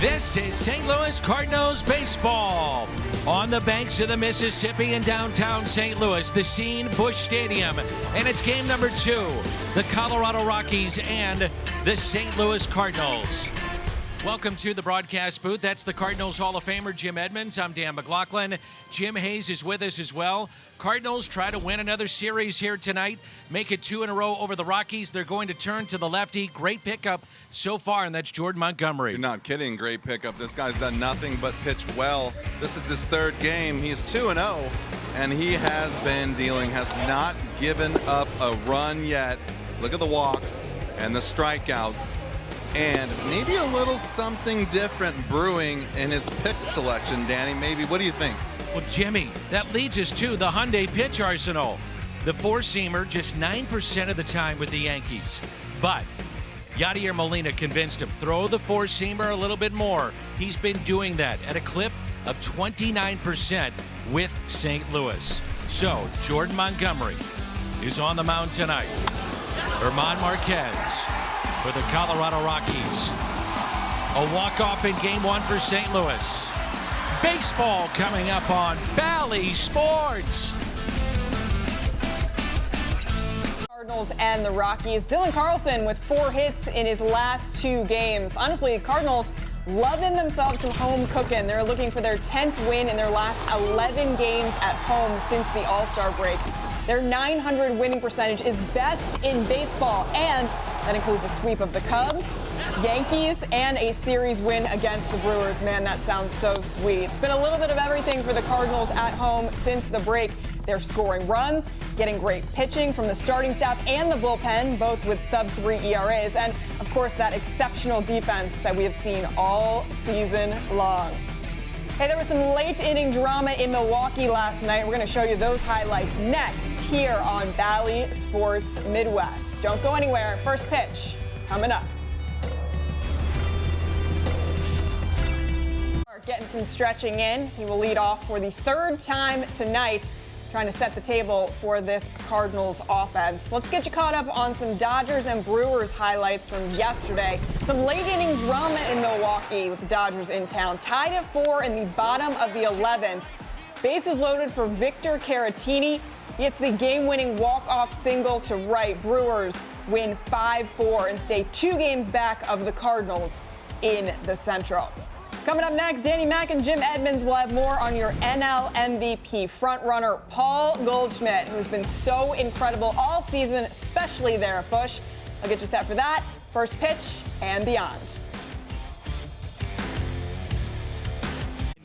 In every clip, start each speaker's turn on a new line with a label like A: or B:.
A: This is St. Louis Cardinals baseball. On the banks of the Mississippi in downtown St. Louis, the scene, Busch Stadium, and it's game number 2, the Colorado Rockies and the St. Louis Cardinals. Welcome to the broadcast booth. That's the Cardinals Hall of Famer, Jim Edmonds. I'm Dan McLaughlin. Jim Hayes is with us as well. Cardinals try to win another series here tonight, make it 2 in a row over the Rockies. They're going to turn to the lefty. Great pickup so far, and that's Jordan Montgomery.
B: You're not kidding. Great pickup. This guy's done nothing but pitch well. This is his 3rd game. He's 2-0, and he has been dealing, has not given up a run yet. Look at the walks and the strikeouts. And maybe a little something different brewing in his pick selection, Danny. Maybe. What do you think?
A: Well, Jimmy, that leads us to the Hyundai pitch arsenal. The four-seamer just 9% of the time with the Yankees. But Yadier Molina convinced him, throw the four-seamer a little bit more. He's been doing that at a clip of 29% with St. Louis. So, Jordan Montgomery is on the mound tonight. German Marquez for the Colorado Rockies. A walk-off in Game 1 for St. Louis. Baseball coming up on Bally Sports.
C: Cardinals and the Rockies. Dylan Carlson with 4 hits in his last 2 games. Honestly, Cardinals loving themselves some home cooking. They're looking for their 10th win in their last 11 games at home since the All-Star break. Their .900 winning percentage is best in baseball, and that includes a sweep of the Cubs, Yankees, and a series win against the Brewers. Man, that sounds so sweet. It's been a little bit of everything for the Cardinals at home since the break. They're scoring runs, getting great pitching from the starting staff and the bullpen, both with sub-3 ERAs, and, of course, that exceptional defense that we have seen all season long. Hey, there was some late-inning drama in Milwaukee last night. We're going to show you those highlights next here on Bally Sports Midwest. Don't go anywhere. First pitch coming up. Getting some stretching in. He will lead off for the 3rd time tonight, trying to set the table for this Cardinals offense. Let's get you caught up on some Dodgers and Brewers highlights from yesterday. Some late-inning drama in Milwaukee with the Dodgers in town. Tied at 4 in the bottom of the 11th. Bases loaded for Victor Caratini. He hits the game-winning walk-off single to right. Brewers win 5-4 and stay 2 games back of the Cardinals in the Central. Coming up next, Danny Mac and Jim Edmonds will have more on your NL MVP frontrunner Paul Goldschmidt, who's been so incredible all season, especially there at Busch. I'll get you set for that. First pitch and beyond.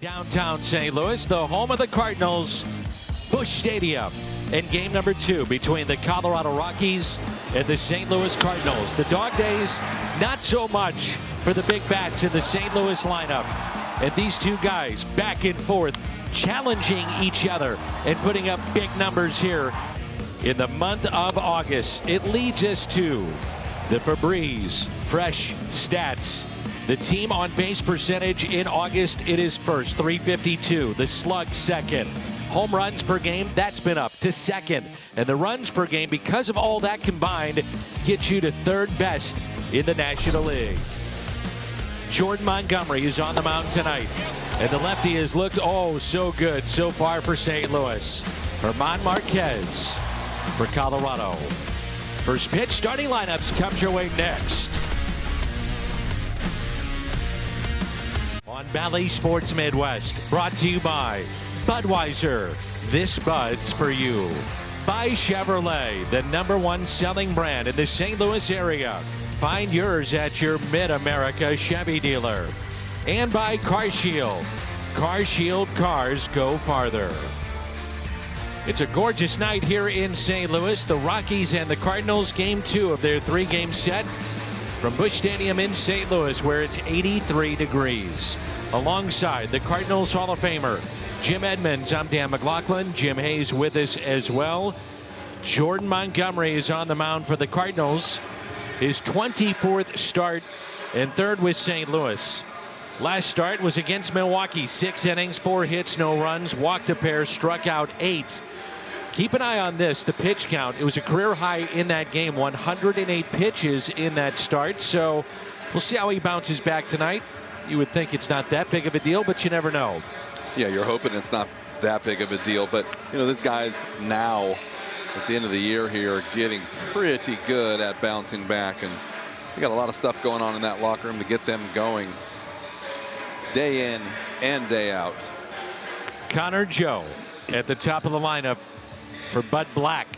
A: Downtown St. Louis, the home of the Cardinals, Busch Stadium, in game number 2 between the Colorado Rockies and the St. Louis Cardinals. The Dog Days, not so much for the big bats in the St. Louis lineup. And these two guys back and forth, challenging each other and putting up big numbers here in the month of August. It leads us to the Febreze Fresh Stats. The team on base percentage in August, it is first, 352. The slug second. Home runs per game, that's been up to 2nd. And the runs per game, because of all that combined, gets you to 3rd best in the National League. Jordan Montgomery is on the mound tonight. And the lefty has looked, oh, so good so far for St. Louis. German Marquez for Colorado. First pitch, starting lineups comes your way next. On Bally Sports Midwest, brought to you by Budweiser. This Bud's for you. By Chevrolet, the #1 selling brand in the St. Louis area. Find yours at your Mid-America Chevy dealer. And by CarShield. CarShield cars go farther. It's a gorgeous night here in St. Louis. The Rockies and the Cardinals, game 2 of their 3-game set from Busch Stadium in St. Louis, where it's 83 degrees. Alongside the Cardinals Hall of Famer, Jim Edmonds, I'm Dan McLaughlin. Jim Hayes with us as well. Jordan Montgomery is on the mound for the Cardinals. His 24th start and 3rd with St. Louis. Last start was against Milwaukee. 6 innings, 4 hits, no runs, walked a pair, struck out 8. Keep an eye on this, the pitch count. It was a career high in that game, 108 pitches in that start. So we'll see how he bounces back tonight. You would think it's not that big of a deal, but you never know.
B: Yeah, you're hoping it's not that big of a deal. But, you know, these guys now at the end of the year here are getting pretty good at bouncing back. And we got a lot of stuff going on in that locker room to get them going day in and day out.
A: Connor Joe at the top of the lineup for Bud Black.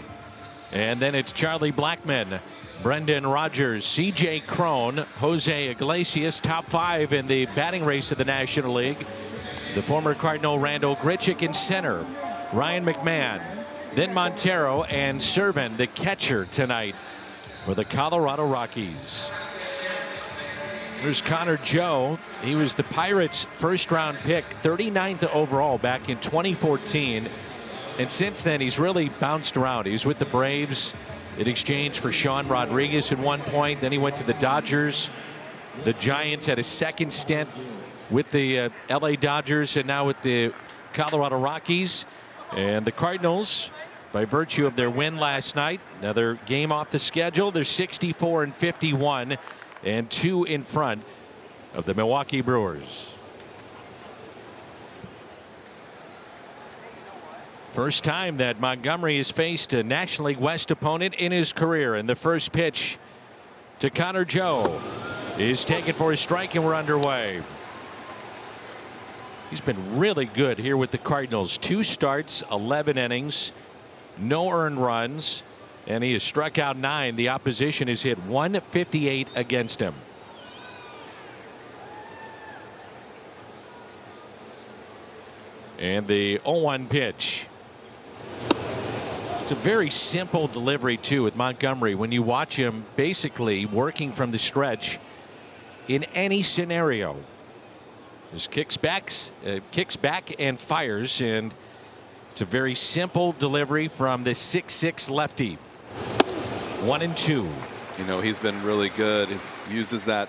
A: And then it's Charlie Blackmon, Brendan Rodgers, C.J. Cron, Jose Iglesias, top 5 in the batting race of the National League. The former Cardinal Randall Grichuk in center. Ryan McMahon, then Montero, and Servin, the catcher tonight for the Colorado Rockies. There's Connor Joe. He was the Pirates' first-round pick, 39th overall back in 2014. And since then, he's really bounced around. He was with the Braves in exchange for Sean Rodriguez at one point. Then he went to the Dodgers. The Giants had a second stint with the L.A. Dodgers and now with the Colorado Rockies. And the Cardinals, by virtue of their win last night, another game off the schedule. They're 64-51 and 2 in front of the Milwaukee Brewers. First time that Montgomery has faced a National League West opponent in his career. And the first pitch to Connor Joe is taken for a strike, and we're underway. He's been really good here with the Cardinals. 2 starts, 11 innings, no earned runs, and he has struck out 9. The opposition has hit 158 against him. And the 0-1 pitch. It's a very simple delivery too with Montgomery. When you watch him basically working from the stretch in any scenario, just kicks back and fires, and it's a very simple delivery from the 6'6" lefty. 1-2.
B: You know, he's been really good. He uses that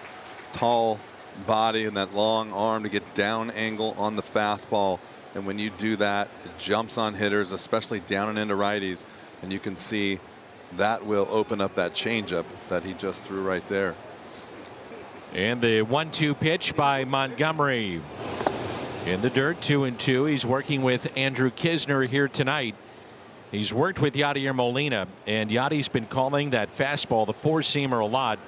B: tall body and that long arm to get down angle on the fastball. And when you do that, it jumps on hitters, especially down and into righties. And you can see that will open up that changeup that he just threw right there.
A: And the 1-2 pitch by Montgomery. In the dirt, 2-2. He's working with Andrew Kisner here tonight. He's worked with Yadier Molina, and Yadi's been calling that fastball, the 4-seamer, a lot.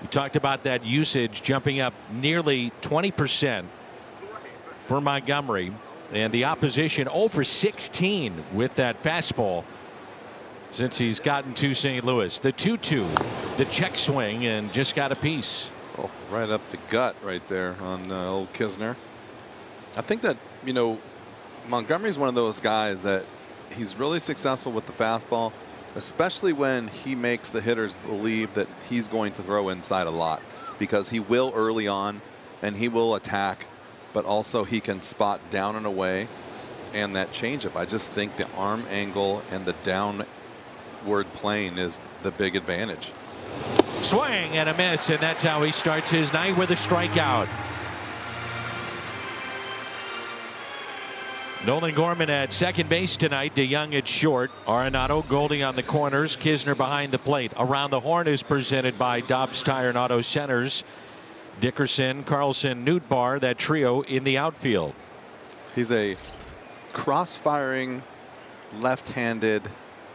A: We talked about that usage jumping up nearly 20% for Montgomery. And the opposition 0 for 16 with that fastball since he's gotten to St. Louis. The 2-2, the check swing, and just got a piece.
B: Oh, right up the gut right there on old Kisner. I think that, you know, Montgomery's one of those guys that he's really successful with the fastball, especially when he makes the hitters believe that he's going to throw inside a lot, because he will early on and he will attack, but also he can spot down and away. And that changeup, I just think the arm angle and the downward plane is the big advantage.
A: Swing and a miss, and that's how he starts his night with a strikeout. Nolan Gorman at second base tonight. DeYoung at short. Arenado, Goldie on the corners. Kisner behind the plate. Around the Horn is presented by Dobbs Tire and Auto Centers. Dickerson, Carlson, Nootbaar, that trio in the outfield.
B: He's a cross-firing, left-handed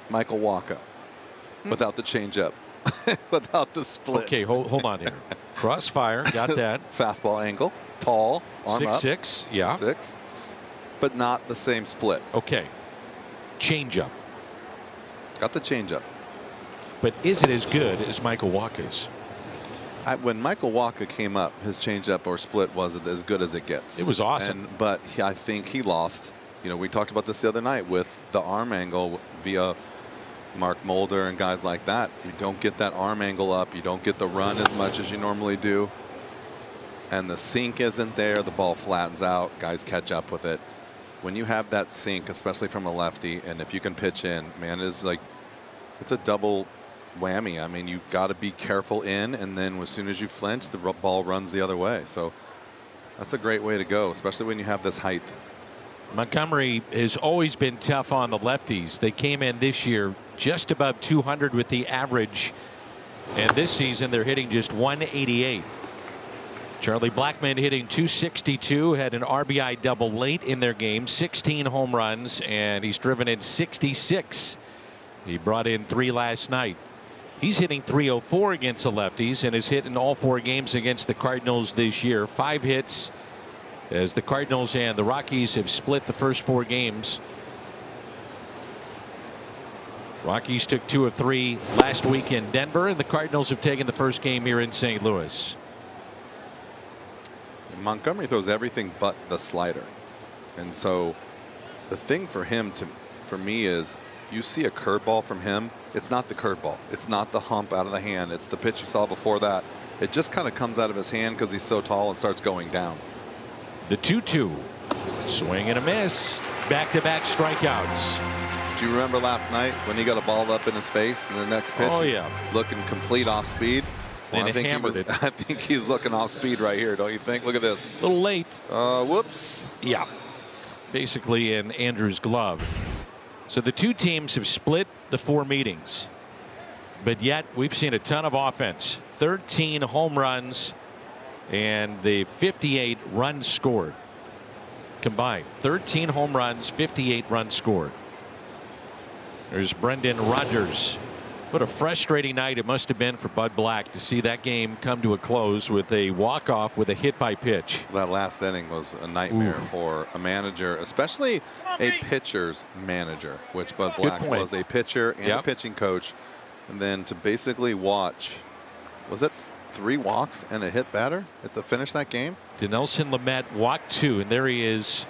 B: Michael Wacha without the changeup, without the split.
A: Okay, hold on here. Crossfire, got that.
B: Fastball angle, tall, arm up.
A: 6'6", yeah.
B: 6'6", but not the same split.
A: Okay. Changeup.
B: Got the changeup.
A: But is it as good as Michael Wacha's?
B: When Michael Wacha came up, his changeup or split wasn't as good as it gets.
A: It was awesome.
B: But I think he lost. You know, we talked about this the other night with the arm angle via Mark Mulder and guys like that. You don't get that arm angle up. You don't get the run as much as you normally do. And the sink isn't there. The ball flattens out. Guys catch up with it. When you have that sink, especially from a lefty, and if you can pitch in, man, it's a double whammy. I mean, you've got to be careful in, and then as soon as you flinch, the ball runs the other way. So that's a great way to go, especially when you have this height.
A: Montgomery has always been tough on the lefties. They came in this year just above 200 with the average, and this season they're hitting just 188. Charlie Blackmon hitting .262, had an RBI double late in their game, 16 home runs, and he's driven in 66. He brought in 3 last night. He's hitting .304 against the lefties and has hit in all 4 games against the Cardinals this year. 5 hits as the Cardinals and the Rockies have split the first 4 games. Rockies took 2 of 3 last week in Denver, and the Cardinals have taken the first game here in St. Louis.
B: Montgomery throws everything but the slider. And so the thing for him for me is you see a curveball from him. It's not the curveball. It's not the hump out of the hand. It's the pitch you saw before that. It just kind of comes out of his hand because he's so tall and starts going down.
A: The 2-2. Swing and a miss. Back-to-back strikeouts.
B: Do you remember last night when he got a ball up in his face in the next pitch?
A: Oh, yeah.
B: Looking complete off speed. Well, I think he's looking off speed right here, don't you think? Look at this.
A: A little late.
B: Whoops.
A: Yeah. Basically in Andrew's glove. So the 2 teams have split the 4 meetings. But yet we've seen a ton of offense. 13 home runs and the 58 runs scored combined. 13 home runs, 58 runs scored. There's Brendan Rodgers. What a frustrating night it must have been for Bud Black to see that game come to a close with a walk-off with a hit by pitch.
B: That last inning was a nightmare for a manager, especially a pitcher's manager, which Bud Black was a pitcher and a pitching coach. And then to basically watch, was it 3 walks and a hit batter at the finish that game?
A: Dinelson Lamet walked 2, and there he is.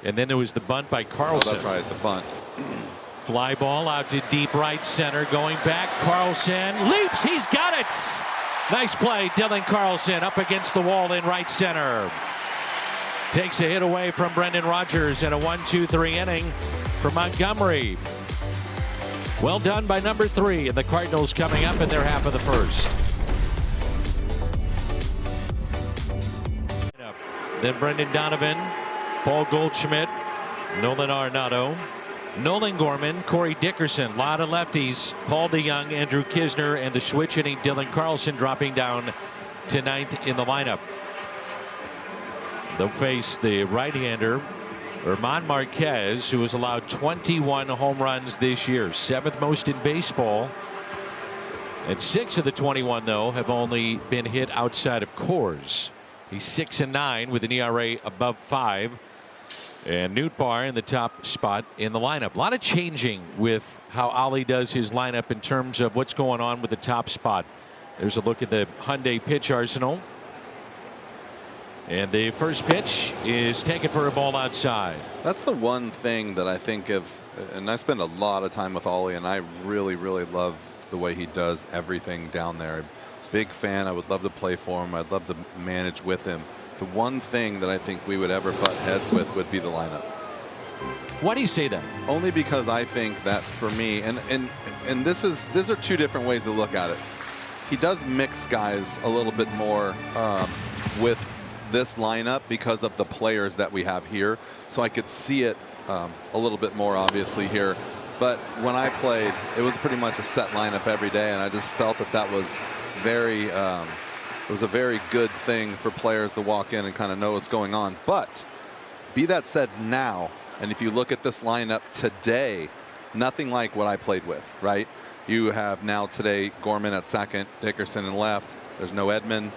A: And then there was the bunt by Carlson.
B: Oh, that's right, the bunt.
A: Fly ball out to deep right center, going back. Carlson leaps. He's got it. Nice play. Dylan Carlson up against the wall in right center. Takes a hit away from Brendan Rodgers in a 1-2-3 inning for Montgomery. Well done by number 3, and the Cardinals coming up in their half of the first. Then Brendan Donovan, Paul Goldschmidt, Nolan Arenado, Nolan Gorman, Corey Dickerson, a lot of lefties, Paul DeYoung, Andrew Kisner, and the switch hitting Dylan Carlson dropping down to 9th in the lineup. They'll face the right-hander, German Marquez, who has allowed 21 home runs this year, 7th most in baseball. And 6 of the 21, though, have only been hit outside of Coors. He's 6-9 with an ERA above 5. And Nootbaar in the top spot in the lineup. A lot of changing with how Ali does his lineup in terms of what's going on with the top spot. There's a look at the Hyundai pitch arsenal. And the first pitch is taken for a ball outside.
B: That's the one thing that I think of, and I spend a lot of time with Ollie, and I really, really love the way he does everything down there. Big fan. I would love to play for him. I'd love to manage with him. The one thing that I think we would ever butt heads with would be the lineup.
A: Why do you say that?
B: Only because I think that for me, and these are 2 different ways to look at it. He does mix guys a little bit more with this lineup because of the players that we have here. So I could see it a little bit more obviously here. But when I played, it was pretty much a set lineup every day, and I just felt that that was very it was a very good thing for players to walk in and kind of know what's going on. But be that said, now, and if you look at this lineup today, nothing like what I played with, right? You have now today Gorman at second, Dickerson in left. There's no Edman,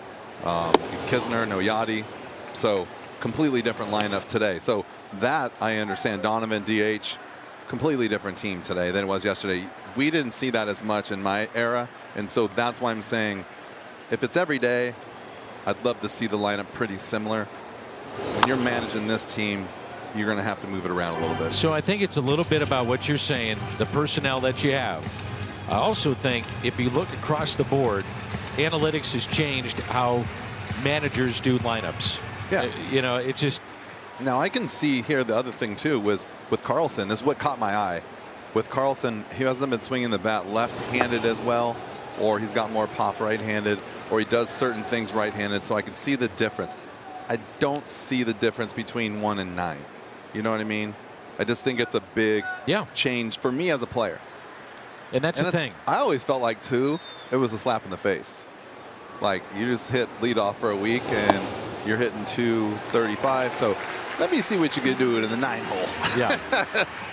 B: Kisner, no Yachty. So completely different lineup today. So that I understand. Donovan, DH, completely different team today than it was yesterday. We didn't see that as much in my era. And so that's why I'm saying, if it's every day, I'd love to see the lineup pretty similar. When you're managing this team, you're going to have to move it around a little bit.
A: So I think it's a little bit about what you're saying, the personnel that you have. I also think if you look across the board, analytics has changed how managers do lineups.
B: Yeah.
A: You know, it's just.
B: Now I can see here the other thing too was with Carlson is what caught my eye. With Carlson, he hasn't been swinging the bat left-handed as well, or he's got more pop right-handed, or he does certain things right-handed. So I can see the difference. I don't see the difference between 1 and 9. You know what I mean? I just think it's a big change for me as a player.
A: And that's the thing.
B: I always felt like, too, it was a slap in the face. Like, you just hit leadoff for a week and you're hitting 235. So let me see what you can do in the 9 hole.
A: Yeah.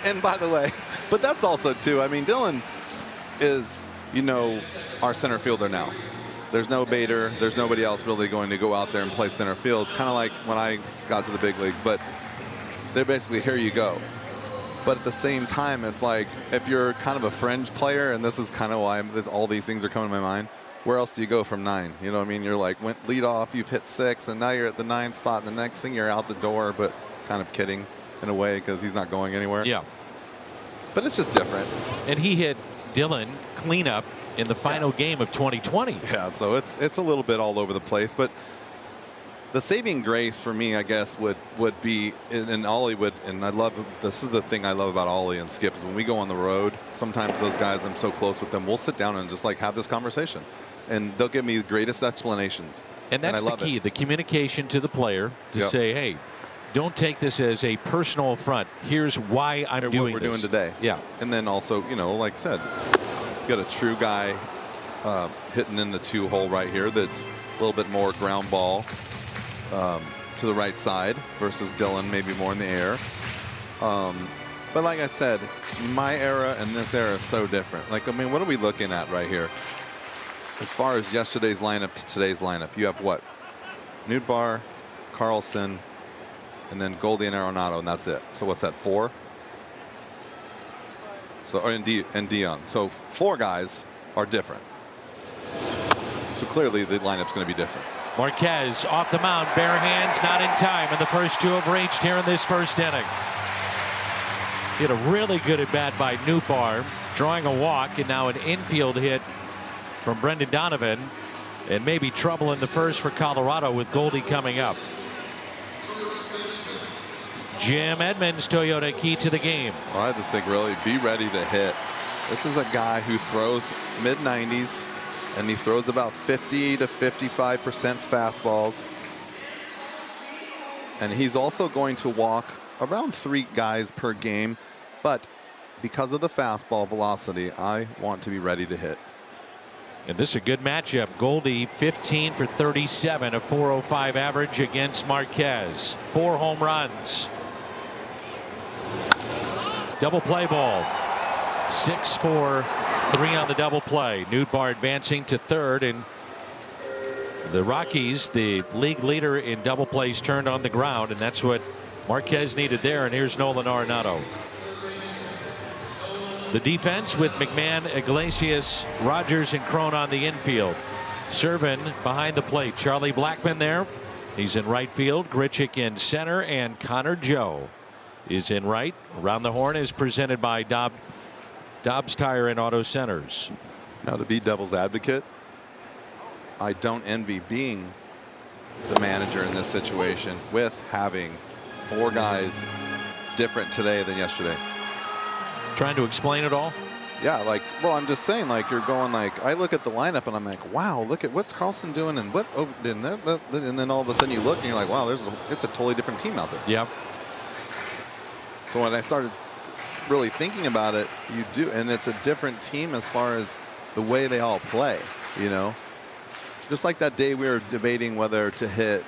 B: And by the way, but that's also too, I mean, Dylan is, you know, our center fielder now. There's no Bader. There's nobody else really going to go out there and play center field. Kind of like when I got to the big leagues, but they're basically, here you go. But at the same time, it's like, if you're kind of a fringe player, and this is kind of why all these things are coming to my mind, where else do you go from 9? You know what I mean? You're like, went lead off, you've hit 6, and now you're at the 9 spot, and the next thing you're out the door, but kind of kidding in a way because he's not going anywhere.
A: Yeah.
B: But it's just different.
A: And he hit Dylan cleanup in the final game of 2020.
B: Yeah, so it's a little bit all over the place, but the saving grace for me, I guess, would be, and Ollie would, and I love, this is the thing I love about Ollie and Skip, is when we go on the road, sometimes those guys, I'm so close with them, we'll sit down and just like have this conversation, and they'll give me the greatest explanations.
A: And that's the key, the communication to the player to say, hey, don't take this as a personal affront. Here's why I'm doing
B: what we're doing today.
A: Yeah.
B: And then also, you know, like I said, you got a true guy hitting in the 2 hole right here that's a little bit more ground ball to the right side versus Dylan maybe more in the air. But like I said, my era and this era is so different. Like, I mean, what are we looking at right here? As far as yesterday's lineup to today's lineup, you have what? Nootbaar, Carlson, and then Goldie and Arenado, and that's it. So what's that, 4? So, and DeYoung. So 4 guys are different. So clearly the lineup's going to be different.
A: Marquez off the mound, bare hands, not in time, and the first 2 have reached here in this first inning. He had a really good at bat by Nootbaar, drawing a walk, and now an infield hit from Brendan Donovan, and maybe trouble in the first for Colorado with Goldie coming up. Jim Edmonds, Toyota, key to the game.
B: Well, I just think really be ready to hit. This is a guy who throws mid-90s, and he throws about 50 to 55% fastballs. And he's also going to walk around 3 guys per game. But because of the fastball velocity, I want to be ready to hit.
A: And this is a good matchup. Goldie 15 for 37, a 405 average against Marquez. 4 home runs. Double play ball. 6 for 3 on the double play. Nootbaar advancing to 3rd, and the Rockies, the league leader in double plays, turned on the ground, and that's what Marquez needed there. And here's Nolan Arenado. The defense with McMahon, Iglesias, Rogers, and Cron on the infield. Servin behind the plate. Charlie Blackmon there. He's in right field. Grichuk in center, and Connor Joe is in right. Around the Horn is presented by Dobbs Tire and Auto Centers.
B: Now, to be devil's advocate, I don't envy being the manager in this situation with having 4 guys different today than yesterday.
A: Trying to explain it all?
B: Yeah, like, well, I'm just saying, like, you're going, like, I look at the lineup and I'm like, wow, look at what's Carlson doing, and what, oh, and then all of a sudden you look and you're like, wow, it's a totally different team out there.
A: Yep.
B: So when I started really thinking about it, you do, and it's a different team as far as the way they all play, you know. Just like that day we were debating whether to hit,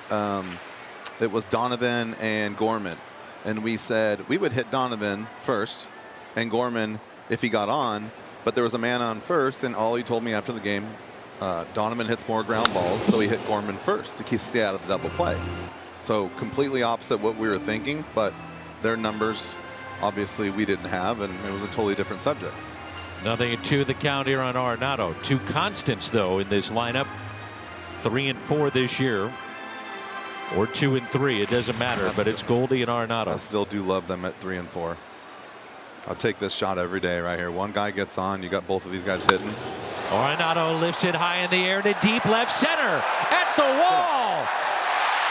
B: it was Donovan and Gorman, and we said we would hit Donovan first and Gorman if he got on, but there was a man on first, and Ollie told me after the game, Donovan hits more ground balls, so he hit Gorman first to stay out of the double play. So completely opposite what we were thinking, but their numbers obviously we didn't have, and it was a totally different subject.
A: 0-2 the count here on Arenado. 2 constants though in this lineup. 3 and 4 this year, or 2 and 3. It doesn't matter, but it's Goldie and Arenado.
B: I still do love them at 3 and 4. I'll take this shot every day right here. One guy gets on, you got both of these guys hitting.
A: Arenado lifts it high in the air to deep left center at the wall.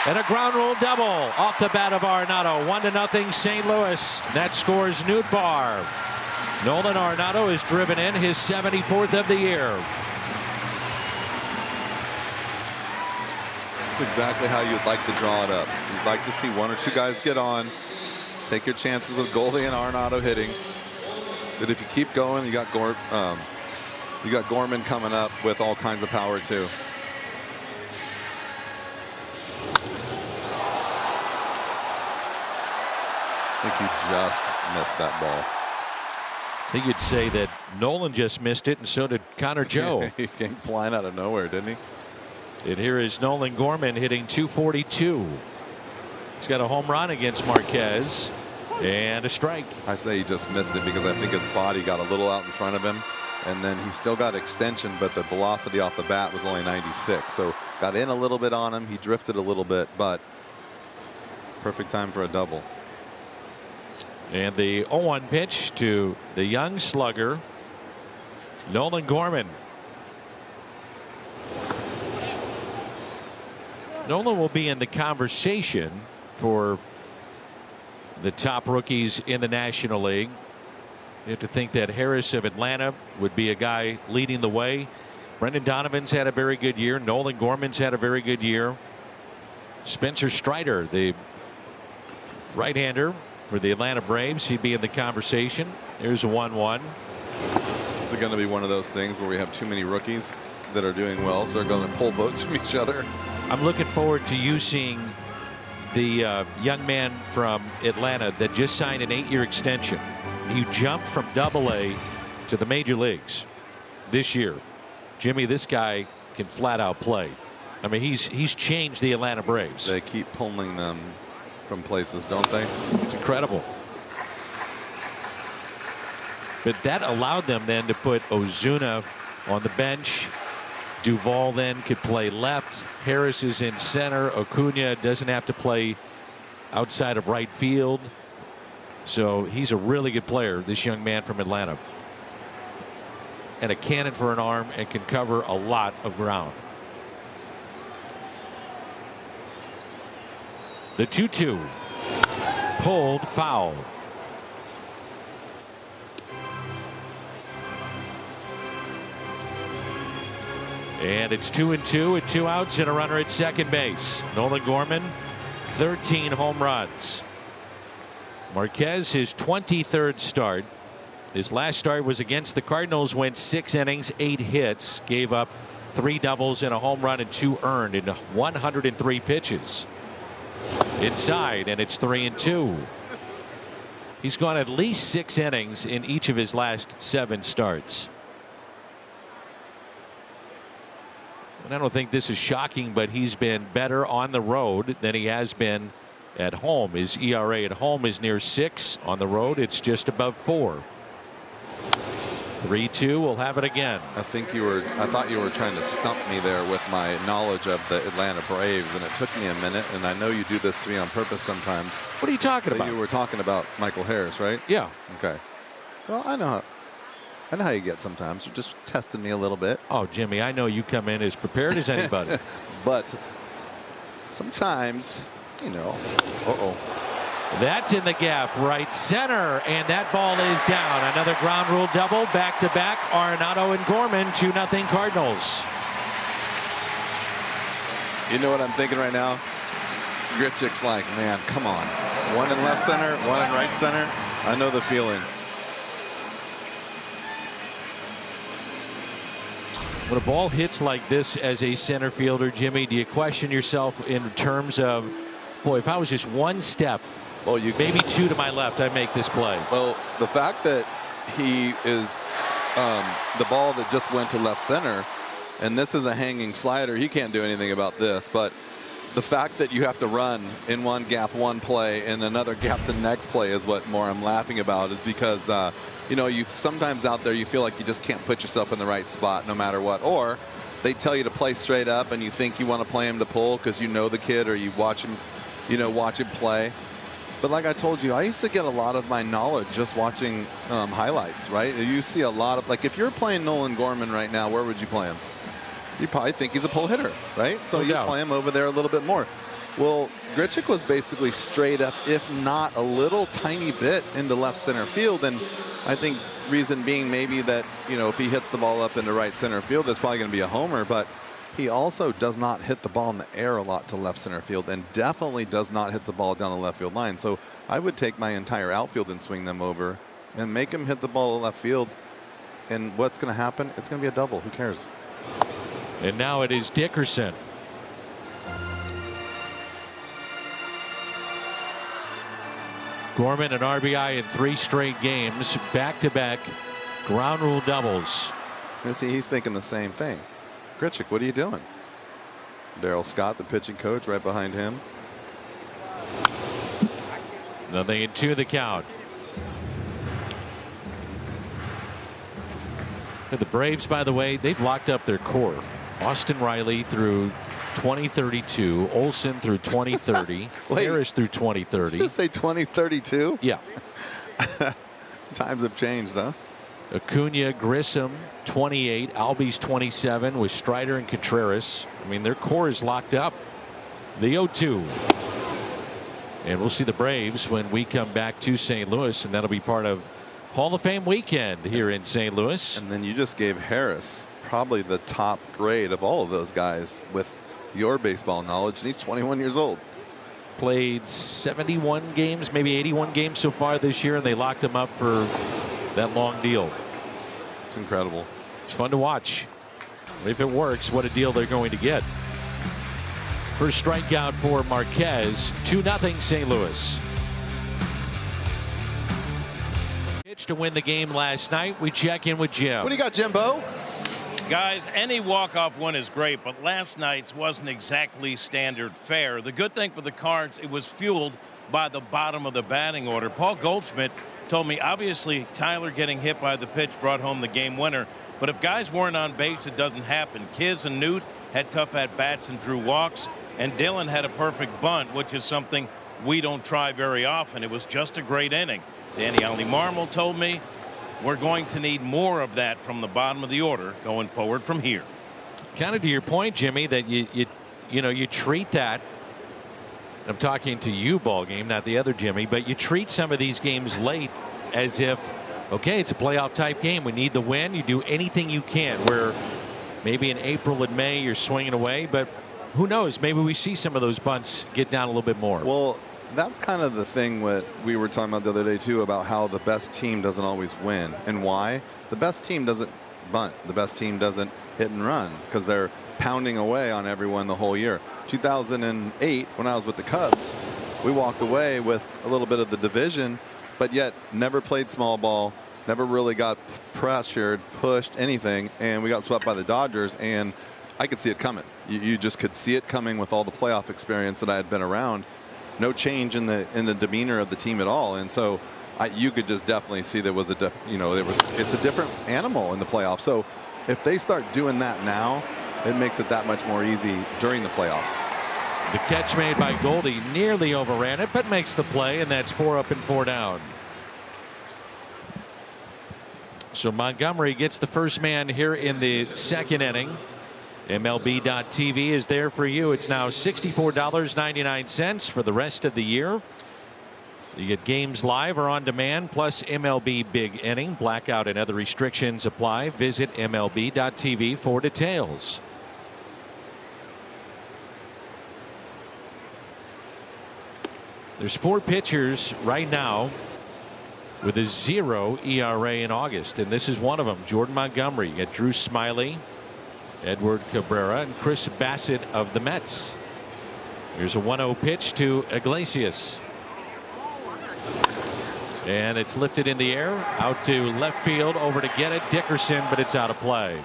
A: And a ground rule double off the bat of Arenado. 1-0 St. Louis. That scores Nootbaar. Nolan Arenado is driven in, his 74th of the year.
B: That's exactly how you'd like to draw it up. You'd like to see 1 or 2 guys get on. Take your chances with Goldie and Arenado hitting. But if you keep going, you got Gorman coming up with all kinds of power too. I think he just missed that ball.
A: I think you'd say that Nolan just missed it, and so did Connor Joe.
B: He came flying out of nowhere, didn't he?
A: And here is Nolan Gorman hitting .242. He's got a home run against Marquez and a strike.
B: I say he just missed it because I think his body got a little out in front of him, and then he still got extension, but the velocity off the bat was only 96. So got in a little bit on him. He drifted a little bit, but perfect time for a double.
A: And the 0-1 pitch to the young slugger, Nolan Gorman. Nolan will be in the conversation for the top rookies in the National League. You have to think that Harris of Atlanta would be a guy leading the way. Brendan Donovan's had a very good year. Nolan Gorman's had a very good year. Spencer Strider, the right-hander for the Atlanta Braves, he'd be in the conversation. Here's a 1-1.
B: Is it going to be one of those things where we have too many rookies that are doing well, so they're going to pull votes from each other?
A: I'm looking forward to you seeing the young man from Atlanta that just signed an 8-year extension. He jumped from AA to the major leagues this year. Jimmy, this guy can flat out play. I mean, he's changed the Atlanta Braves.
B: They keep pulling them from places, don't they?
A: It's incredible. But that allowed them then to put Ozuna on the bench. Duvall then could play left. Harris is in center. Acuna doesn't have to play outside of right field. So he's a really good player, this young man from Atlanta. And a cannon for an arm and can cover a lot of ground. The 2-2 pulled foul. And it's 2-2 with 2 outs and a runner at second base. Nolan Gorman, 13 home runs. Marquez, his 23rd start. His last start was against the Cardinals, went 6 innings, 8 hits, gave up 3 doubles and a home run and 2 earned in 103 pitches. Inside, and it's 3-2. He's gone at least 6 innings in each of his last 7 starts. And I don't think this is shocking, but he's been better on the road than he has been at home. His ERA at home is near 6. On the road, it's just above 4. 3-2. We'll have it again.
B: I thought you were trying to stump me there with my knowledge of the Atlanta Braves, and it took me a minute, and I know you do this to me on purpose sometimes.
A: What are you talking about?
B: You were talking about Michael Harris, right?
A: Yeah.
B: Okay. Well, I know how you get sometimes. You're just testing me a little bit.
A: Oh, Jimmy, I know you come in as prepared as anybody.
B: But sometimes, you know,
A: That's in the gap, right center, and that ball is down. Another ground rule double, back-to-back. Arenado and Gorman, 2-0 Cardinals.
B: You know what I'm thinking right now? Grichuk's like, man, come on. One in left center, one in right center. I know the feeling.
A: When a ball hits like this as a center fielder, Jimmy, do you question yourself in terms of, boy, if I was just one step,
B: well,
A: maybe 2 to my left, I make this play?
B: Well, the fact that he is the ball that just went to left center, and this is a hanging slider, he can't do anything about this, but the fact that you have to run in one gap one play and another gap the next play is what more I'm laughing about, is because you know, you sometimes out there you feel like you just can't put yourself in the right spot no matter what, or they tell you to play straight up and you think you want to play him to pull because you know the kid or you watch him, watch him play. But like I told you, I used to get a lot of my knowledge just watching highlights, right? You see a lot of, like, if you're playing Nolan Gorman right now, where would you play him? You probably think he's a pull hitter, right? So you play him over there a little bit more. Well, Grichuk was basically straight up, if not a little tiny bit into left center field. And I think reason being maybe that, if he hits the ball up into right center field, that's probably going to be a homer. But he also does not hit the ball in the air a lot to left center field, and definitely does not hit the ball down the left field line. So I would take my entire outfield and swing them over and make him hit the ball to left field. And what's going to happen? It's going to be a double. Who cares?
A: And now it is Dickerson. Gorman an RBI in 3 straight games, back-to-back ground rule doubles.
B: And see, he's thinking the same thing. Grichuk, what are you doing? Darryl Scott, the pitching coach, right behind him.
A: 0-2 the count. The Braves, by the way, they've locked up their core. Austin Riley through 2032, Olsen through 2030, Harris through 2030.
B: Did you just say 2032?
A: Yeah.
B: Times have changed, though.
A: Acuna, Grissom, 28, Albies 27 with Strider and Contreras. I mean, their core is locked up. The 0-2. And we'll see the Braves when we come back to St. Louis, and that'll be part of Hall of Fame weekend here in St. Louis.
B: And then you just gave Harris probably the top grade of all of those guys with your baseball knowledge, and he's 21 years old.
A: Played 71 games, maybe 81 games so far this year, and they locked him up for that long deal.
B: It's incredible.
A: It's fun to watch. If it works, what a deal they're going to get. First strikeout for Marquez, 2-0 St. Louis. Pitch to win the game last night. We check in with Jim.
B: What do you got, Jimbo?
D: Guys, any walk-off win is great, but last night's wasn't exactly standard fare. The good thing for the Cards, it was fueled by the bottom of the batting order. Paul Goldschmidt told me, obviously, Tyler getting hit by the pitch brought home the game winner, but if guys weren't on base, it doesn't happen. Kiz and Newt had tough at-bats and drew walks, and Dylan had a perfect bunt, which is something we don't try very often. It was just a great inning. Danny Ali Marmol told me we're going to need more of that from the bottom of the order going forward from here.
A: Kind of to your point, Jimmy, that you treat that. I'm talking to you, ball game, not the other Jimmy, but you treat some of these games late as if, okay, it's a playoff type game. We need the win. You do anything you can. Where maybe in April and May you're swinging away, but who knows? Maybe we see some of those bunts get down a little bit more.
B: Well, that's kind of the thing what we were talking about the other day too, about how the best team doesn't always win, and why. The best team doesn't bunt. The best team doesn't hit and run because they're pounding away on everyone the whole year. 2008, when I was with the Cubs, we walked away with a little bit of the division, but yet never played small ball, never really got pressured, pushed, anything, and we got swept by the Dodgers, and I could see it coming. You just could see it coming with all the playoff experience that I had been around. No change in the demeanor of the team at all, and so you could just definitely see there was it's a different animal in the playoffs. So if they start doing that now, it makes it that much more easy during the playoffs.
A: The catch made by Goldie nearly overran it, but makes the play, and that's 4 up and 4 down. So Montgomery gets the first man here in the second inning. MLB.TV is there for you. It's now $64.99 for the rest of the year. You get games live or on demand, plus MLB Big Inning. Blackout and other restrictions apply. Visit MLB.TV for details. There's 4 pitchers right now with a 0 ERA in August, and this is one of them. Jordan Montgomery. You get Drew Smyly, Edward Cabrera, and Chris Bassett of the Mets. Here's a 1-0 pitch to Iglesias. And it's lifted in the air out to left field, over to get it Dickerson, but it's out of play.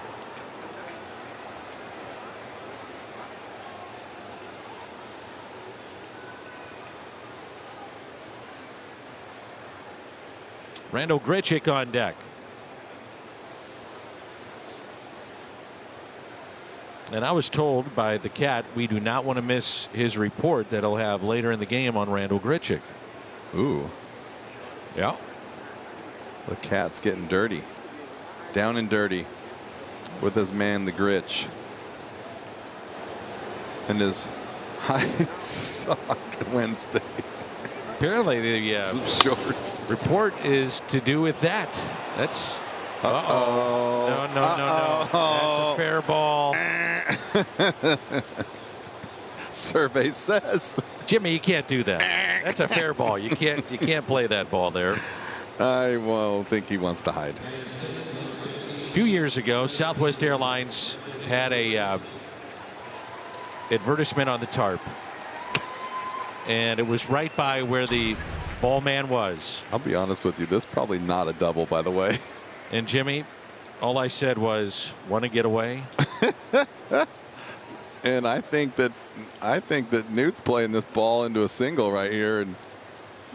A: Randall Grichuk on deck. And I was told by the Cat we do not want to miss his report that he'll have later in the game on Randall Grichuk.
B: Ooh.
A: Yeah.
B: The Cat's getting dirty. Down and dirty with his man, the Gritch. And his high sock Wednesday.
A: Apparently the
B: shorts.
A: report is to do with that. That's
B: Uh-oh.
A: No. That's a fair ball.
B: Survey says.
A: Jimmy, you can't do that. That's a fair ball. You can't play that ball there.
B: I won't think he wants to hide.
A: A few years ago, Southwest Airlines had a advertisement on the tarp, and it was right by where the ball man was.
B: I'll be honest with you. This is probably not a double, by the way.
A: And Jimmy, all I said was, want to get away?
B: And I think that Newt's playing this ball into a single right here, and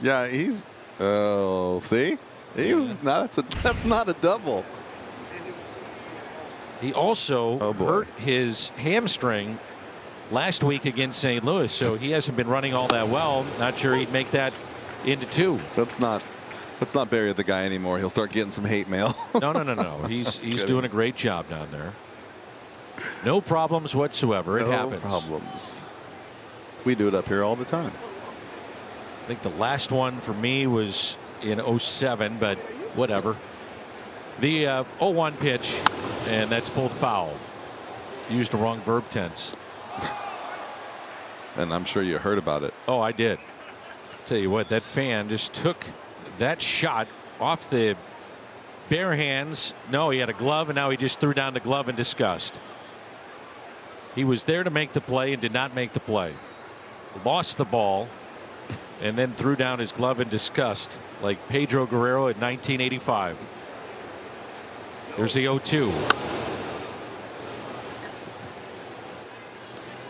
B: yeah, he's see, he was not. That's not a double.
A: He also hurt his hamstring last week against St. Louis, so he hasn't been running all that well. Not sure he'd make that into 2.
B: Let's not bury the guy anymore. He'll start getting some hate mail.
A: No. He's doing a great job down there. No problems whatsoever. It happens.
B: No problems. We do it up here all the time.
A: I think the last one for me was in 07, but whatever. The 0-1 pitch, and that's pulled foul. Used the wrong verb tense.
B: And I'm sure you heard about it.
A: Oh, I did. Tell you what, that fan just took that shot off the bare hands. No, he had a glove, and now he just threw down the glove in disgust. He was there to make the play and did not make the play. Lost the ball and then threw down his glove in disgust like Pedro Guerrero in 1985. There's the 0-2.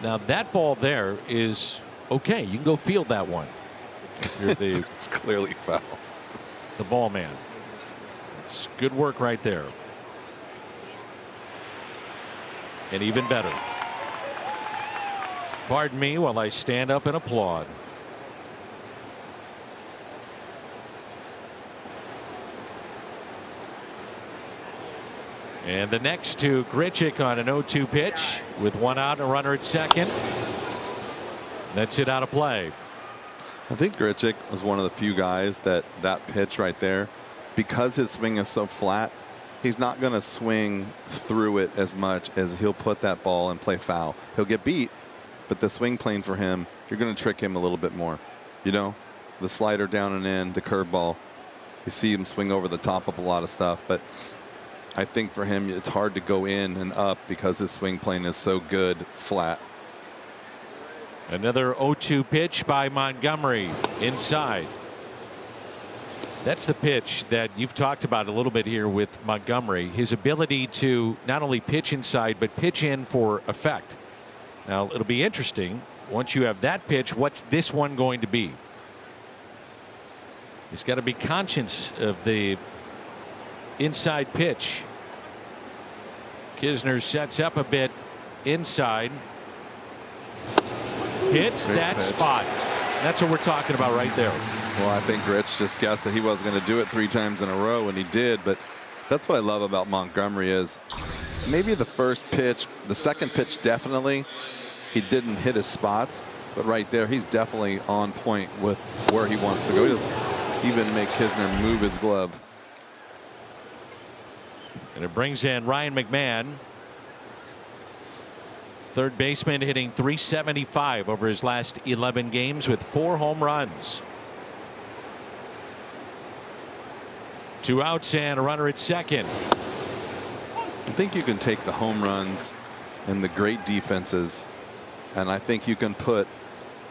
A: Now that ball there is okay. You can go field that one. You're
B: it's clearly foul.
A: The ball man. It's good work right there. And even better. Pardon me while I stand up and applaud. And the next to Grichuk on an 0-2 pitch with 1 out and a runner at second. That's it out of play.
B: I think Grichuk was one of the few guys that pitch right there, because his swing is so flat, he's not going to swing through it as much as he'll put that ball and play foul. He'll get beat, but the swing plane for him, you're going to trick him a little bit more. You know, the slider down and in, the curveball. You see him swing over the top of a lot of stuff, but I think for him it's hard to go in and up because his swing plane is so good flat.
A: Another 0-2 pitch by Montgomery inside. That's the pitch that you've talked about a little bit here with Montgomery. His ability to not only pitch inside but pitch in for effect. Now it'll be interesting once you have that pitch. What's this one going to be? He's got to be conscious of the inside pitch. Kisner sets up a bit inside. Hits that spot. That's what we're talking about right there.
B: Well, I think Rich just guessed that he wasn't going to do it 3 times in a row, and he did. But that's what I love about Montgomery is maybe the first pitch, the second pitch definitely, he didn't hit his spots. But right there, he's definitely on point with where he wants to go. He doesn't even make Kisner move his glove.
A: And it brings in Ryan McMahon. Third baseman hitting .375 over his last 11 games with 4 home runs. 2 outs and a runner at second.
B: I think you can take the home runs and the great defenses, and I think you can put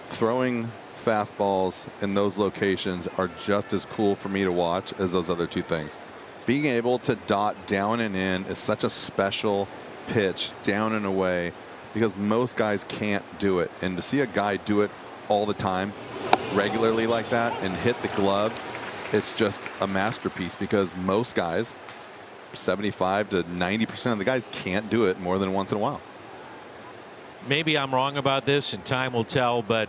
B: throwing fastballs in those locations are just as cool for me to watch as those other 2 things. Being able to dot down and in is such a special pitch, down and away, because most guys can't do it. And to see a guy do it all the time, regularly like that, and hit the glove, it's just a masterpiece, because most guys, 75 to 90% of the guys, can't do it more than once in a while.
A: Maybe I'm wrong about this and time will tell, but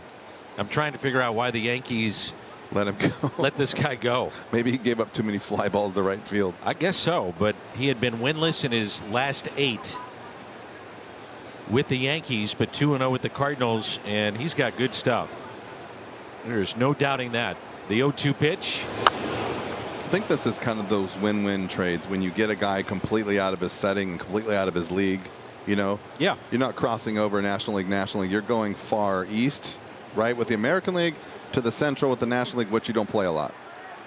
A: I'm trying to figure out why the Yankees
B: let him go.
A: Let this guy go.
B: Maybe he gave up too many fly balls to right field.
A: I guess so, but he had been winless in his last 8 with the Yankees, but 2-0 with the Cardinals, and he's got good stuff. There's no doubting that. The 0-2 pitch.
B: I think this is kind of those win-win trades when you get a guy completely out of his setting and completely out of his league. You know,
A: yeah,
B: you're not crossing over National League. You're going far east, right, with the American League, to the Central with the National League, which you don't play a lot.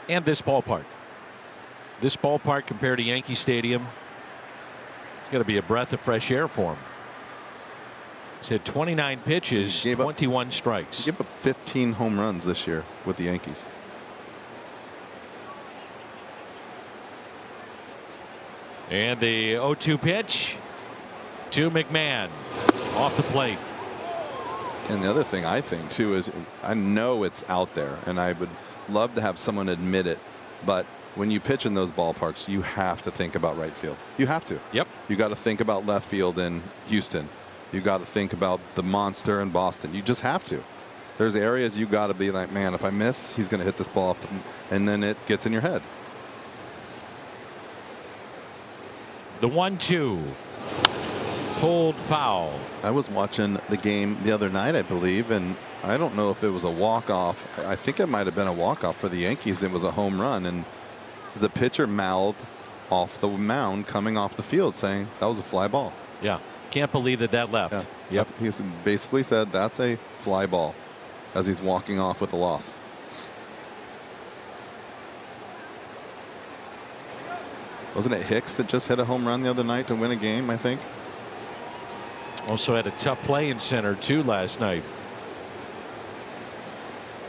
A: And this ballpark compared to Yankee Stadium, it's got to be a breath of fresh air for him. He's had 29 pitches, 21 strikes.
B: He gave up 15 home runs this year with the Yankees.
A: And the 0-2 pitch to McMahon off the plate.
B: And the other thing I think too is I know it's out there and I would love to have someone admit it, but when you pitch in those ballparks, you have to think about right field. You have to.
A: Yep.
B: You got to think about left field in Houston. You got to think about the monster in Boston. You just have to. There's areas you got to be like, man, if I miss, he's going to hit this ball off and then it gets in your head.
A: The 1-2. Pulled foul.
B: I was watching the game the other night, I believe, and I don't know if it was a walk-off. I think it might have been a walk-off for the Yankees. It was a home run, and the pitcher mouthed off the mound coming off the field saying that was a fly ball.
A: Yeah. Can't believe that left.
B: Yeah. Yep. He basically said that's a fly ball as he's walking off with a loss. Wasn't it Hicks that just hit a home run the other night to win a game, I think?
A: Also had a tough play in center too last night.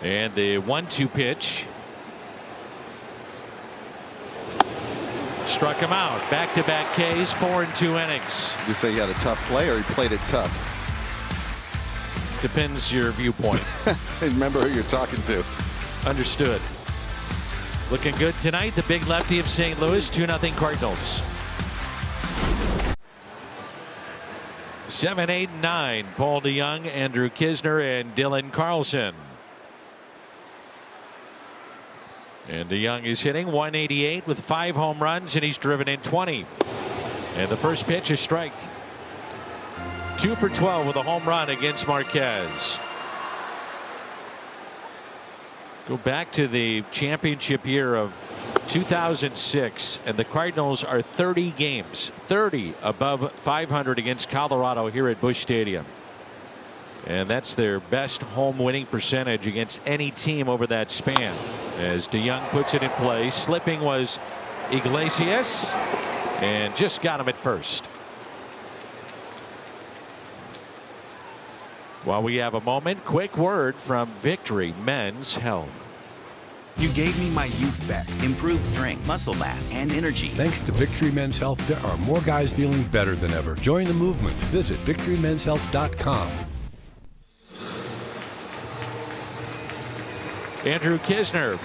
A: And the 1-2 pitch. Struck him out. Back-to-back Ks, 4 in 2 innings.
B: You say he had a tough play or he played it tough?
A: Depends your viewpoint.
B: Remember who you're talking to.
A: Understood. Looking good tonight. The big lefty of St. Louis, 2-0 Cardinals. 7, 8, 9. Paul DeYoung, Andrew Kisner, and Dylan Carlson. And DeYoung is hitting .188 with 5 home runs, and he's driven in 20. And the first pitch is strike. 2 for 12 with a home run against Marquez. Go back to the championship year of 2006, and the Cardinals are 30 games, 30 above 500 against Colorado here at Busch Stadium. And that's their best home winning percentage against any team over that span. As DeYoung puts it in play, slipping was Iglesias and just got him at first. While we have a moment, quick word from Victory Men's Health.
E: You gave me my youth back, improved strength, muscle mass, and energy.
F: Thanks to Victory Men's Health, there are more guys feeling better than ever. Join the movement. Visit victorymenshealth.com.
A: Andrew Kisner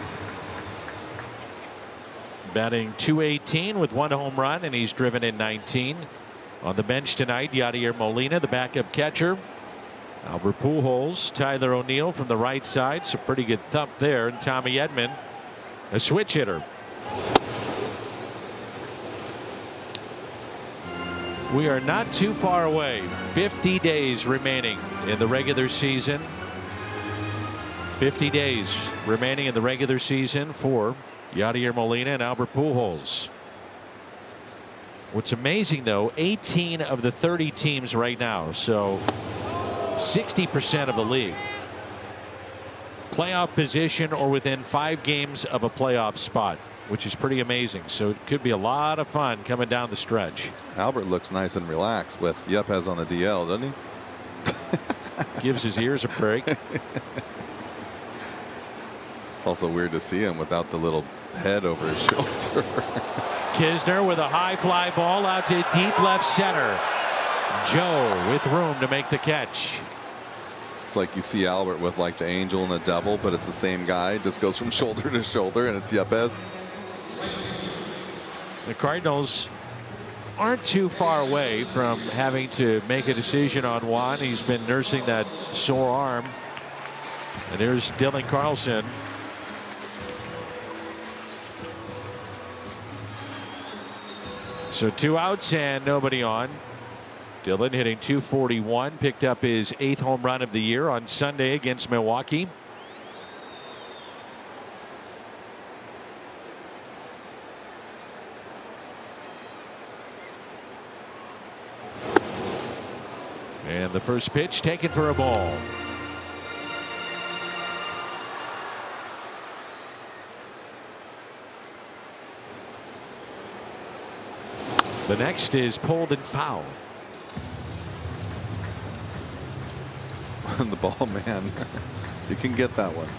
A: batting .218 with 1 home run, and he's driven in 19. On the bench tonight, Yadier Molina, the backup catcher. Albert Pujols, Tyler O'Neill from the right side, some pretty good thump there, and Tommy Edman, a switch hitter. We are not too far away. 50 days remaining in the regular season. 50 days remaining in the regular season for Yadier Molina and Albert Pujols. What's amazing, though, 18 of the 30 teams right now, so 60% of the league. Playoff position or within 5 games of a playoff spot, which is pretty amazing. So it could be a lot of fun coming down the stretch.
B: Albert looks nice and relaxed with Yepez on the DL, doesn't he?
A: Gives his ears a break.
B: It's also weird to see him without the little head over his shoulder.
A: Kisner with a high fly ball out to deep left center. Joe with room to make the catch.
B: It's like you see Albert with like the angel and the devil, but it's the same guy. It just goes from shoulder to shoulder, and it's Yepez.
A: The Cardinals aren't too far away from having to make a decision on Juan. He's been nursing that sore arm. And here's Dylan Carlson. So 2 outs and nobody on. Dylan hitting .241, picked up his 8th home run of the year on Sunday against Milwaukee. And the first pitch taken for a ball. The next is pulled and fouled.
B: The ball man. You can get that one.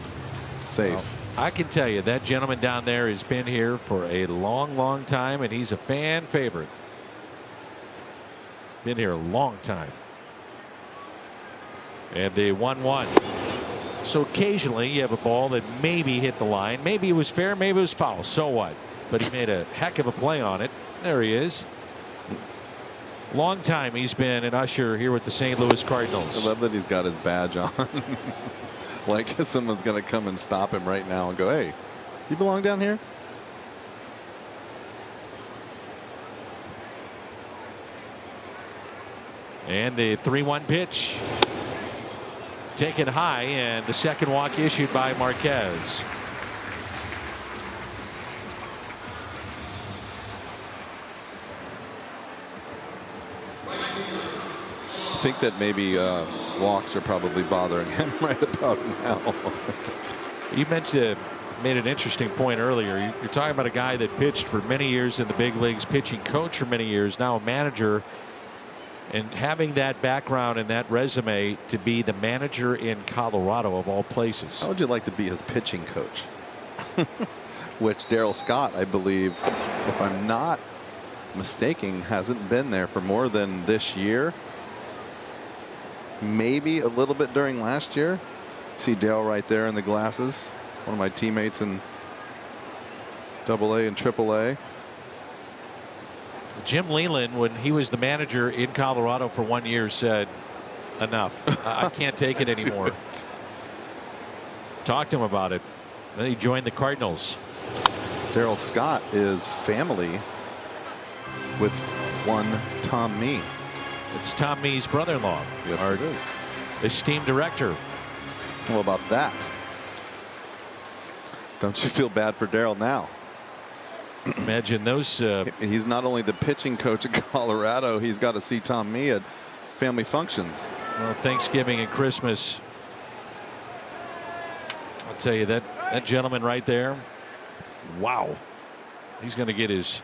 B: Safe.
A: Well, I can tell you that gentleman down there has been here for a long time, and he's a fan favorite. Been here a long time. And the 1-1. So occasionally you have a ball that maybe hit the line. Maybe it was fair, maybe it was foul. So what? But he made a heck of a play on it. There he is. Long time he's been an usher here with the St. Louis Cardinals.
B: I love that he's got his badge on. Like someone's going to come and stop him right now and go, hey, you belong down here?
A: And the 3-1 pitch. Taken high, and the second walk issued by Marquez.
B: I think that maybe walks are probably bothering him right about now.
A: You made an interesting point earlier. You're talking about a guy that pitched for many years in the big leagues, pitching coach for many years, now a manager. And having that background and that resume to be the manager in Colorado of all places.
B: How would you like to be his pitching coach? Which Darryl Scott, I believe, if I'm not mistaken, hasn't been there for more than this year. Maybe a little bit during last year. See Dale right there in the glasses. One of my teammates in AA and AAA.
A: Jim Leland, when he was the manager in Colorado for 1 year, said, enough. I can't take it anymore. Talked to him about it. Then he joined the Cardinals.
B: Darryl Scott is family with one Tom Mee.
A: It's Tom Mee's brother-in-law.
B: Yes,
A: our
B: it is.
A: esteemed director.
B: Well, about that. Don't you feel bad for Darryl now?
A: Imagine those.
B: He's not only the pitching coach in Colorado, he's got to see Tom Mee at family functions.
A: Well, Thanksgiving and Christmas. I'll tell you that gentleman right there. Wow. He's going to get his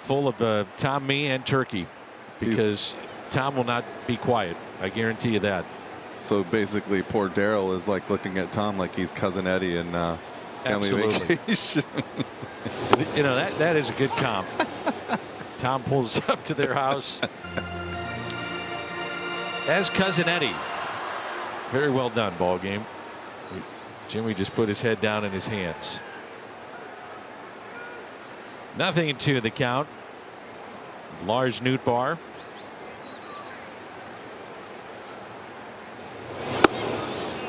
A: full of Tom Mee and turkey, because Tom will not be quiet. I guarantee you that.
B: So basically, poor Darryl is like looking at Tom like he's cousin Eddie in family vacation.
A: You know, that is a good comp. Tom pulls up to their house as cousin Eddie. Very well done, ball game. Jimmy just put his head down in his hands. 0-2 the count. Lars Nootbaar.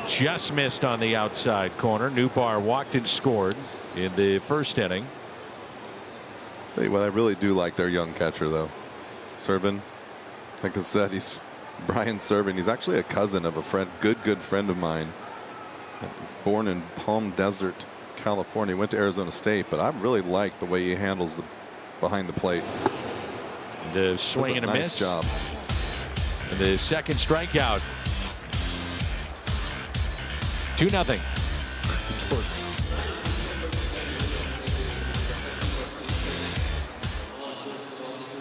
A: Just missed on the outside corner. Nootbaar walked and scored in the first inning.
B: Hey, what I really do like their young catcher, though, Servin. Like I said, he's Brian Servin. He's actually a cousin of a friend, good friend of mine. He's born in Palm Desert, California. Went to Arizona State, but I really like the way he handles the behind the plate.
A: The swing and a miss.
B: Nice job.
A: And the second strikeout. 2-0.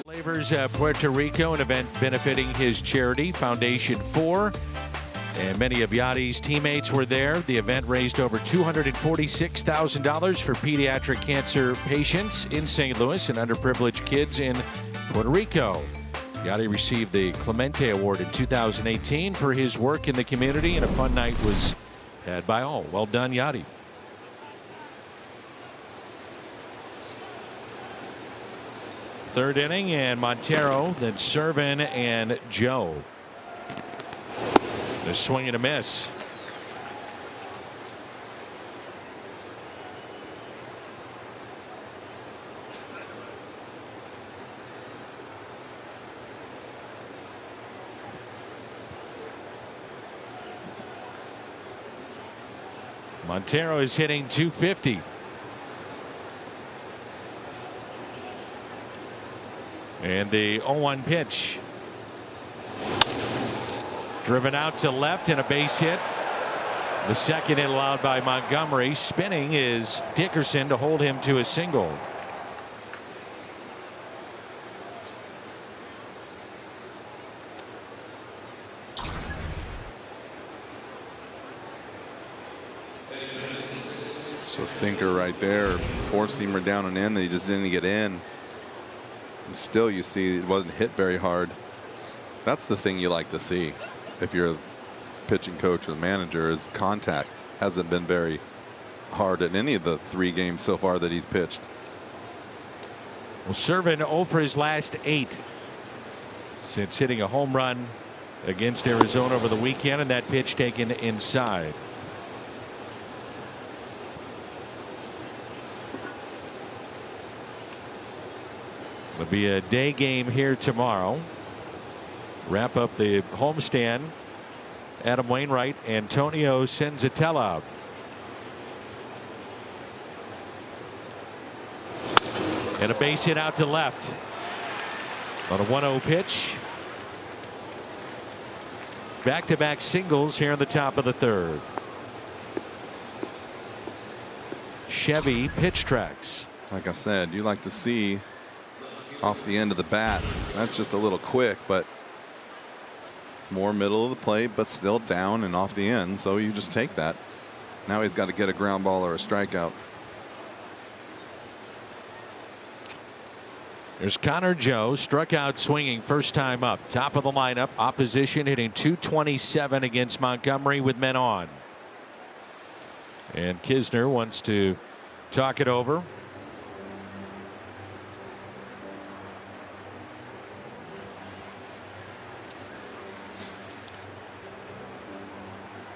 A: Flavors Puerto Rico, an event benefiting his charity, Foundation 4. And many of Yachty's teammates were there. The event raised over $246,000 for pediatric cancer patients in St. Louis and underprivileged kids in Puerto Rico. Yachty received the Clemente Award in 2018 for his work in the community, and a fun night was had by all. Well done, Yachty. Third inning, and Montero, then Servin and Joe. A swing and a miss. Montero is hitting .250. And the 0-1 pitch. Driven out to left and a base hit. The second hit allowed by Montgomery. Spinning is Dickerson to hold him to a single.
B: So sinker right there, four-seamer down and in that he just didn't get in. And still, you see it wasn't hit very hard. That's the thing you like to see if you're a pitching coach or manager, is the contact hasn't been very hard in any of the 3 games so far that he's pitched.
A: Well, Servin 0 for his last 8 since hitting a home run against Arizona over the weekend, and that pitch taken inside. It'll be a day game here tomorrow. Wrap up the homestand. Adam Wainwright, Antonio Senzatella. And a base hit out to left on a 1-0 pitch. Back-to-back singles here in the top of the 3rd. Chevy pitch tracks.
B: Like I said, you like to see off the end of the bat. That's just a little quick, but more middle of the plate, but still down and off the end. So you just take that. Now he's got to get a ground ball or a strikeout.
A: There's Connor Joe, struck out swinging first time up. Top of the lineup. Opposition hitting .227 against Montgomery with men on. And Kisner wants to talk it over.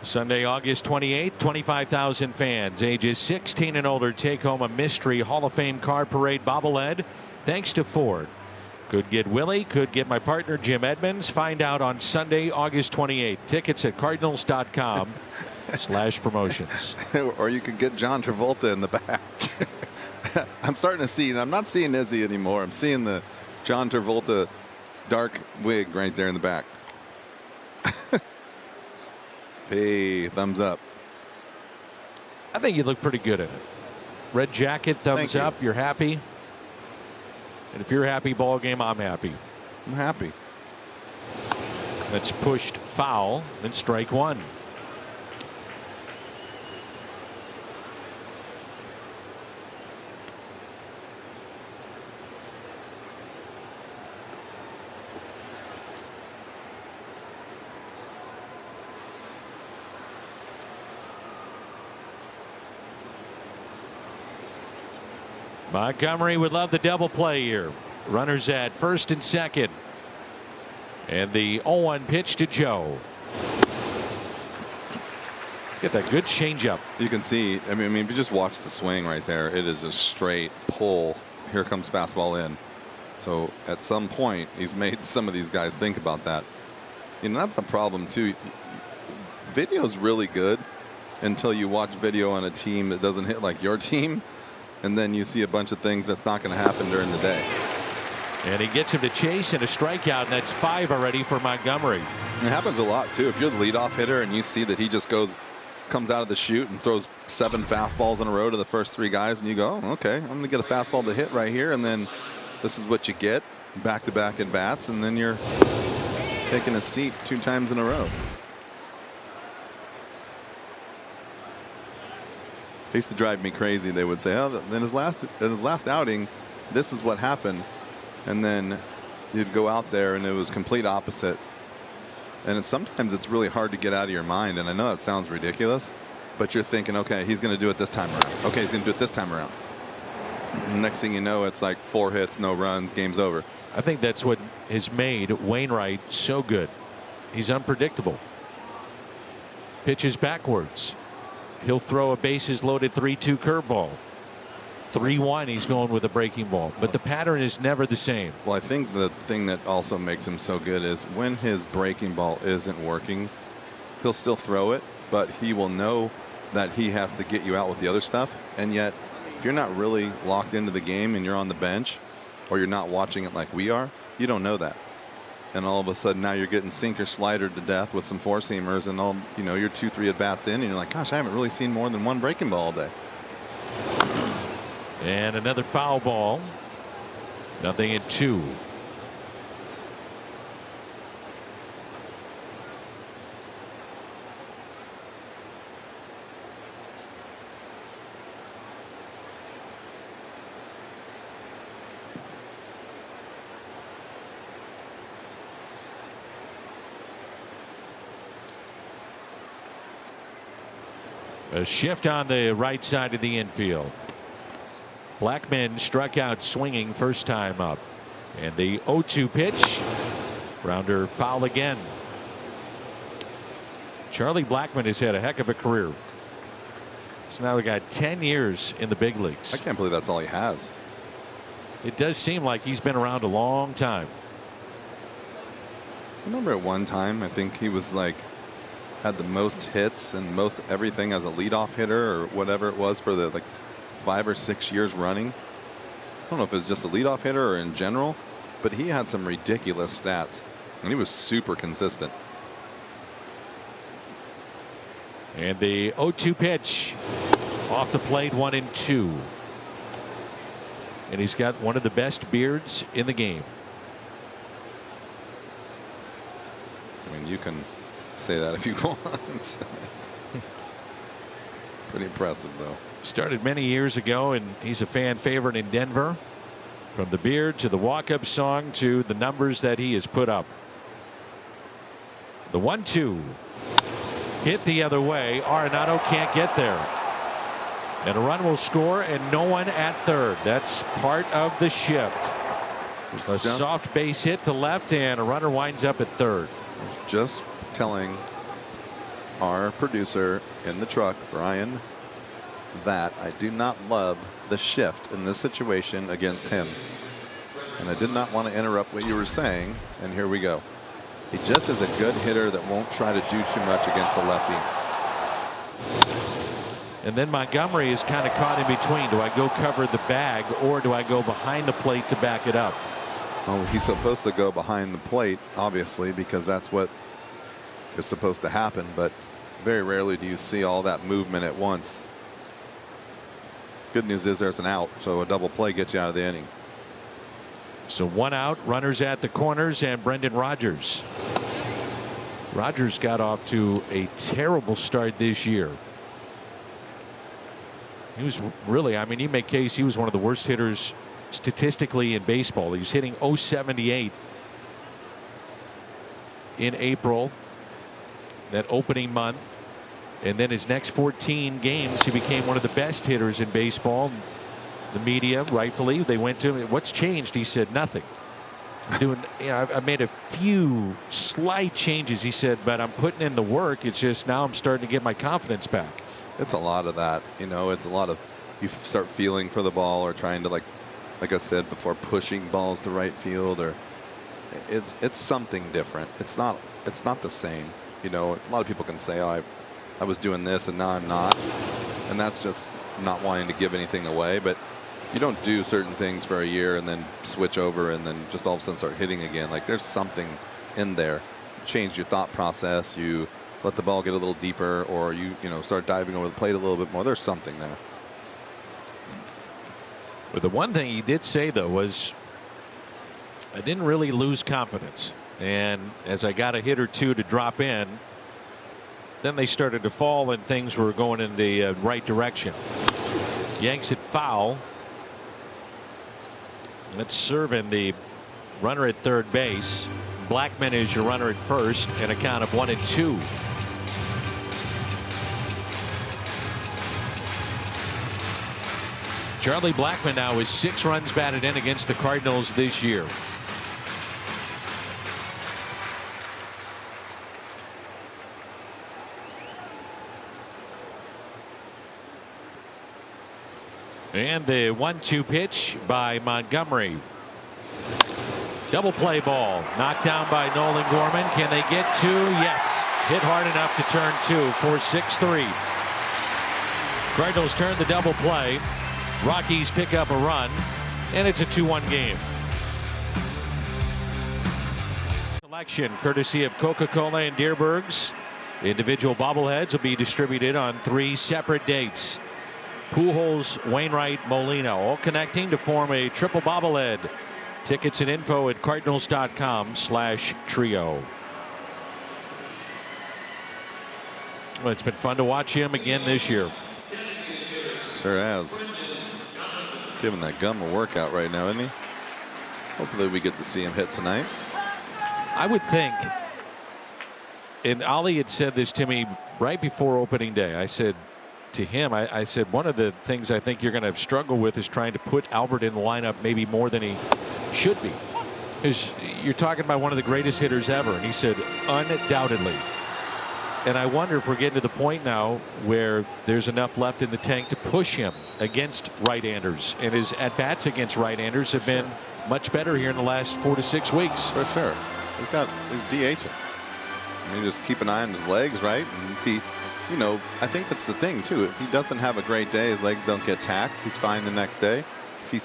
A: Sunday, August 28th, 25,000 fans ages 16 and older take home a mystery Hall of Fame car parade bobblehead thanks to Ford. Could get Willie, could get my partner Jim Edmonds. Find out on Sunday, August 28th. Tickets at cardinals.com/promotions.
B: Or you could get John Travolta in the back. I'm starting to see, and I'm not seeing Izzy anymore. I'm seeing the John Travolta dark wig right there in the back. Hey, thumbs up.
A: I think you look pretty good in it. Red jacket, thumbs up. You're happy. And if you're happy, ball game, I'm happy.
B: I'm happy.
A: That's pushed foul, and strike 1. Montgomery would love the double play here. Runners at first and second. And the 0-1 pitch to Joe. Get that good changeup.
B: You can see, I mean, if you just watch the swing right there, it is a straight pull. Here comes fastball in. So at some point, he's made some of these guys think about that. You know, that's the problem, too. Video's really good until you watch video on a team that doesn't hit like your team. And then you see a bunch of things that's not going to happen during the day.
A: And he gets him to chase and a strikeout, and that's 5 already for Montgomery.
B: It happens a lot, too. If you're the leadoff hitter and you see that he just comes out of the chute and throws 7 fastballs in a row to the first 3 guys, and you go, oh, okay, I'm going to get a fastball to hit right here, and then this is what you get, back-to-back at bats, and then you're taking a seat 2 times in a row. It used to drive me crazy. They would say, oh, in his last outing, this is what happened. And then you'd go out there and it was complete opposite. And sometimes it's really hard to get out of your mind. And I know that sounds ridiculous, but you're thinking, okay, he's going to do it this time around. Okay, he's going to do it this time around. And next thing you know, it's like 4 hits, no runs, game's over.
A: I think that's what has made Wainwright so good. He's unpredictable. Pitches backwards. He'll throw a bases loaded 3-2 curveball. 3-1, he's going with a breaking ball. But the pattern is never the same.
B: Well, I think the thing that also makes him so good is when his breaking ball isn't working, he'll still throw it, but he will know that he has to get you out with the other stuff. And yet, if you're not really locked into the game and you're on the bench, or you're not watching it like we are, you don't know that. And all of a sudden now you're getting sinker slidered to death with some 4-seamers, and all, you know, you're 2-3 at bats in and you're like, gosh, I haven't really seen more than 1 breaking ball all day.
A: And another foul ball. Nothing at 2. A shift on the right side of the infield. Blackman struck out swinging first time up. And the 0-2 pitch. Grounder foul again. Charlie Blackman has had a heck of a career. He's now got 10 years in the big leagues.
B: I can't believe that's all he has.
A: It does seem like he's been around a long time.
B: I remember at one time, I think he was like, had the most hits and most everything as a leadoff hitter or whatever it was for the like 5 or 6 years running. I don't know if it was just a leadoff hitter or in general, but he had some ridiculous stats and he was super consistent.
A: And the 0-2 pitch off the plate, 1-2. And he's got one of the best beards in the game.
B: I mean, you can say that if you want. Pretty impressive, though.
A: Started many years ago, and he's a fan favorite in Denver. From the beard to the walk-up song to the numbers that he has put up. The 1-2 hit the other way. Arenado can't get there. And a run will score and no one at third. That's part of the shift. A soft base hit to left and a runner winds up at third.
B: Just telling our producer in the truck, Brian, that I do not love the shift in this situation against him. And I did not want to interrupt what you were saying. And here we go. He just is a good hitter that won't try to do too much against the lefty.
A: And then Montgomery is kind of caught in between. Do I go cover the bag or do I go behind the plate to back it up?
B: Oh, he's supposed to go behind the plate, obviously, because that's what is supposed to happen. But very rarely do you see all that movement at once. Good news is there's an out, so a double play gets you out of the inning.
A: So 1 out, runners at the corners, and Brendan Rodgers. Rodgers got off to a terrible start this year. He was really, I mean, you make case he was one of the worst hitters statistically in baseball. He was hitting .078 in April, that opening month. And then his next 14 games, he became one of the best hitters in baseball. The media, rightfully, they went to him. What's changed? He said nothing. I've made a few slight changes, he said, but I'm putting in the work. It's just now I'm starting to get my confidence back.
B: It's a lot of that, you know. It's a lot of you start feeling for the ball or trying to like I said before, pushing balls to right field, or it's something different. It's not the same. You know, a lot of people can say, oh, I was doing this and now I'm not, and that's just not wanting to give anything away. But you don't do certain things for a year and then switch over and then just all of a sudden start hitting again. Like there's something in there. Change your thought process. You let the ball get a little deeper, or you start diving over the plate a little bit more. There's something there.
A: But the one thing he did say, though, was I didn't really lose confidence. And as I got a hit or two to drop in, then they started to fall and things were going in the right direction. Yanks it foul. That's serving the runner at third base. Blackman is your runner at first, and a count of 1-2. Charlie Blackman now is 6 runs batted in against the Cardinals this year. And the 1-2 pitch by Montgomery. Double play ball knocked down by Nolan Gorman. Can they get 2? Yes. Hit hard enough to turn 2 for 6-3. Cardinals turn the double play. Rockies pick up a run, and it's a 2-1 game. Selection courtesy of Coca-Cola and Deerbergs. Individual bobbleheads will be distributed on 3 separate dates. Pujols, Wainwright, Molina, all connecting to form a triple bobblehead. Tickets and info at cardinals.com/trio. Well, it's been fun to watch him again this year.
B: Sure has. Giving that gum a workout right now, isn't he? Hopefully we get to see him hit tonight.
A: I would think, and Ollie had said this to me right before opening day. I said, to him, I said one of the things I think you're going to struggle with is trying to put Albert in the lineup maybe more than he should be. Because you're talking about one of the greatest hitters ever, and he said undoubtedly. And I wonder if we're getting to the point now where there's enough left in the tank to push him against right-handers, and his at-bats against right-handers have been much better here in the last 4 to 6 weeks.
G: For sure. He's DHing. I mean, just keep an eye on his legs, right? And if he, you know, I think that's the thing too. If he doesn't have a great day, his legs don't get taxed, he's fine the next day. If he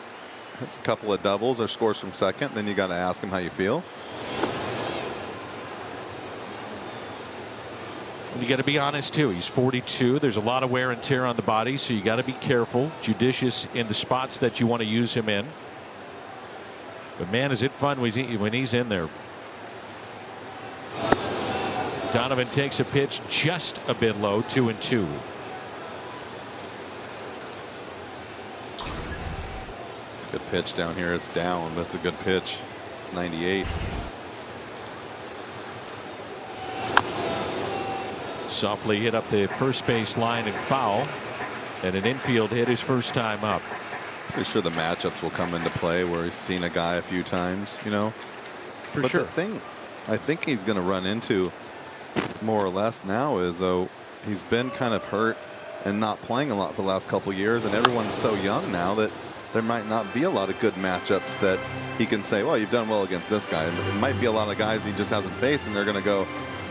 G: hits a couple of doubles or scores from second, then you got to ask him how you feel.
A: You got to be honest too. He's 42. There's a lot of wear and tear on the body, so you got to be careful, judicious in the spots that you want to use him in. But man, is it fun when he's in there. Donovan takes a pitch just a bit low, 2-2.
G: It's a good pitch down here. It's down. That's a good pitch. It's 98.
A: Softly hit up the first base line and foul, and an infield hit his first time up.
G: Pretty sure the matchups will come into play where he's seen a guy a few times, you know.
A: For sure.
G: The thing I think he's going to run into more or less now is, though, he's been kind of hurt and not playing a lot for the last couple of years, and everyone's so young now that there might not be a lot of good matchups that he can say, well, you've done well against this guy. And it might be a lot of guys he just hasn't faced, and they're going to go,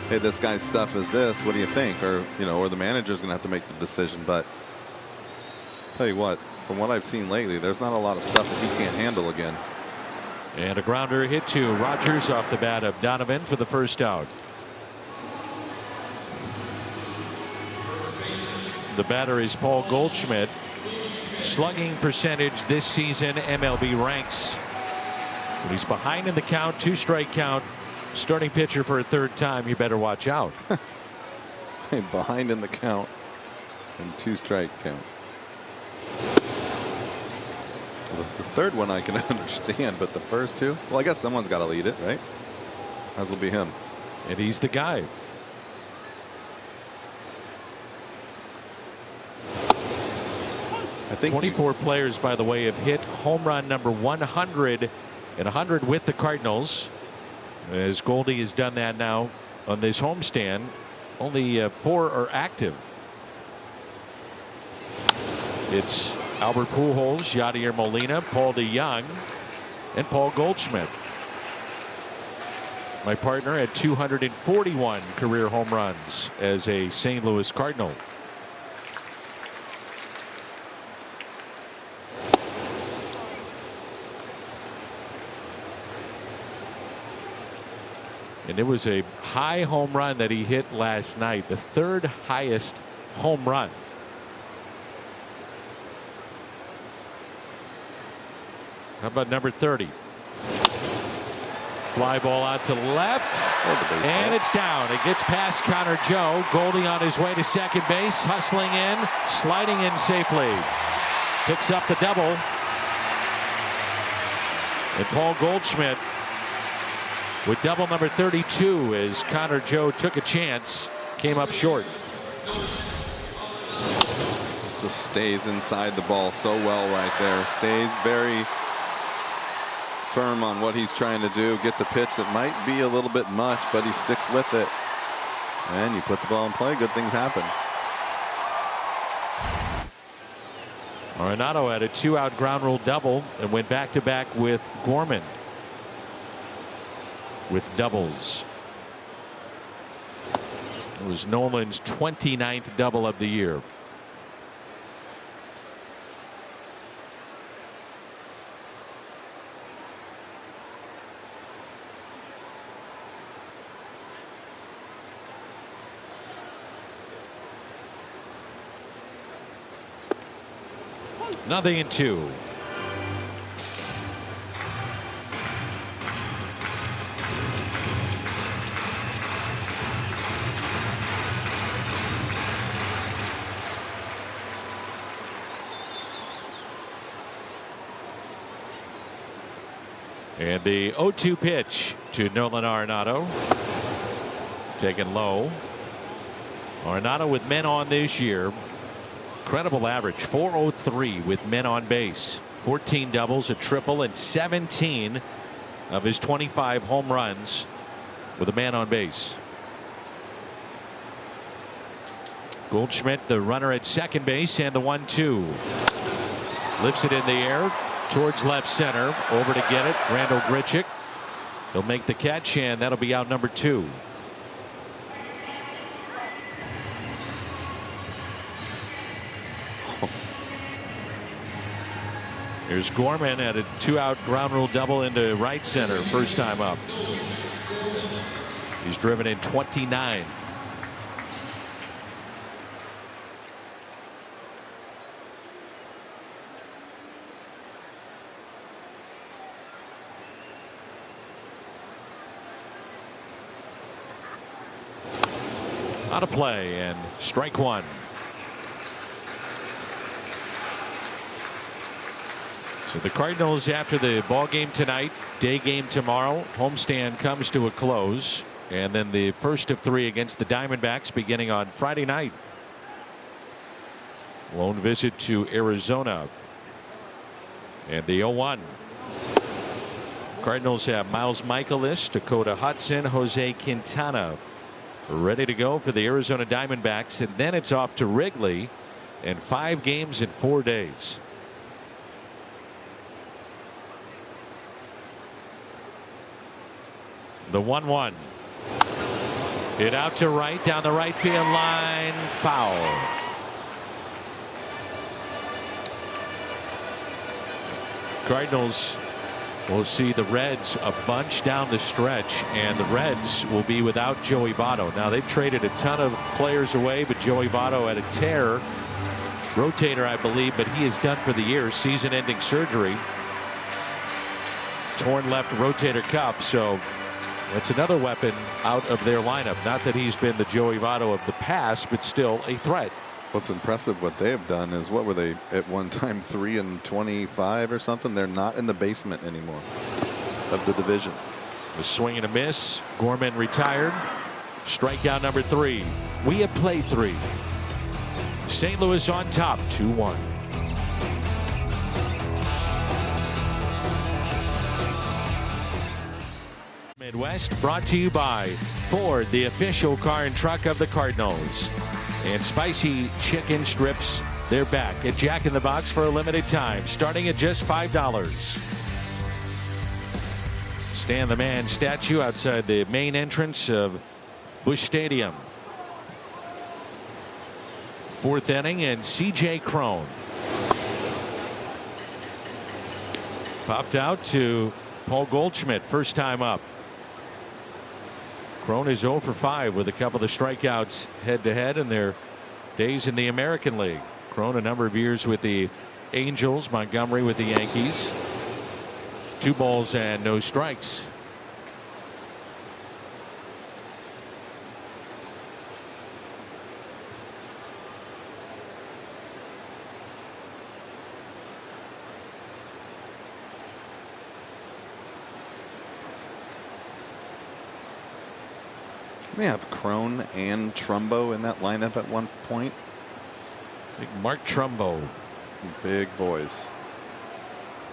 G: hey, this guy's stuff is this. What do you think? Or, you know, or the manager's going to have to make the decision. But I'll tell you what, from what I've seen lately, there's not a lot of stuff that he can't handle again.
A: And a grounder hit to Rogers off the bat of Donovan for the first out. The batter is Paul Goldschmidt. Slugging percentage this season, MLB ranks. But he's behind in the count, 2-strike count. Starting pitcher for a third time, you better watch out.
G: Behind in the count and 2-strike count. The third one I can understand, but the first two, well, I guess someone's got to lead it, right? Might as well be him.
A: And he's the guy.
G: I think
A: 24 players, by the way, have hit home run number 100 and 100 with the Cardinals. As Goldie has done that now on this homestand, only 4 are active. It's Albert Pujols, Yadier Molina, Paul DeYoung, and Paul Goldschmidt. My partner had 241 career home runs as a St. Louis Cardinal. And it was a high home run that he hit last night, the third highest home run. How about number 30? Fly ball out to left, and it's down. It gets past Connor Joe. Goldie on his way to second base, hustling in, sliding in safely. Picks up the double. And Paul Goldschmidt with double number 32 as Connor Joe took a chance, came up short.
G: So stays inside the ball so well right there. Stays very firm on what he's trying to do. Gets a pitch that might be a little bit much, but he sticks with it. And you put the ball in play, good things happen.
A: Arenado had a 2-out ground rule double and went back-to-back with Gorman with doubles. It was Nolan's 29th double of the year. Nothing in 2. And the 0-2 pitch to Nolan Arenado. Taken low. Arenado with men on this year. Incredible average, 403 with men on base. 14 doubles, a triple, and 17 of his 25 home runs with a man on base. Goldschmidt, the runner at second base, and the 1-2. Lifts it in the air towards left center. Over to get it, Randall Grichuk. He'll make the catch, and that'll be out number 2. Here's Gorman at a 2-out ground rule double into right center, first time up. He's driven in 29. Out of play, and strike one. So the Cardinals, after the ball game tonight, day game tomorrow, homestand comes to a close, and then the first of 3 against the Diamondbacks beginning on Friday night. Lone visit to Arizona. And the 0-1. Cardinals have Miles Michaelis, Dakota Hudson, Jose Quintana ready to go for the Arizona Diamondbacks, and then it's off to Wrigley and 5 games in 4 days. The 1-1. Hit out to right, down the right field line, foul. Cardinals will see the Reds a bunch down the stretch, and the Reds will be without Joey Votto. Now, they've traded a ton of players away, but Joey Votto had a tear rotator, I believe, but he is done for the year. Season-ending surgery. Torn left rotator cuff, so that's another weapon out of their lineup. Not that he's been the Joey Votto of the past, but still a threat.
G: What's impressive, what they have done is, what were they at one time, 3-25 or something? They're not in the basement anymore of the division.
A: A swing and a miss. Gorman retired. Strikeout number 3. We have played 3. St. Louis on top, 2-1. Midwest brought to you by Ford, the official car and truck of the Cardinals. And spicy chicken strips, they're back at Jack in the Box for a limited time, starting at just $5. Stan the Man statue outside the main entrance of Busch Stadium. 4th inning, and C.J. Cron popped out to Paul Goldschmidt, first time up. Cron is 0 for 5 with a couple of strikeouts head-to-head in their days in the American League. Cron a number of years with the Angels, Montgomery with the Yankees. 2 balls and no strikes.
G: We have Cron and Trumbo in that lineup at one point.
A: Big Mark Trumbo.
G: Big boys.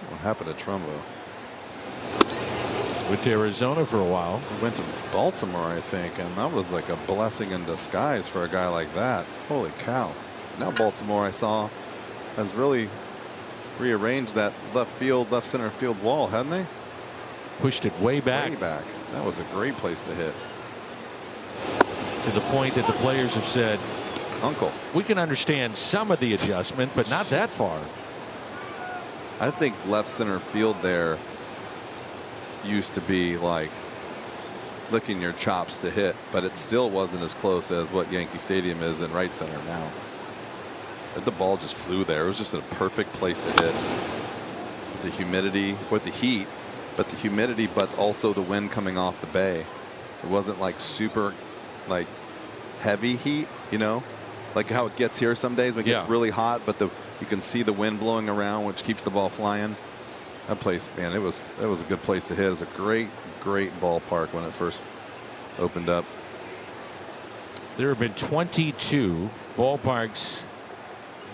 G: What happened to Trumbo?
A: Went to Arizona for a while.
G: He went to Baltimore, I think, and that was like a blessing in disguise for a guy like that. Holy cow. Now Baltimore, I saw, has really rearranged that left center field wall, hadn't they?
A: Pushed it way back.
G: Way back. That was a great place to hit.
A: To the point that the players have said,
G: Uncle,
A: we can understand some of the adjustment, but not that far.
G: I think left center field there used to be like licking your chops to hit, but it still wasn't as close as what Yankee Stadium is in right center now. The ball just flew there. It was just a perfect place to hit. The humidity, with the heat, but the humidity, but also the wind coming off the bay. It wasn't like super like heavy heat, you know, like how it gets here some days when it gets really hot, but you can see the wind blowing around, which keeps the ball flying. That place, man, it was a good place to hit. It was a great ballpark when it first opened up.
A: There have been 22 ballparks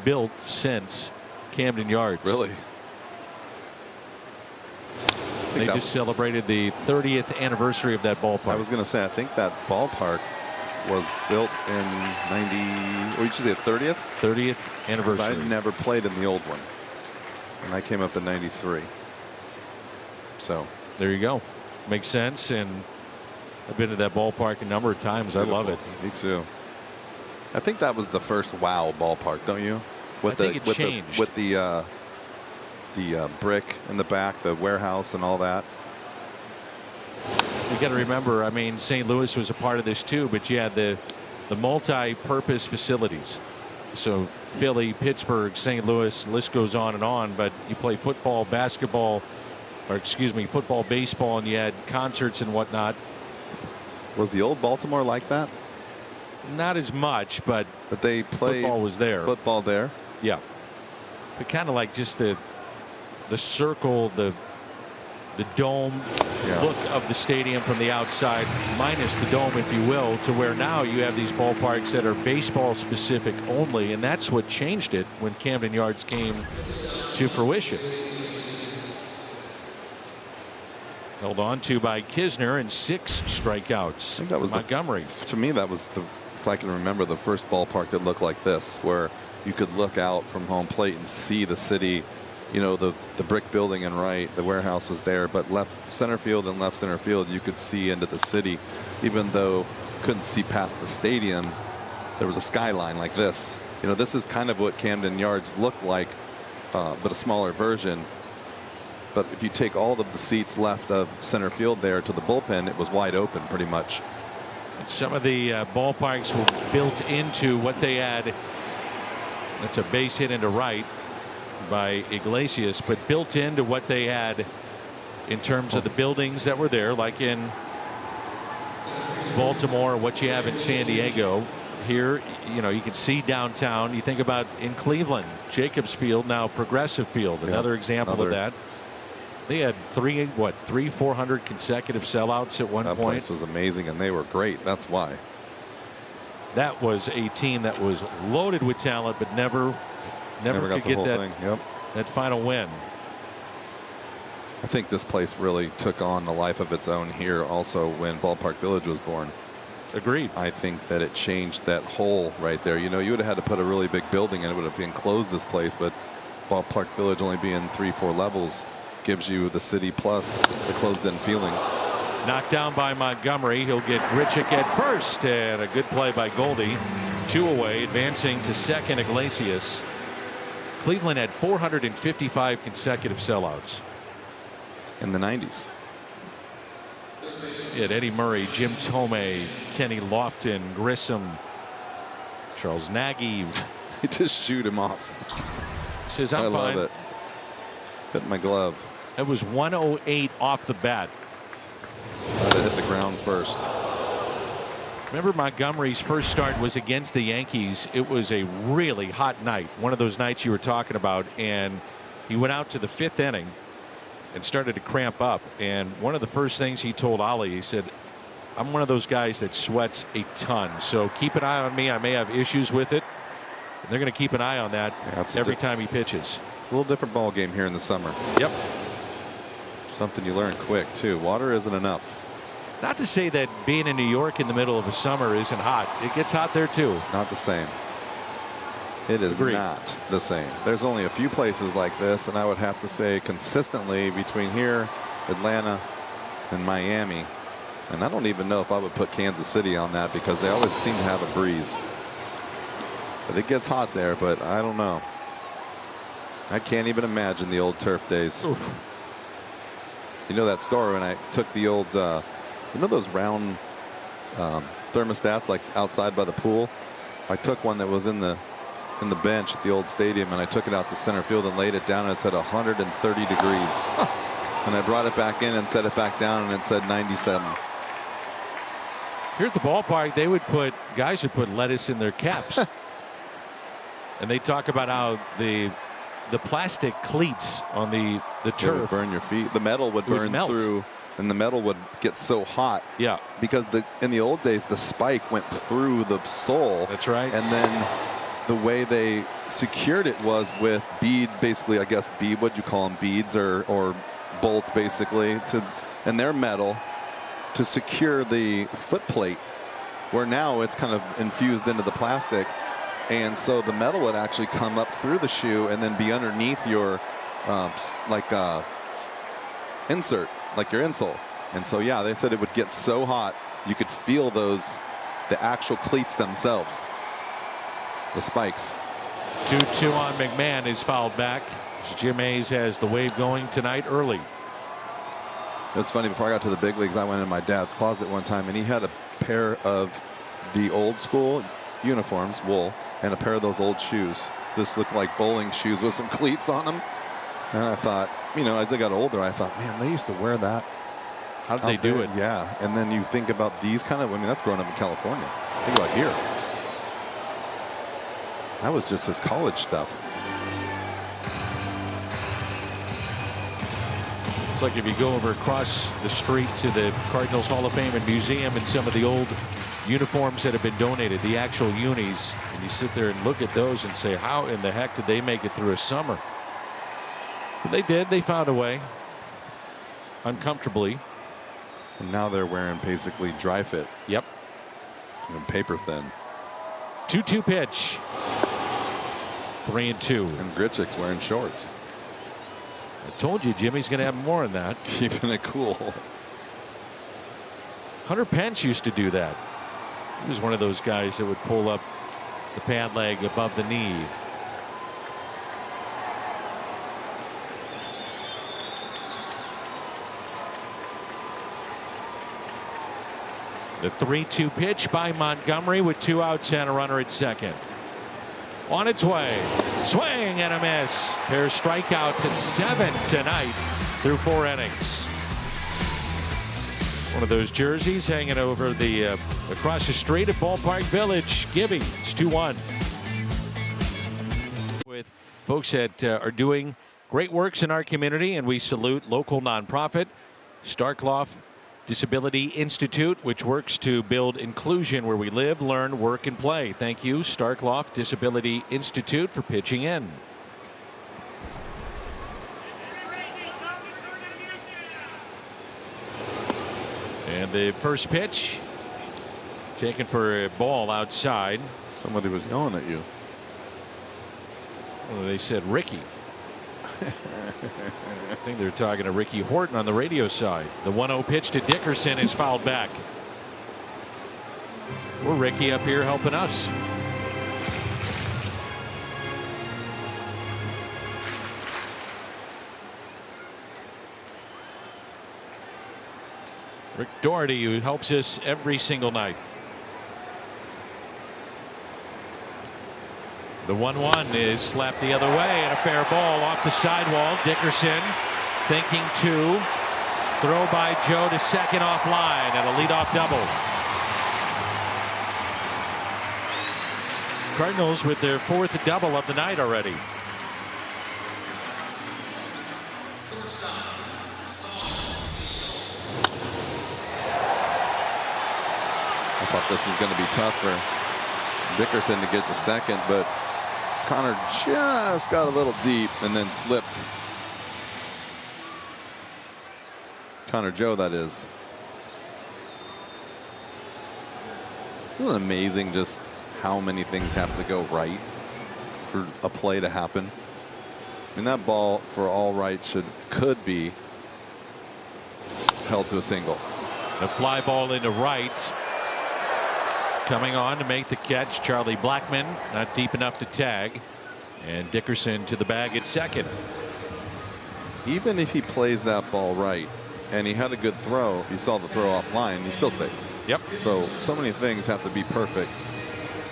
A: built since Camden Yards.
G: Really?
A: They just celebrated the 30th anniversary of that ballpark.
G: I was going to say, I think that ballpark was built in 90, or you should say 30th?
A: 30th anniversary.
G: I never played in the old one. And I came up in 93. So
A: there you go. Makes sense. And I've been to that ballpark a number of times.
G: Beautiful.
A: I love it.
G: Me too. I think that was the first wow ballpark, don't you?
A: I think it changed.
G: With the brick in the back, the warehouse and all that.
A: You got to remember, I mean, St. Louis was a part of this too, but you had the multi-purpose facilities. So Philly, Pittsburgh, St. Louis, list goes on and on. But you play football, basketball, or excuse me, football, baseball, and you had concerts and whatnot.
G: Was the old Baltimore like that?
A: Not as much, but
G: they played
A: football was there.
G: Football there.
A: Yeah, but kind of like just the circle, the dome look of the stadium from the outside, minus the dome, if you will, to where now you have these ballparks that are baseball specific only, and that's what changed it when Camden Yards came to fruition. Held on to by Kisner and 6 strikeouts.
G: I think that was
A: Montgomery.
G: To me, that was if I can remember, the first ballpark that looked like this, where you could look out from home plate and see the city. You know, the brick building and right, the warehouse was there, but left center field and left center field, you could see into the city, even though couldn't see past the stadium. There was a skyline like this. You know, this is kind of what Camden Yards looked like, but a smaller version. But if you take all of the seats left of center field there to the bullpen, it was wide open pretty much.
A: And some of the ballparks were built into what they had. That's a base hit into right by Iglesias, but built into what they had in terms of the buildings that were there, like in Baltimore, what you have in San Diego. Here, you know, you can see downtown. You think about in Cleveland, Jacobs Field, now Progressive Field, another example of that. They had 400 consecutive sellouts at one point.
G: That place was amazing, and they were great. That's why.
A: That was a team that was loaded with talent, but never could get that final win.
G: I think this place really took on the life of its own here also when Ballpark Village was born.
A: Agreed.
G: I think that it changed that hole right there. You know, you would have had to put a really big building and it would have enclosed this place, but Ballpark Village only being 3-4 levels gives you the city plus the closed-in feeling.
A: Knocked down by Montgomery. He'll get Grichuk at first, and a good play by Goldie. 2 away, advancing to second, Iglesias. Cleveland had 455 consecutive sellouts
G: in the 90s.
A: It Eddie Murray, Jim Tomei, Kenny Lofton, Grissom, Charles Nagy.
G: He just shoot him off.
A: He says, I'm fine.
G: I love it. Hit my glove.
A: It was 108 off the bat.
G: Might have hit the ground first.
A: Remember, Montgomery's first start was against the Yankees. It was a really hot night, one of those nights you were talking about, and he went out to the 5th inning and started to cramp up. And one of the first things he told Ollie, he said, I'm one of those guys that sweats a ton, so keep an eye on me. I may have issues with it. And they're going to keep an eye on that every time he pitches.
G: A little different ball game here in the summer.
A: Yep.
G: Something you learn quick too. Water isn't enough.
A: Not to say that being in New York in the middle of a summer isn't hot. It gets hot there too.
G: Not the same. It is not the same. There's only a few places like this, and I would have to say consistently between here, Atlanta, and Miami. And I don't even know if I would put Kansas City on that because they always seem to have a breeze. But it gets hot there, but I don't know. I can't even imagine the old turf days.
A: Oof.
G: You know that story when I took the old, you know those round thermostats like outside by the pool? I took one that was in the bench at the old stadium, and I took it out to center field and laid it down, and it said 130 degrees. And I brought it back in and set it back down, and it said 97.
A: Here at the ballpark, guys would put lettuce in their caps. And they talk about how the plastic cleats on the turf
G: would burn your feet. The metal would burn through, and the metal would get so hot.
A: Yeah.
G: Because in the old days, the spike went through the sole.
A: That's right.
G: And then the way they secured it was with bead, basically, I guess bead, what'd you call them, beads or bolts, basically, and they're metal to secure the foot plate, where now it's kind of infused into the plastic. And so the metal would actually come up through the shoe and then be underneath your insert, like your insole. And so, yeah, they said it would get so hot you could feel the actual cleats themselves, the spikes.
A: 2-2 on McMahon is fouled back. Jim Hayes has the wave going tonight early.
G: It's funny, before I got to the big leagues, I went in my dad's closet one time, and he had a pair of the old school uniforms, wool, and a pair of those old shoes. This looked like bowling shoes with some cleats on them. And I thought, you know, as I got older, I thought, man, they used to wear that.
A: How did they do it?
G: Yeah. And then you think about these kind of, I mean, that's growing up in California. Think about here. That was just his college stuff.
A: It's like if you go over across the street to the Cardinals Hall of Fame and Museum and some of the old uniforms that have been donated, the actual unis, and you sit there and look at those and say, how in the heck did they make it through a summer? But they did. They found a way. Uncomfortably.
G: And now they're wearing basically dry fit.
A: Yep.
G: And paper thin.
A: 2-2 pitch. 3-2.
G: And Grichuk's wearing shorts.
A: I told you Jimmy's going to have more than that.
G: Keeping it cool.
A: Hunter Pence used to do that. He was one of those guys that would pull up the pad leg above the knee. The 3-2 pitch by Montgomery with 2 outs and a runner at second. On its way. Swing and a miss. Pair of strikeouts at 7 tonight through 4 innings. One of those jerseys hanging over the across the street at Ballpark Village. Gibby. It's 2-1. With folks that are doing great works in our community, and we salute local nonprofit Starkloff Disability Institute, which works to build inclusion where we live, learn, work, and play. Thank you, Starkloff Disability Institute, for pitching in. And the first pitch taken for a ball outside.
G: Somebody was yelling at you.
A: Well, they said Ricky. I think they're talking to Ricky Horton on the radio side. The 1-0 pitch to Dickerson is fouled back. We're Ricky up here helping us. Rick Doherty, who helps us every single night. The 1-1 is slapped the other way, and a fair ball off the sidewall. Dickerson thinking 2. Throw by Joe to second offline, and a leadoff double. Cardinals with their 4th double of the night already.
G: I thought this was going to be tough for Dickerson to get to second, but Connor just got a little deep and then slipped. Connor Joe, that is. Isn't it amazing just how many things have to go right for a play to happen? And that ball, for all rights, could be held to a single.
A: The fly ball into right. Coming on to make the catch, Charlie Blackmon, not deep enough to tag, and Dickerson to the bag at second.
G: Even if he plays that ball right, and he had a good throw, you saw the throw offline, he's still safe.
A: Yep.
G: So many things have to be perfect.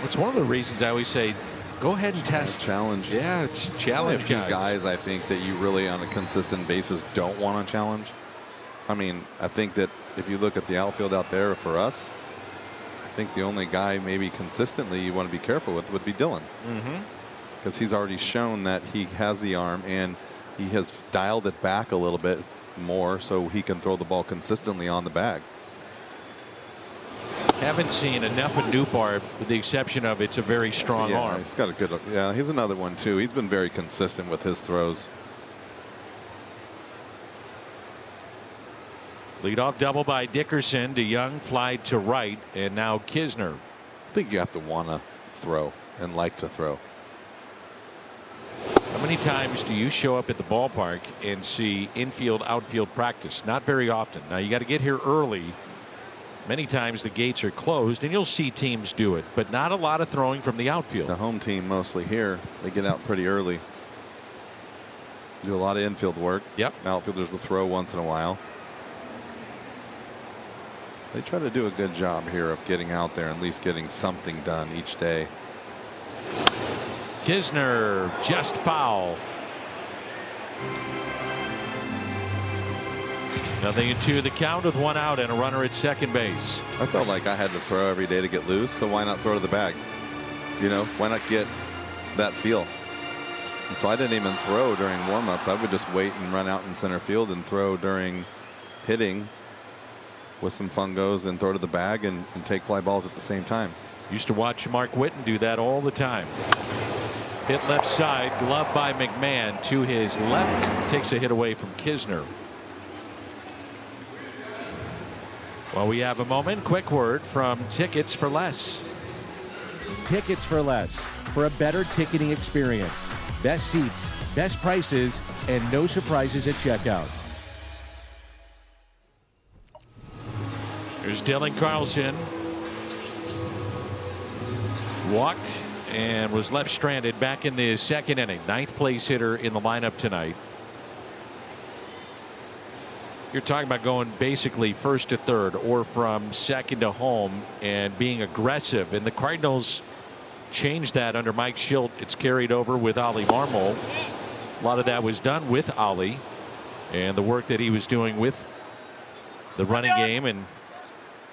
A: It's one of the reasons I always say, go ahead and test.
G: Challenge.
A: Yeah, it's challenge,
G: a few guys I think that you really on a consistent basis don't want to challenge. I mean, I think that if you look at the outfield out there for us, I think the only guy maybe consistently you want to be careful with would be Dylan. Because he's already shown that he has the arm, and he has dialed it back a little bit more so he can throw the ball consistently on the bag.
A: Haven't seen enough of Newbar, with the exception of it's a very strong arm.
G: It's got a good. Yeah, he's another one too. He's been very consistent with his throws.
A: Leadoff double by Dickerson. DeYoung fly to right, and now Kisner.
G: I think you have to want to throw and like to throw.
A: How many times do you show up at the ballpark and see infield outfield practice? Not very often. Now you got to get here early. Many times the gates are closed and you'll see teams do it, but not a lot of throwing from the outfield.
G: The home team mostly here, they get out pretty early. Do a lot of infield work.
A: Yep.
G: Some outfielders will throw once in a while. They try to do a good job here of getting out there, at least getting something done each day.
A: Kisner just foul. 0-2 the count with 1 out and a runner at second base.
G: I felt like I had to throw every day to get loose, so why not throw to the bag? You know, why not get that feel? And so I didn't even throw during warm-ups. I would just wait and run out in center field and throw during hitting with some fungos and throw to the bag and take fly balls at the same time.
A: Used to watch Mark Whitten do that all the time. Hit left side, glove by McMahon to his left, takes a hit away from Kisner. Well, we have a moment. Quick word from Tickets for Less.
H: Tickets for Less, for a better ticketing experience. Best seats, best prices, and no surprises at checkout.
A: Here's Dylan Carlson. Walked and was left stranded back in the second inning. 9th place hitter in the lineup tonight. You're talking about going basically first to third or from second to home and being aggressive. And the Cardinals changed that under Mike Schilt. It's carried over with Ollie Marmol. A lot of that was done with Ollie and the work that he was doing with the running game. And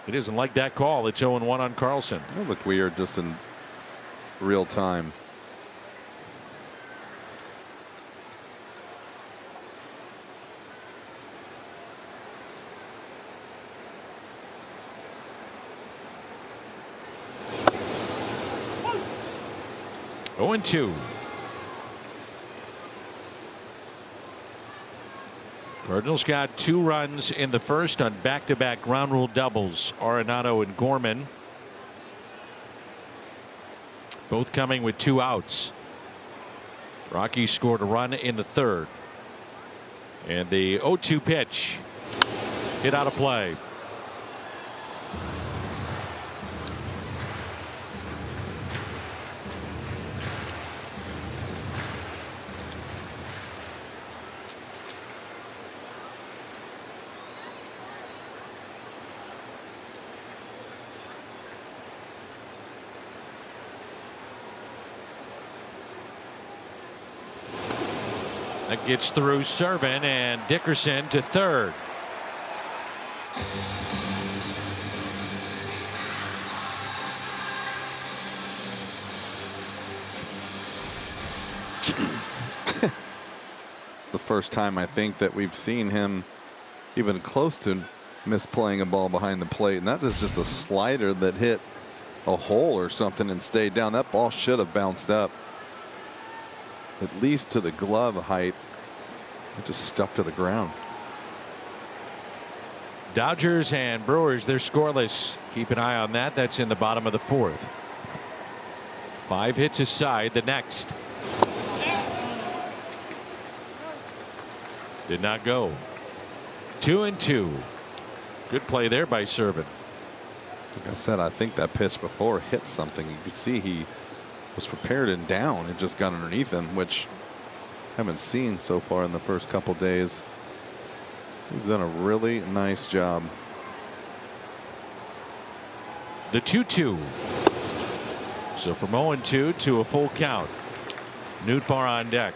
A: it isn't like that call. It's 0-1 on Carlson.
G: It looked weird just in real time.
A: Oh, 0-2. Cardinals got 2 runs in the first on back-to-back ground rule doubles. Arenado and Gorman. Both coming with 2 outs. Rockies scored a run in the third. And the 0-2 pitch hit out of play. That gets through Servin and Dickerson to third.
G: It's the first time I think that we've seen him even close to misplaying a ball behind the plate, and that is just a slider that hit a hole or something and stayed down. That ball should have bounced up at least to the glove height. It just stuck to the ground.
A: Dodgers and Brewers, they're scoreless. Keep an eye on that. That's in the bottom of the 4th. 5 hits aside. The next did not go. 2-2. Good play there by Servin.
G: Like I said, I think that pitch before hit something. You could see he was prepared and down. It just got underneath him, which I haven't seen so far in the first couple days. He's done a really nice job.
A: The 2-2. So from 0-2 to a full count. Nootbaar on deck.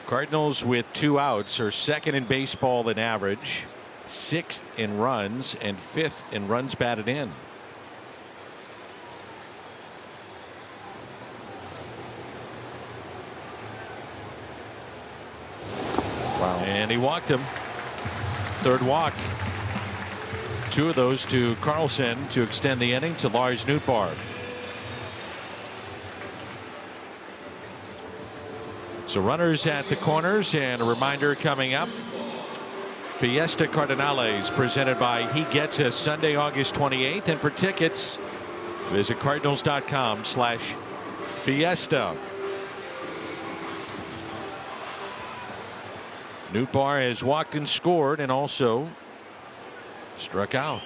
A: Cardinals with 2 outs are second in baseball in average, 6th in runs, and 5th in runs batted in.
G: Wow.
A: And he walked him. 3rd walk. 2 of those to Carlson to extend the inning to Lars Nootbaar. So runners at the corners, and a reminder coming up. Fiesta Cardinals presented by He Gets Us Sunday, August 28th. And for tickets, visit cardinals.com/fiesta. Nootbaar has walked and scored and also struck out.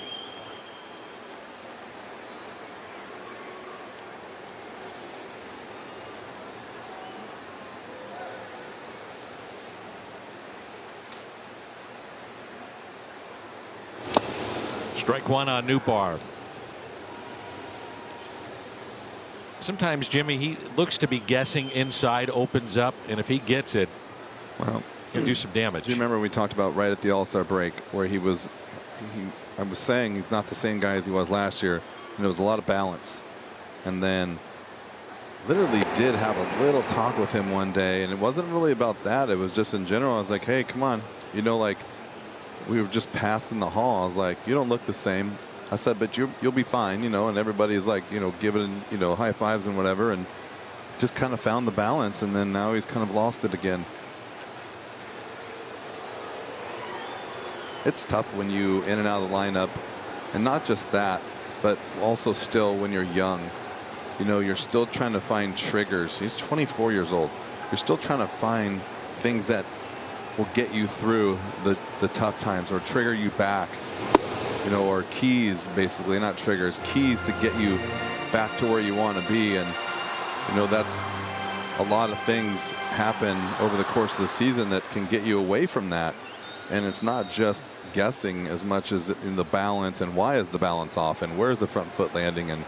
A: Strike 1 on Nootbaar. Sometimes, Jimmy, he looks to be guessing inside, opens up, and if he gets it,
G: well,
A: can do some damage.
G: Do you remember we talked about right at the All-Star break where I was saying he's not the same guy as he was last year, and there was a lot of balance. And then literally did have a little talk with him one day, and it wasn't really about that. It was just in general. I was like, hey, come on. You know, like, we were just passing the hall. I was like, you don't look the same. I said, but you'll be fine, you know, and everybody's like, you know, giving, you know, high fives and whatever, and just kind of found the balance, and then now he's kind of lost it again. It's tough when you in and out of the lineup, and not just that, but also still when you're young, you know, you're still trying to find triggers. He's 24 years old. You're still trying to find things that will get you through the tough times or trigger you back, you know, or keys, basically, not triggers, keys to get you back to where you want to be. And, you know, that's a lot of things happen over the course of the season that can get you away from that. And it's not just guessing as much as in the balance and why is the balance off and where's the front foot landing and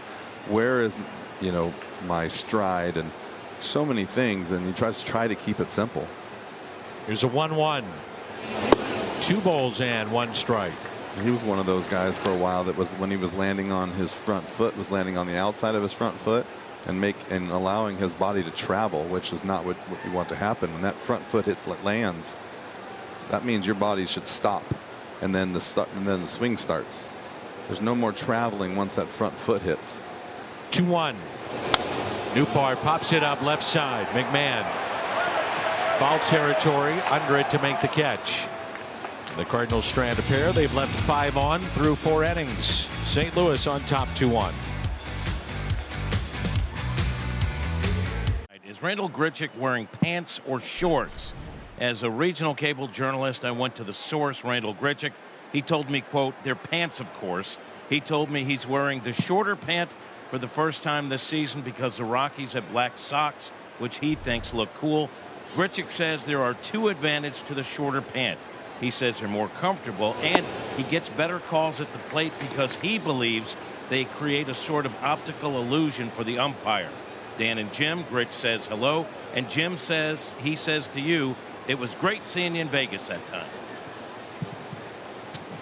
G: where is, you know, my stride and so many things. And you try to keep it simple.
A: Here's a 1-1. 2 balls and 1 strike.
G: He was one of those guys for a while that was, when he was landing on his front foot, was landing on the outside of his front foot and allowing his body to travel, which is not what you want to happen. When that front foot lands, that means your body should stop, and then the swing starts. There's no more traveling once that front foot hits.
A: 2-1. Nootbaar pops it up left side. McMahon. Foul territory, under it to make the catch. The Cardinals strand a pair. They've left 5 on through 4 innings. St. Louis on top 2-1.
D: Is Randall Grichuk wearing pants or shorts? As a regional cable journalist, I went to the source, Randall Grichuk. He told me, quote, they're pants, of course. He told me he's wearing the shorter pant for the first time this season because the Rockies have black socks, which he thinks look cool. Grichuk says there are 2 advantages to the shorter pant. He says they're more comfortable, and he gets better calls at the plate because he believes they create a sort of optical illusion for the umpire. Dan and Jim, Gritch says hello, and Jim says, he says to you, it was great seeing you in Vegas that time.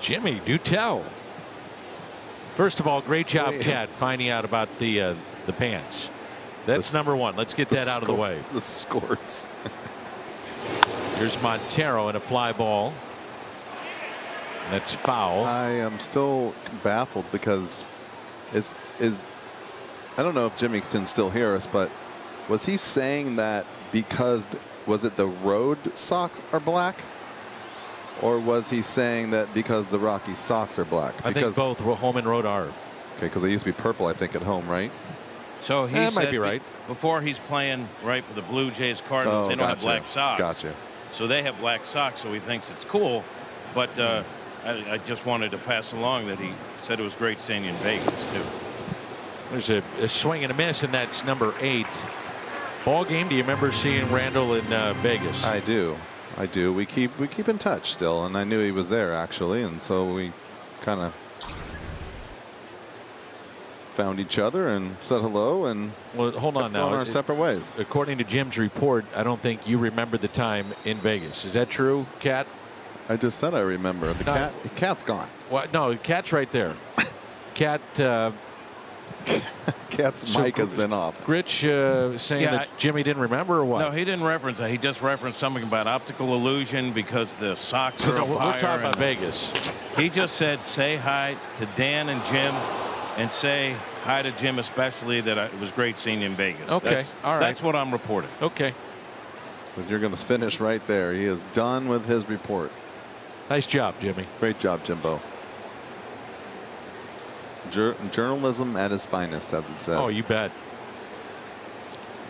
A: Jimmy, do tell. First of all, great job, Cat, finding out about the pants. That's number 1. Let's get that out of the way.
G: The scores.
A: Here's Montero and a fly ball. That's foul.
G: I am still baffled because I don't know if Jimmy can still hear us, but was he saying that because, was it the road socks are black? Or was he saying that because the Rocky socks are black?
A: I think both home and road are.
G: Okay, because they used to be purple, I think, at home, right?
D: So he said
A: might be right.
D: Before he's playing right for the Blue Jays Cardinals, they don't have black socks.
G: Gotcha.
D: So they have black socks, so he thinks it's cool. But I just wanted to pass along that he said it was great seeing you in Vegas, too.
A: There's a swing and a miss, and that's number 8. Ball game. Do you remember seeing Randall in Vegas?
G: I do. We keep in touch still, and I knew he was there actually, and so we kind of found each other and said hello and
A: hold on now.
G: On our separate ways.
A: According to Jim's report, I don't think you remember the time in Vegas. Is that true, Cat?
G: I just said I remember. The cat's gone.
A: Well, no, Cat's right there. Cat
G: Cat's mic has been off.
H: Gritch saying that Jimmy didn't remember or what?
D: No, he didn't reference that. He just referenced something about optical illusion because the Sox are on fire.
H: We're talking about Vegas.
D: He just said, say hi to Dan and Jim, and say hi to Jim especially that it was great seeing you in Vegas.
H: Okay, all right.
D: That's what I'm reporting.
H: Okay.
G: But you're going to finish right there. He is done with his report.
H: Nice job, Jimmy.
G: Great job, Jimbo. Journalism at its finest, as it says.
H: Oh, you bet.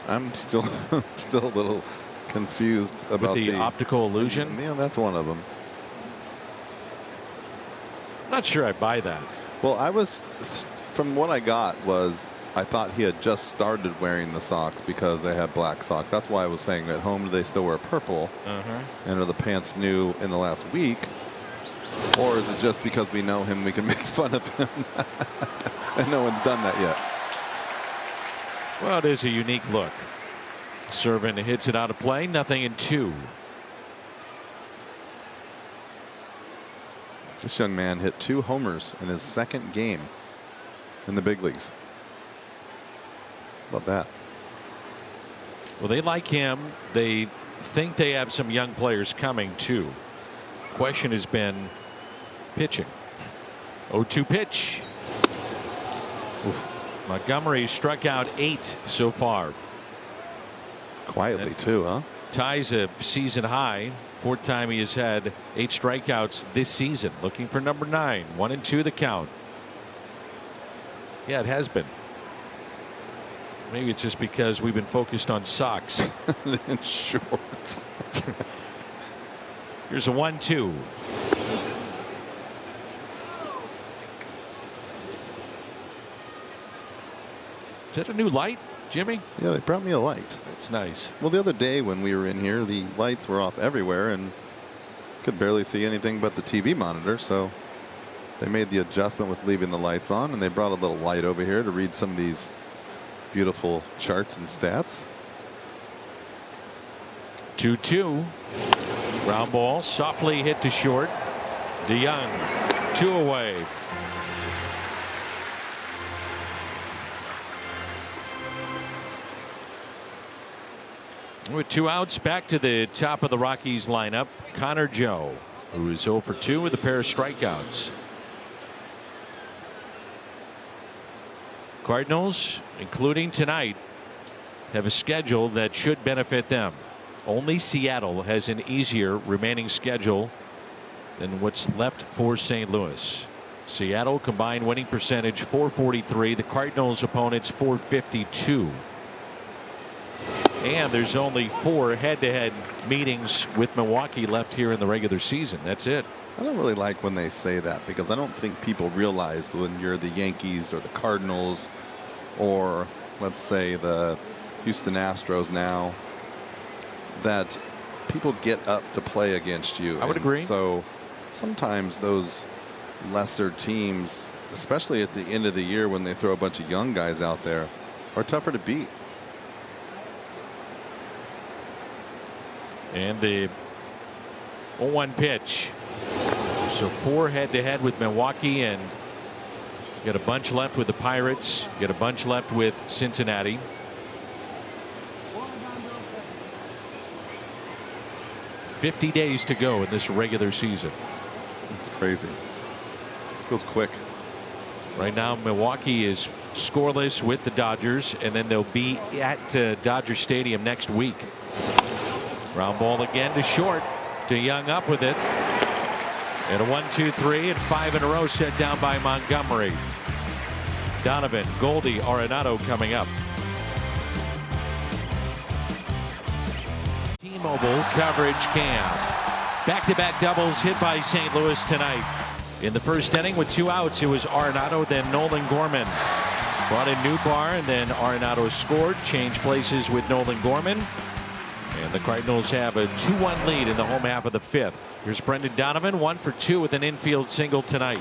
G: I'm still a little confused about
H: the optical illusion.
G: Yeah, that's one of them.
H: Not sure I buy that.
G: Well, from what I got was I thought he had just started wearing the socks because they had black socks. That's why I was saying at home do they still wear purple? And are the pants new in the last week? Or is it just because we know him we can make fun of him? And no one's done that yet.
H: Well, it is a unique look. Servant hits it out of play. 0-2.
G: This young man hit 2 homers in his second game in the big leagues. How about that?
H: Well, they like him. They think they have some young players coming too. Question has been pitching. 0-2 pitch. Oof. Montgomery struck out 8 so far.
G: Quietly too, huh?
H: Ties a season high. 4th time he has had 8 strikeouts this season. Looking for number 9. 1-2 the count. Yeah, it has been. Maybe it's just because we've been focused on socks
G: and shorts.
H: Here's a 1-2. Is that a new light, Jimmy?
G: Yeah, they brought me a light.
H: That's nice.
G: Well, the other day when we were in here, the lights were off everywhere and could barely see anything but the TV monitor. So they made the adjustment with leaving the lights on, and they brought a little light over here to read some of these beautiful charts and stats.
H: 2-2. Ground ball softly hit to short. DeYoung 2 away. With 2 outs, back to the top of the Rockies lineup. Connor Joe, who is 0 for 2 with a pair of strikeouts. Cardinals, including tonight, have a schedule that should benefit them. Only Seattle has an easier remaining schedule than what's left for St. Louis. Seattle combined winning percentage .443. The Cardinals opponents .452. And there's only 4 head-to-head meetings with Milwaukee left here in the regular season. That's it.
G: I don't really like when they say that because I don't think people realize when you're the Yankees or the Cardinals or let's say the Houston Astros now that people get up to play against you.
H: I would agree.
G: So sometimes those lesser teams, especially at the end of the year when they throw a bunch of young guys out there, are tougher to beat.
H: And the 0-1 pitch. So 4 head-to-head with Milwaukee, and got a bunch left with the Pirates. Got a bunch left with Cincinnati. $50 days to go in this regular season.
G: It's crazy. Feels quick.
H: Right now, Milwaukee is scoreless with the Dodgers, and then they'll be at Dodger Stadium next week. Ground ball again to short. DeYoung up with it. And a 1-2-3 and 5 in a row set down by Montgomery. Donovan, Goldie, Arenado coming up. T-Mobile coverage cam. Back-to-back doubles hit by St. Louis tonight. In the first inning with 2 outs, it was Arenado, then Nolan Gorman. Brought in Newbar, and then Arenado scored. Changed places with Nolan Gorman. And the Cardinals have a 2-1 lead in the home half of the 5th. Here's Brendan Donovan, 1 for 2 with an infield single tonight.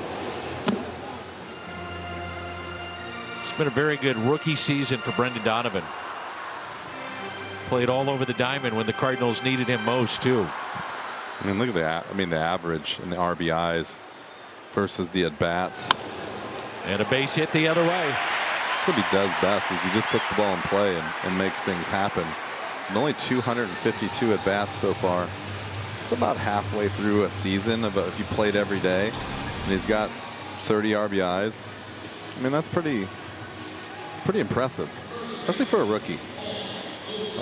H: It's been a very good rookie season for Brendan Donovan. Played all over the diamond when the Cardinals needed him most too.
G: I mean, look at that. I mean, the average and the RBIs versus the at bats.
H: And a base hit the other way.
G: That's what he does best, is he just puts the ball in play and makes things happen. And only 252 at bats so far. It's about halfway through a season of if you played every day, and he's got 30 RBIs. I mean, it's pretty impressive, especially for a rookie.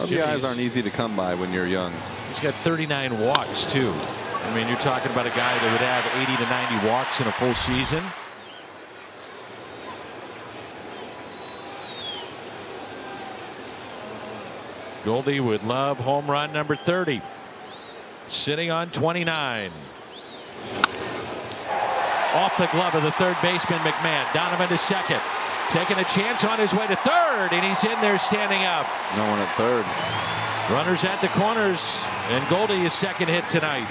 G: RBIs aren't easy to come by when you're young.
H: He's got 39 walks too. I mean, you're talking about a guy that would have 80 to 90 walks in a full season. Goldie would love home run number 30. Sitting on 29. Off the glove of the third baseman, McMahon. Donovan to second. Taking a chance on his way to third, and he's in there standing up.
G: No one at third.
H: Runners at the corners, and Goldie his second hit tonight.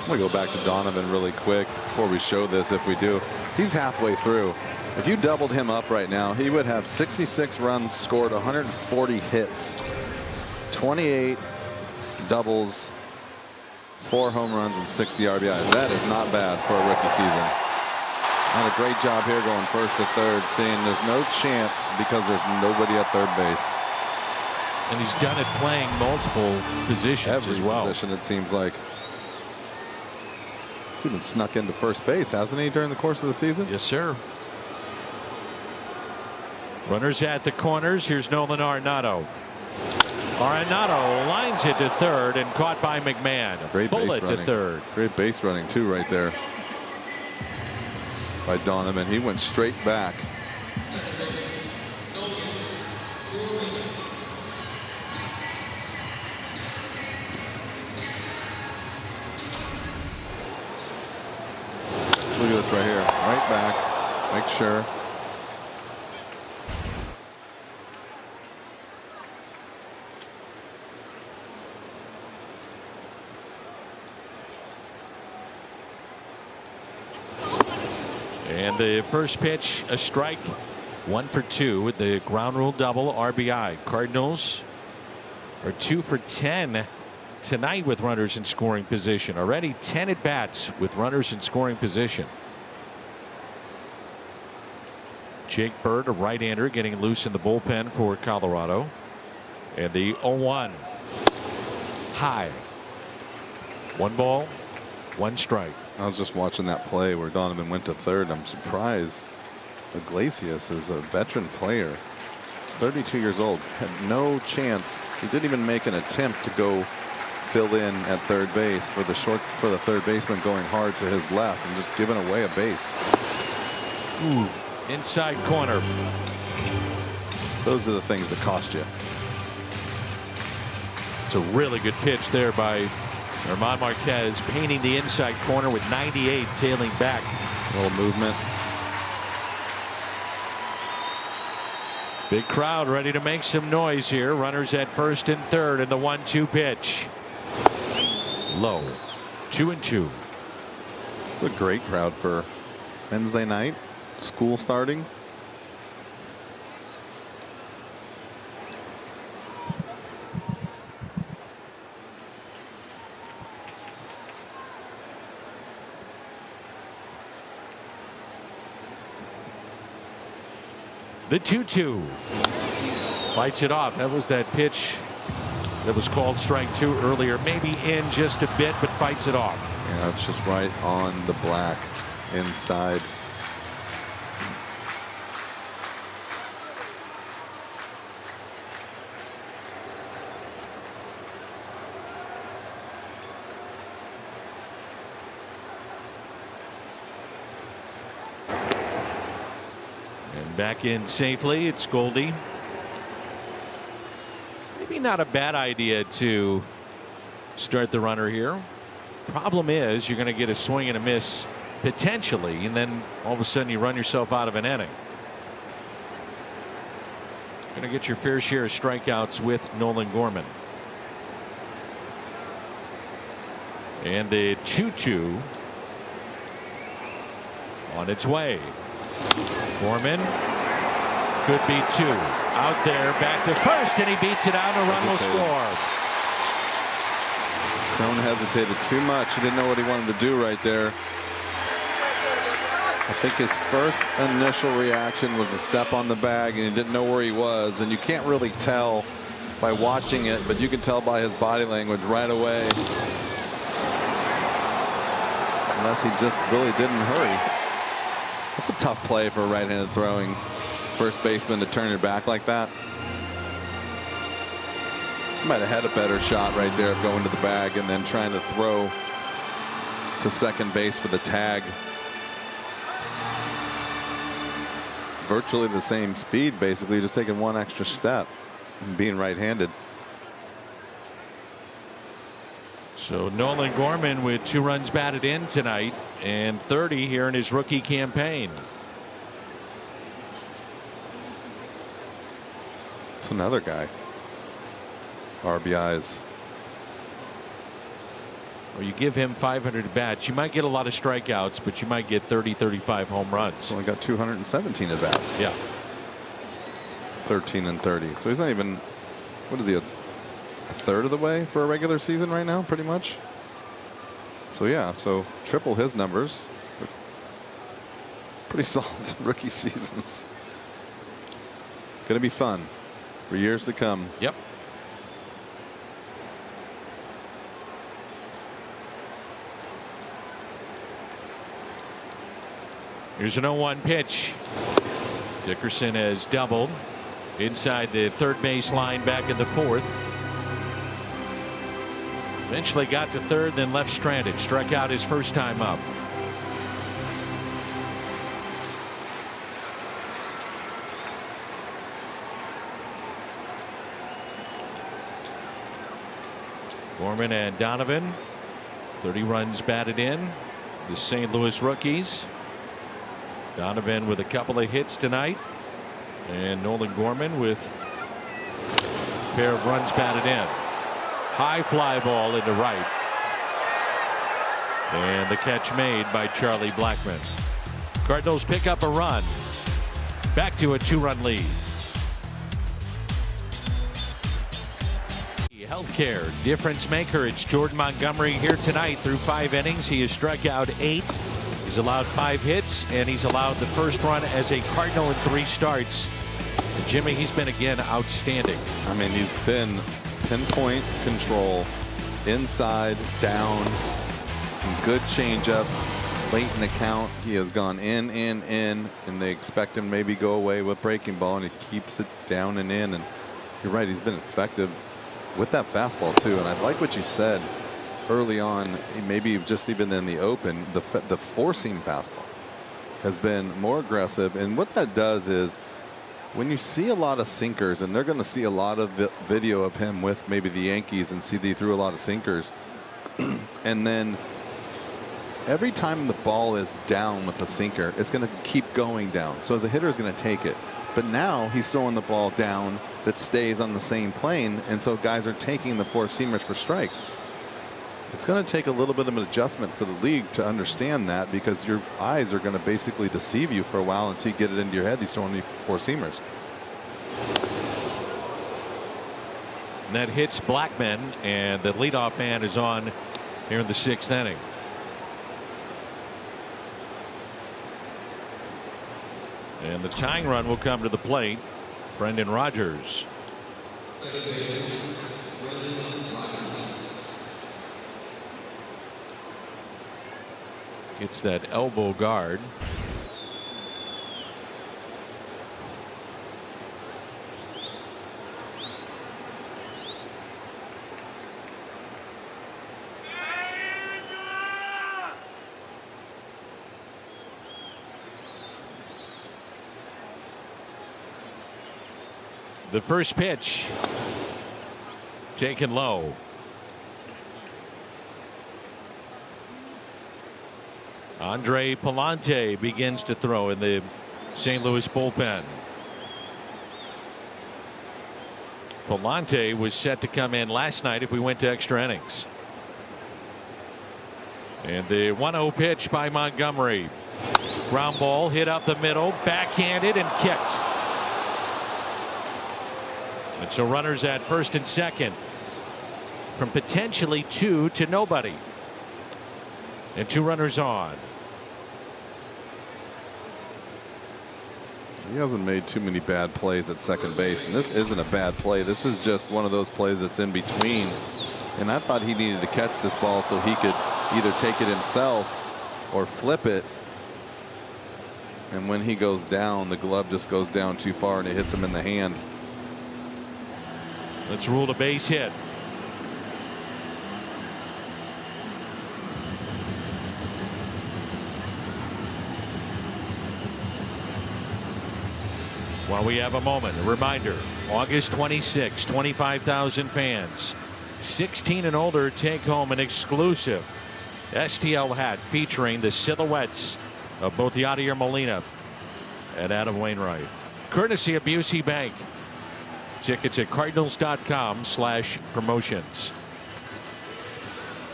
G: I'm going to go back to Donovan really quick before we show this, if we do. He's halfway through. If you doubled him up right now, he would have 66 runs scored, 140 hits, 28 doubles, 4 home runs, and 60 RBIs. That is not bad for a rookie season. And a great job here going first to third, seeing there's no chance because there's nobody at third base.
H: And he's done it playing multiple positions as well.
G: Every position, it seems like. He's even snuck into first base, hasn't he, during the course of the season?
H: Yes, sir. Runners at the corners. Here's Nolan Arenado. Arenado lines it to third and caught by McMahon.
G: Great
H: bullet
G: base running.
H: To third.
G: Great base running too right there by Donovan. He went straight back. Look at this right here. Right back. Make sure.
H: And the first pitch, a strike, 1 for 2 with the ground rule double RBI. Cardinals are 2 for 10 tonight with runners in scoring position. Already 10 at bats with runners in scoring position. Jake Bird, a right-hander, getting loose in the bullpen for Colorado. And the 0-1 high. 1 ball, 1 strike.
G: I was just watching that play where Donovan went to third. I'm surprised Iglesias is a veteran player. He's 32 years old. Had no chance. He didn't even make an attempt to go fill in at third base for the third baseman going hard to his left and just giving away a base.
H: Ooh, inside corner.
G: Those are the things that cost you.
H: It's a really good pitch there by German Marquez, painting the inside corner with 98, tailing back.
G: A little movement.
H: Big crowd ready to make some noise here. Runners at first and third in the 1-2 pitch. Low. 2-2.
G: It's a great crowd for Wednesday night. School starting.
H: The 2-2. Fights it off. That was that pitch that was called strike 2 earlier. Maybe in just a bit, but fights it off.
G: Yeah, it's just right on the black inside.
H: Back in safely, it's Goldie. Maybe not a bad idea to start the runner here. Problem is, you're going to get a swing and a miss potentially, and then all of a sudden you run yourself out of an inning. Going to get your fair share of strikeouts with Nolan Gorman. And the 2-2 on its way. Gorman could be 2 out there, back to first, and he beats it out. A run will score.
G: Crone hesitated too much. He didn't know what he wanted to do right there. I think his first initial reaction was a step on the bag, and he didn't know where he was. And you can't really tell by watching it, but you can tell by his body language right away. Unless he just really didn't hurry. That's a tough play for a right-handed throwing first baseman to turn your back like that. He might have had a better shot right there of going to the bag and then trying to throw to second base for the tag. Virtually the same speed, basically, just taking one extra step and being right-handed.
H: So Nolan Gorman with 2 runs batted in tonight and 30 here in his rookie campaign.
G: It's another guy. RBIs.
H: Well, you give him 500 at bats, you might get a lot of strikeouts, but you might get 30, 35 home runs.
G: He's only got 217 at bats.
H: Yeah.
G: 13 and 30. So he's not even, what is he, a third of the way for a regular season right now, pretty much. So yeah, so triple his numbers. Pretty solid rookie seasons. Going to be fun for years to come.
H: Yep. Here's an 0-1 pitch. Dickerson has doubled inside the third base line back in the fourth. Eventually got to third, then left stranded. Struck out his first time up. Gorman and Donovan, 30 runs batted in. The St. Louis Rockies. Donovan with a couple of hits tonight, and Nolan Gorman with a pair of runs batted in. High fly ball into right, and the catch made by Charlie Blackmon. Cardinals pick up a run, back to a 2-run lead. Healthcare difference maker. It's Jordan Montgomery here tonight. Through 5 innings, he has struck out 8. He's allowed 5 hits, and he's allowed the first run as a Cardinal in 3 starts. And Jimmy, he's been again outstanding.
G: I mean, he's been pinpoint control, inside, down, some good changeups. Late in the count, he has gone in, and they expect him to maybe go away with breaking ball, and he keeps it down and in. And you're right, he's been effective with that fastball too. And I like what you said early on, maybe just even in the open, the 4-seam fastball has been more aggressive. And what that does is, when you see a lot of sinkers, and they're going to see a lot of video of him with maybe the Yankees and see that he threw a lot of sinkers, and then every time the ball is down with a sinker, it's going to keep going down. So as a hitter is going to take it. But now he's throwing the ball down that stays on the same plane, and so guys are taking the 4-seamers for strikes. It's going to take a little bit of an adjustment for the league to understand that, because your eyes are going to basically deceive you for a while until you get it into your head he's throwing the 4-seamers.
H: And that hits Blackmon, and the leadoff man is on here in the 6th inning. And the tying run will come to the plate. Brendan Rodgers. It's that elbow guard. The first pitch taken low. Andre Palante begins to throw in the St. Louis bullpen. Palante was set to come in last night if we went to extra innings. And the 1-0 pitch by Montgomery. Ground ball hit up the middle, backhanded and kicked. And so runners at first and second. from potentially 2 to nobody. And 2 runners on.
G: He hasn't made too many bad plays at second base, and this isn't a bad play. This is just one of those plays that's in between. And I thought he needed to catch this ball so he could either take it himself or flip it. And when he goes down, the glove just goes down too far and it hits him in the hand.
H: Let's rule a base hit. While we have a moment, a reminder, August 26, 25,000 fans. 16 and older take home an exclusive STL hat featuring the silhouettes of both Yadier Molina and Adam Wainwright. Courtesy of Busey Bank. Tickets at cardinals.com/promotions.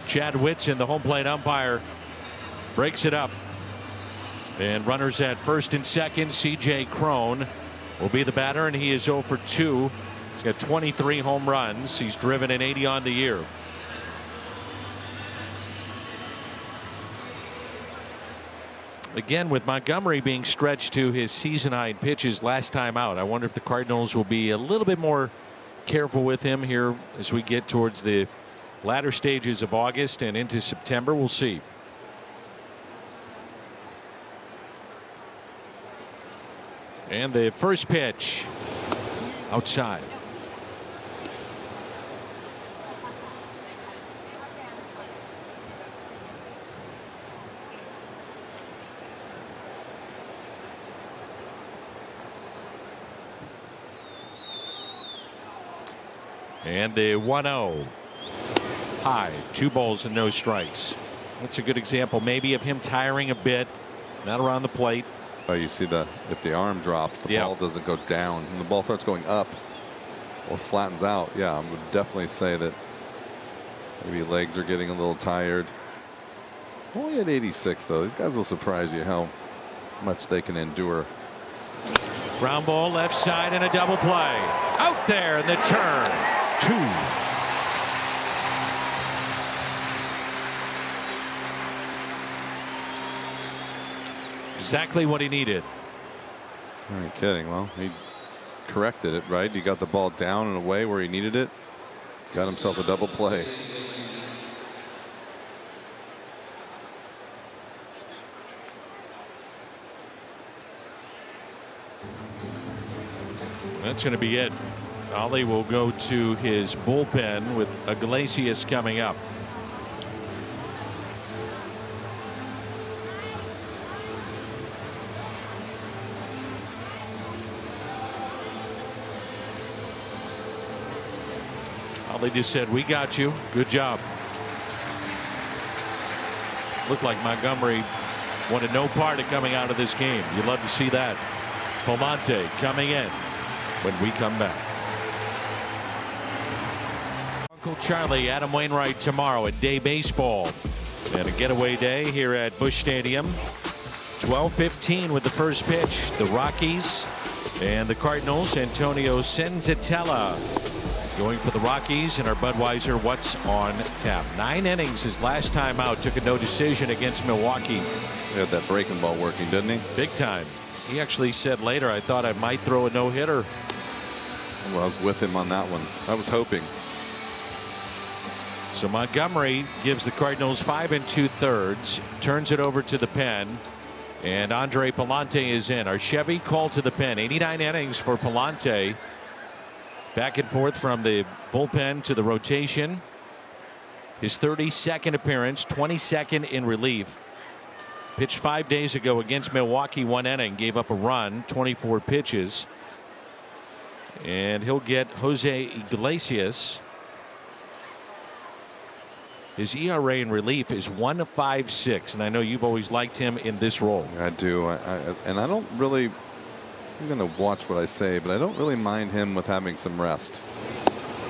H: Chad Whitson, the home plate umpire, breaks it up. And runners at first and second, C.J. Cron will be the batter, and he is 0 for 2. He's got 23 home runs. He's driven in 80 on the year. Again, with Montgomery being stretched to his season-high pitches last time out, I wonder if the Cardinals will be a little bit more careful with him here as we get towards the latter stages of August and into September. We'll see. And the first pitch outside. And the 1-0 high, 2 balls and no strikes. That's a good example maybe of him tiring a bit, not around the plate.
G: Oh, you see if the arm drops, the ball doesn't go down. When the ball starts going up or flattens out, yeah, I would definitely say that maybe legs are getting a little tired. Only at 86, though. These guys will surprise you how much they can endure.
H: Ground ball left side and a double play. Out there in the turn. 2. Exactly what he needed.
G: Are you kidding? Well, he corrected it, right? He got the ball down and away where he needed it. Got himself a double play.
H: That's going to be it. Ollie will go to his bullpen with Iglesias coming up. Ollie just said, "We got you. Good job." Looked like Montgomery wanted no part of coming out of this game. You'd love to see that. Palante coming in when we come back. Uncle Charlie, Adam Wainwright tomorrow at Day Baseball. And a getaway day here at Busch Stadium. 12:15 with the first pitch. The Rockies and the Cardinals. Antonio Senzatella going for the Rockies in our Budweiser What's on Tap. 9 innings his last time out. Took a no decision against Milwaukee.
G: He had that breaking ball working, didn't he?
H: Big time. He actually said later, "I thought I might throw a no-hitter."
G: Well, I was with him on that one. I was hoping.
H: So Montgomery gives the Cardinals 5 2/3, turns it over to the pen, and Andre Palante is in. Our Chevy called to the pen. 89 innings for Palante. Back and forth from the bullpen to the rotation. His 32nd appearance, 22nd in relief. Pitched 5 days ago against Milwaukee, 1 inning, gave up a run, 24 pitches. And he'll get Jose Iglesias. His ERA in relief is 1.56, and I know you've always liked him in this role.
G: I do. And I don't really, I'm going to watch what I say, but I don't really mind him with having some rest,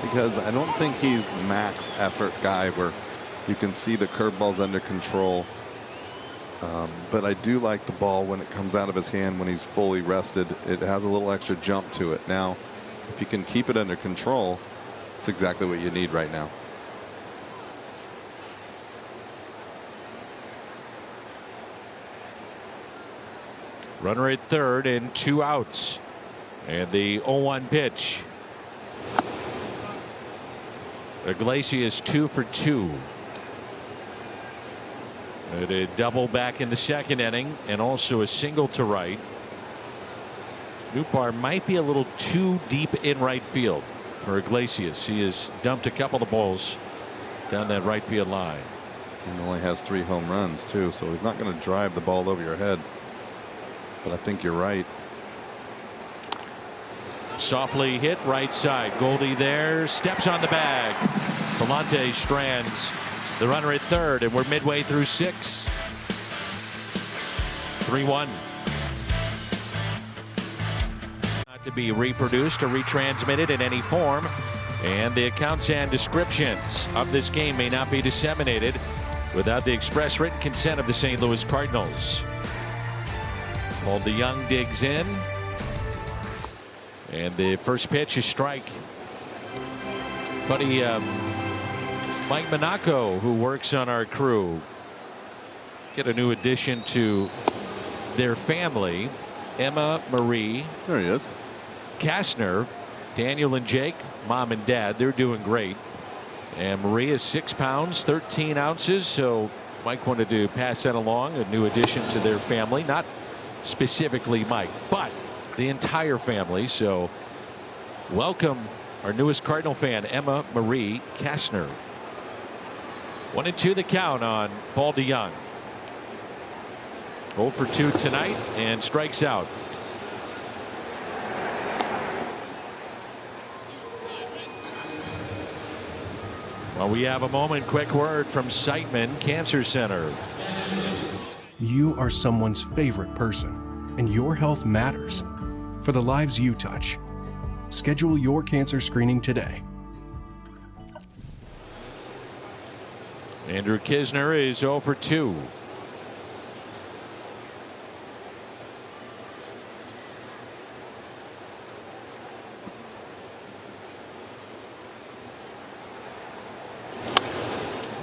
G: because I don't think he's max effort guy where you can see the curveball's under control. But I do like the ball when it comes out of his hand when he's fully rested. It has a little extra jump to it. Now, if you can keep it under control, it's exactly what you need right now.
H: Runner at third and 2 outs. And the 0-1 pitch. Iglesias 2 for 2. And a double back in the second inning and also a single to right. Nootbaar might be a little too deep in right field for Iglesias. He has dumped a couple of balls down that right field line.
G: He only has 3 home runs too, so he's not going to drive the ball over your head. But I think you're right.
H: Softly hit right side. Goldie there, steps on the bag. Palante strands the runner at third, and we're midway through 6. 3-1. Not to be reproduced or retransmitted in any form, and the accounts and descriptions of this game may not be disseminated without the express written consent of the St. Louis Cardinals. Paul DeYoung digs in, and the first pitch is strike. Buddy Mike Monaco, who works on our crew, get a new addition to their family. Emma Marie,
G: there he is,
H: Kastner, Daniel and Jake, mom and dad, they're doing great. And Marie is 6 pounds 13 ounces, so Mike wanted to pass that along, a new addition to their family, not specifically Mike, but the entire family. So welcome our newest Cardinal fan, Emma Marie Kastner. 1-2 the count on Paul DeYoung. 0 for 2 tonight and strikes out. Well, we have a moment. Quick word from Siteman Cancer Center.
I: You are someone's favorite person, and your health matters. For the lives you touch, schedule your cancer screening today.
H: Andrew Kisner is 0 for 2.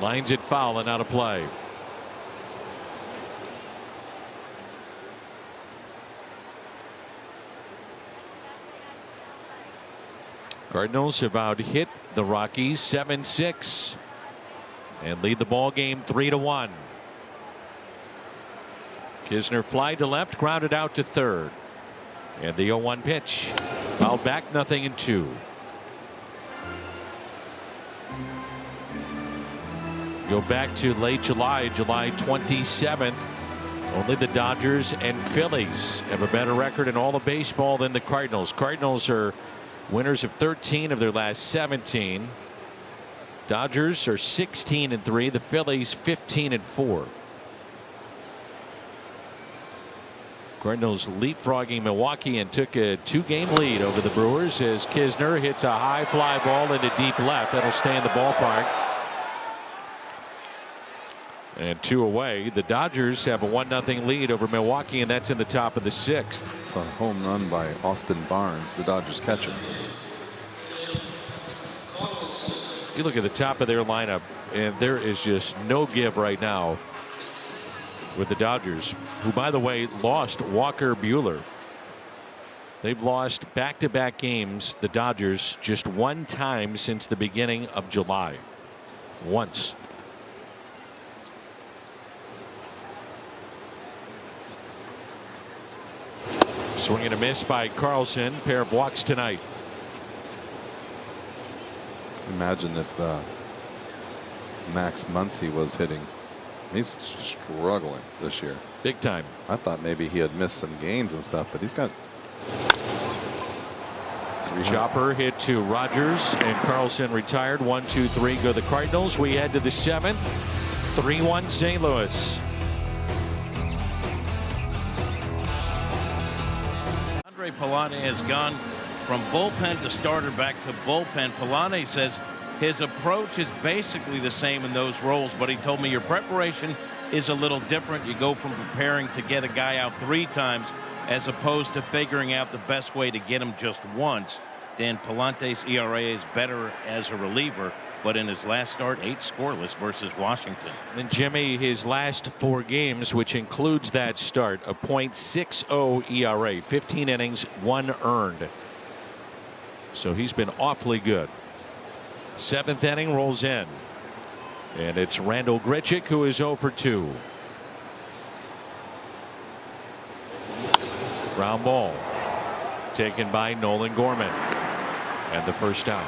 H: Lines it foul and out of play. Cardinals have out hit the Rockies 7-6 and lead the ball game 3-1. Kisner fly to left, grounded out to third, and the 0-1 pitch fouled back, 0-2. Go back to late July, July 27th. Only the Dodgers and Phillies have a better record in all of baseball than the Cardinals. Cardinals are winners of 13 of their last 17. Dodgers are 16-3. The Phillies 15-4. Cardinals leapfrogging Milwaukee and took a 2-game lead over the Brewers as Kisner hits a high fly ball into deep left. That'll stay in the ballpark. And 2 away. The Dodgers have a 1-0 lead over Milwaukee, and that's in the top of the 6th.
G: It's a home run by Austin Barnes, the Dodgers catcher.
H: You look at the top of their lineup, and there is just no give right now with the Dodgers, who, by the way, lost Walker Buehler. They've lost back-to-back games, the Dodgers, just 1 time since the beginning of July. Once. Swing and a miss by Carlson. Pair of walks tonight.
G: Imagine if Max Muncy was hitting. He's struggling this year.
H: Big time.
G: I thought maybe he had missed some games and stuff, but he's got.
H: Chopper hit to Rogers, and Carlson retired. 1, 2, 3 go the Cardinals. We head to the 7th. 3-1 St. Louis.
D: Palante has gone from bullpen to starter back to bullpen. Palante says his approach is basically the same in those roles, but he told me your preparation is a little different. You go from preparing to get a guy out 3 times as opposed to figuring out the best way to get him just once. Dan Palante's ERA is better as a reliever, but in his last start, 8 scoreless versus Washington.
H: And Jimmy, his last 4 games, which includes that start, a .60 ERA, 15 innings, 1 earned. So he's been awfully good. 7th inning rolls in, and it's Randal Grichuk, who is 0 for 2. Ground ball taken by Nolan Gorman, and the first out.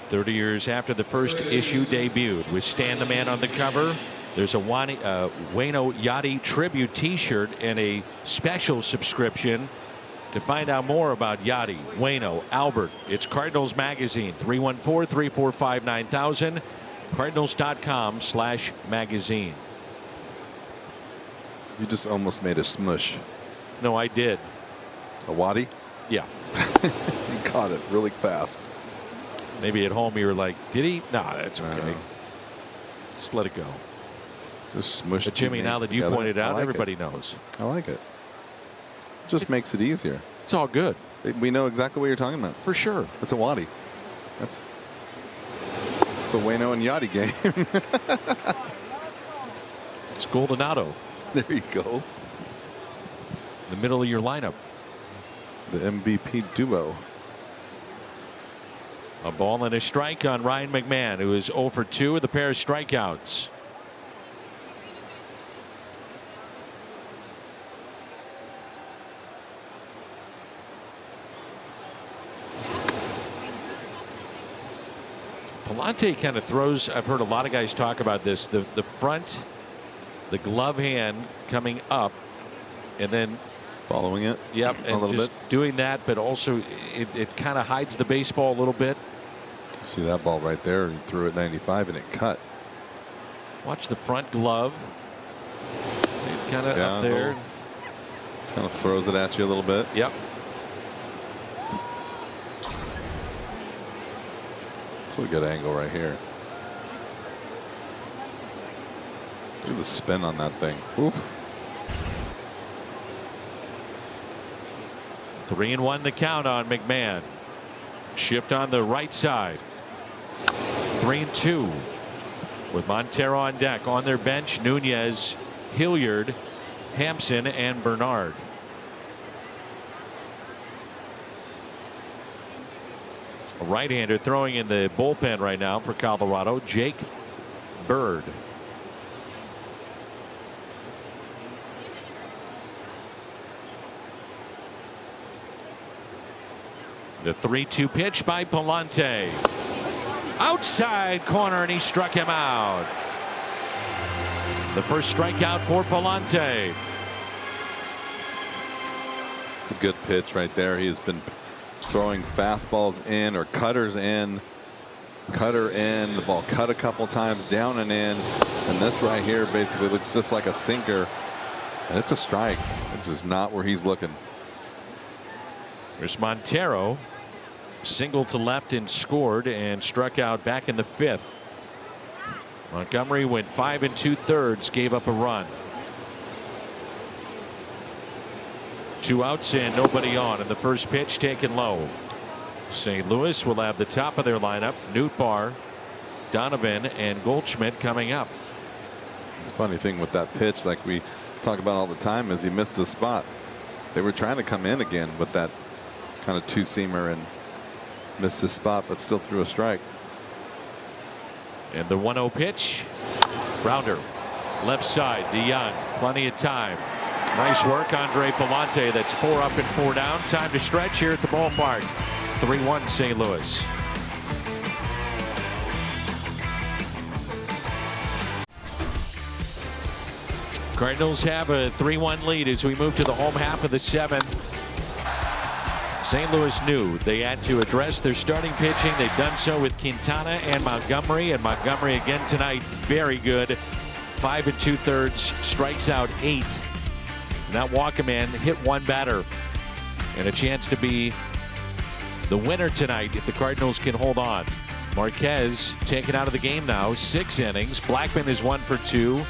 H: "30 years after the first issue debuted, with Stan the Man on the cover, there's a Waino Yadi tribute T-shirt and a special subscription. To find out more about Yadi, Waino, Albert, it's Cardinals Magazine, 314-345-9000, Cardinals.com/magazine.
G: You just almost made a smush.
H: No, I did.
G: A Waddy?
H: Yeah.
G: He caught it really fast.
H: Maybe at home you were like, did he? No, that's okay. Just let it go.
G: Just smush.
H: But Jimmy, now that you pointed out, everybody knows.
G: I like it. Just makes it easier.
H: It's all good.
G: We know exactly what you're talking about.
H: For sure.
G: It's a Waddy. It's a Waino and Yachty game.
H: It's Goldonado.
G: There you go.
H: The middle of your lineup.
G: The MVP duo.
H: A ball and a strike on Ryan McMahon, who is 0 for 2 with a pair of strikeouts. Palante kind of throws. I've heard a lot of guys talk about this. The front, the glove hand coming up, and then
G: following it.
H: Yep, and just doing that, but also it kind of hides the baseball a little bit.
G: See that ball right there? He threw it 95 and it cut.
H: Watch the front glove. Kind of up there.
G: Kind of throws it at you a little bit.
H: Yep.
G: It's a good angle right here. Look at the spin on that thing. Oof.
H: 3-1 the count on McMahon. Shift on the right side. 3-2 with Montero on deck. On their bench, Nunez, Hilliard, Hampson, and Bernard. A right-hander throwing in the bullpen right now for Colorado, Jake Bird. The 3-2 pitch by Palante. Outside corner, and he struck him out. The first strikeout for Palante.
G: It's a good pitch right there. He has been throwing fastballs in or cutters in. Cutter in. The ball cut a couple times, down and in. And this right here basically looks just like a sinker. And it's a strike. It's just not where he's looking.
H: There's Montero. Single to left and scored and struck out back in the 5th. Montgomery went 5 2/3, gave up a run. 2 outs and nobody on, and the first pitch taken low. St. Louis will have the top of their lineup. Nootbaar, Donovan, and Goldschmidt coming up.
G: The funny thing with that pitch, like we talk about all the time, is he missed the spot. They were trying to come in again with that kind of two-seamer and missed his spot, but still threw a strike.
H: And the 1-0 pitch. Grounder. Left side. DeYoung. Plenty of time. Nice work, Andre Palante. That's 4 up and 4 down. Time to stretch here at the ballpark. 3-1 St. Louis. Cardinals have a 3-1 lead as we move to the home half of the 7th. St. Louis knew they had to address their starting pitching. They've done so with Quintana and Montgomery again tonight. Very good. 5 2/3, strikes out 8. That Walkerman hit 1 batter, and a chance to be the winner tonight if the Cardinals can hold on. Marquez taken out of the game now. 6 innings. Blackman is 1 for 2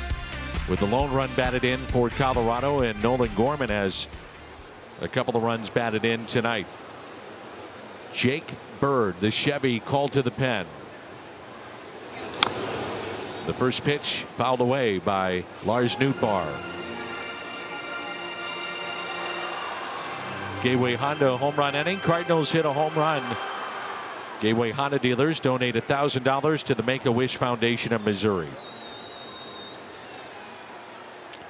H: with the lone run batted in for Colorado, and Nolan Gorman has A couple of runs batted in tonight. Jake Bird, the Chevy, called to the pen. The first pitch fouled away by Lars Nootbaar. Gateway Honda home run inning. Cardinals hit a home run. Gateway Honda dealers donate $1,000 to the Make-A-Wish Foundation of Missouri.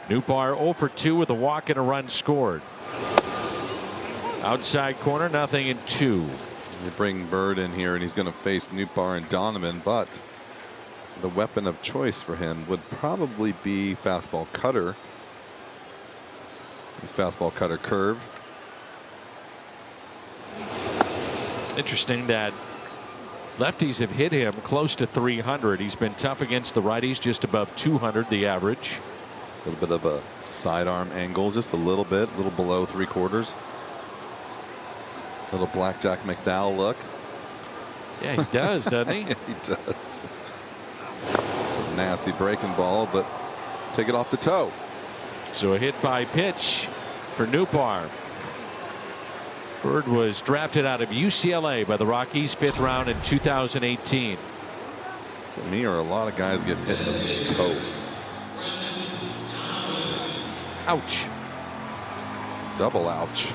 H: Nootbaar 0 for 2 with a walk and a run scored. Outside corner, 0-2.
G: You bring Bird in here, and he's going to face Nootbaar and Donovan, but the weapon of choice for him would probably be fastball cutter. His fastball cutter curve.
H: Interesting that lefties have hit him close to 300. He's been tough against the righties, just above 200 the average.
G: A little bit of a sidearm angle, just a little below 3/4. Little Blackjack McDowell look.
H: Yeah, he does, doesn't he?
G: Yeah, he does. It's a nasty breaking ball, but take it off the toe.
H: So a hit by pitch for Nootbaar. Bird was drafted out of UCLA by the Rockies, 5th round in 2018.
G: For me, or a lot of guys get hit in the toe.
H: Ouch.
G: Double ouch.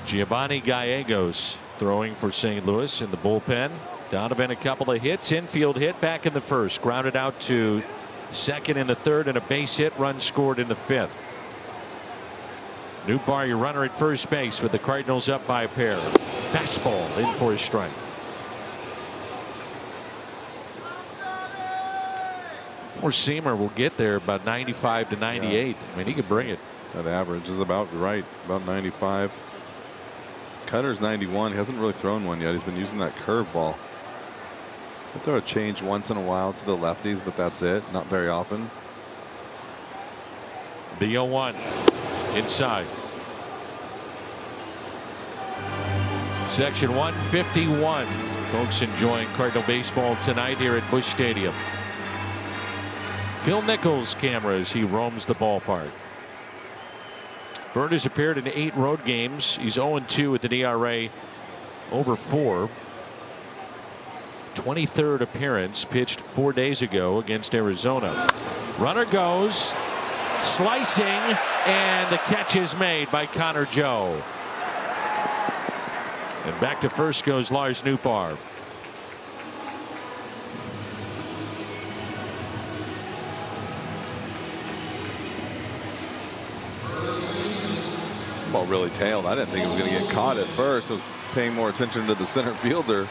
H: Giovanni Gallegos throwing for St. Louis in the bullpen. Donovan a couple of hits. Infield hit back in the first. Grounded out to second in the third, and a base hit. Run scored in the 5th. Nootbaar, your runner at first base, with the Cardinals up by a pair. Fastball in for a strike. Four-seamer will get there about 95 to 98.
G: Yeah,
H: I mean, he could bring it.
G: That average is about right, about 95. Cutter's 91. He hasn't really thrown one yet. He's been using that curveball. He'll throw a change once in a while to the lefties, but that's it. Not very often.
H: The 0-1 inside. Section 151. Folks enjoying Cardinal baseball tonight here at Busch Stadium. Phil Nichols' camera as he roams the ballpark. Bird has appeared in 8 road games. He's 0-2 with an ERA over 4. 23rd appearance, pitched 4 days ago against Arizona. Runner goes, slicing, and the catch is made by Connor Joe. And back to first goes Lars Nootbaar.
G: Ball really tailed. I didn't think it was going to get caught at first. I was paying more attention to the center fielder.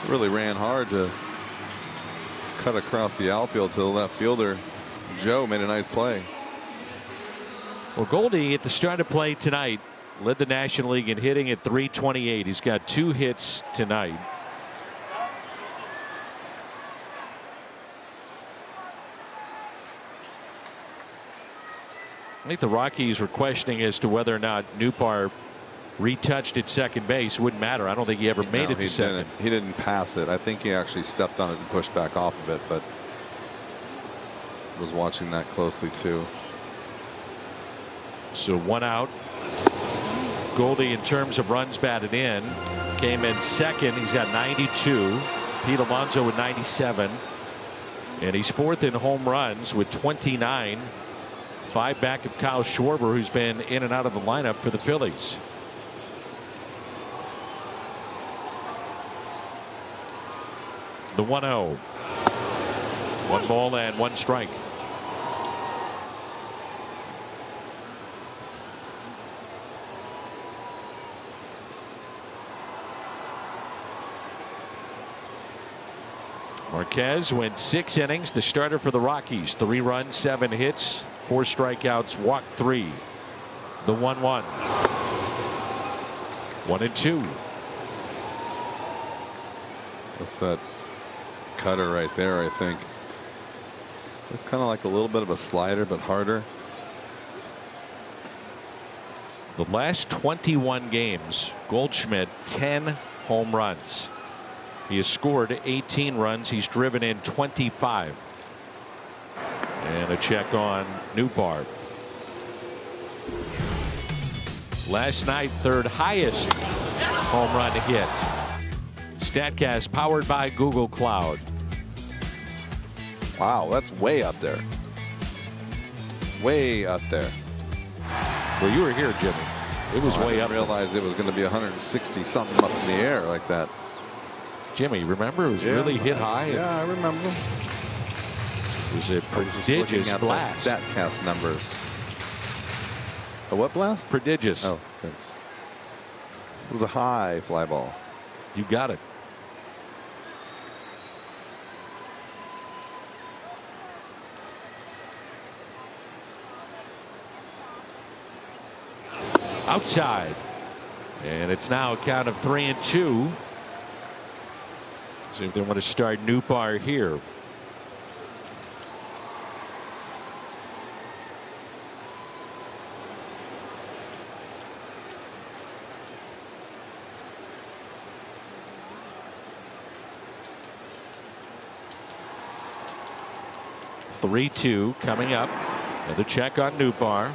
G: Really ran hard to cut across the outfield to the left fielder. Joe made a nice play.
H: Well, Goldie at the start of play tonight led the National League in hitting at .328. He's got 2 hits tonight. I think the Rockies were questioning as to whether or not Nootbaar retouched at second base. Wouldn't matter. I don't think he ever made it to second.
G: He didn't pass it. I think he actually stepped on it and pushed back off of it, but was watching that closely too.
H: So 1 out. Goldie, in terms of runs batted in, came in second. He's got 92. Pete Alonso with 97. And he's 4th in home runs with 29. 5 back of Kyle Schwarber, who's been in and out of the lineup for the Phillies. The 1-0. 1 ball and 1 strike. Marquez went 6 innings, the starter for the Rockies. 3 runs, 7 hits, 4 strikeouts, walked 3. The 1-1. 1-2.
G: That's that cutter right there, I think. It's kind of like a little bit of a slider, but harder.
H: The last 21 games, Goldschmidt 10 home runs. He has scored 18 runs. He's driven in 25. And a check on Newbar. Last night, third highest home run hit. StatCast powered by Google Cloud.
G: Wow, that's way up there. Way up there.
H: Well, you were here, Jimmy. It was way up.
G: I didn't realize it was going to be 160 something up in the air like that.
H: Jimmy, remember it was really hit high?
G: Yeah, I remember.
H: It was a prodigious blast.
G: StatCast numbers. A what blast?
H: Prodigious.
G: Oh, yes. It was a high fly ball.
H: You got it. Outside. And it's now a count of 3-2. See if they want to start Newbar here. Three-two coming up. Another check on Newbar.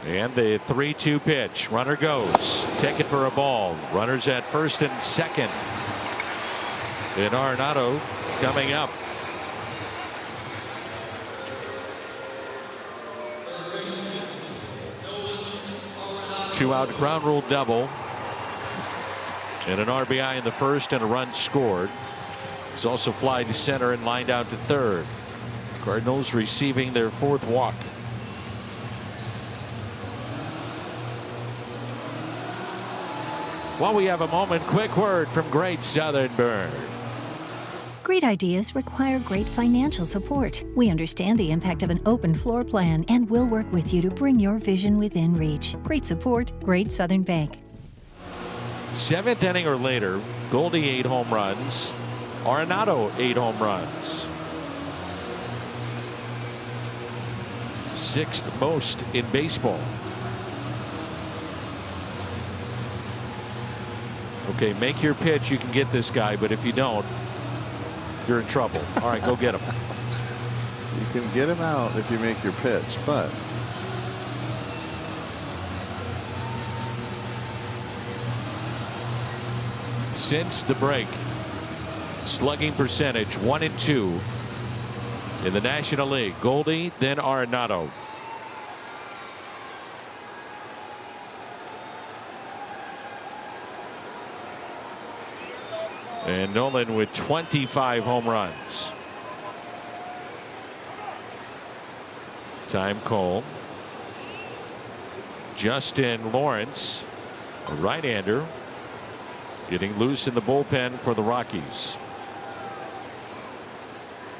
H: And the 3-2 pitch. Runner goes. Take it for a ball. Runners at first and second. And Arenado coming up. Two-out ground rule double. And an RBI in the first and a run scored. He's also fly to center and lined out to third. Cardinals receiving their fourth walk. While we have a moment, quick word from Great Southern Bird.
J: Great ideas require great financial support. We understand the impact of an open floor plan and will work with you to bring your vision within reach. Great support, Great Southern Bank.
H: Seventh inning or later, Goldie 8 home runs. Arenado 8 home runs. Sixth most in baseball. Okay, make your pitch. You can get this guy, but if you don't, you're in trouble. All right, go get him.
G: You can get him out if you make your pitch, but
H: since the break, slugging percentage 1-2 in the National League. Goldie, then Arenado. And Nolan with 25 home runs. Time Cole. Justin Lawrence, a right-hander, getting loose in the bullpen for the Rockies.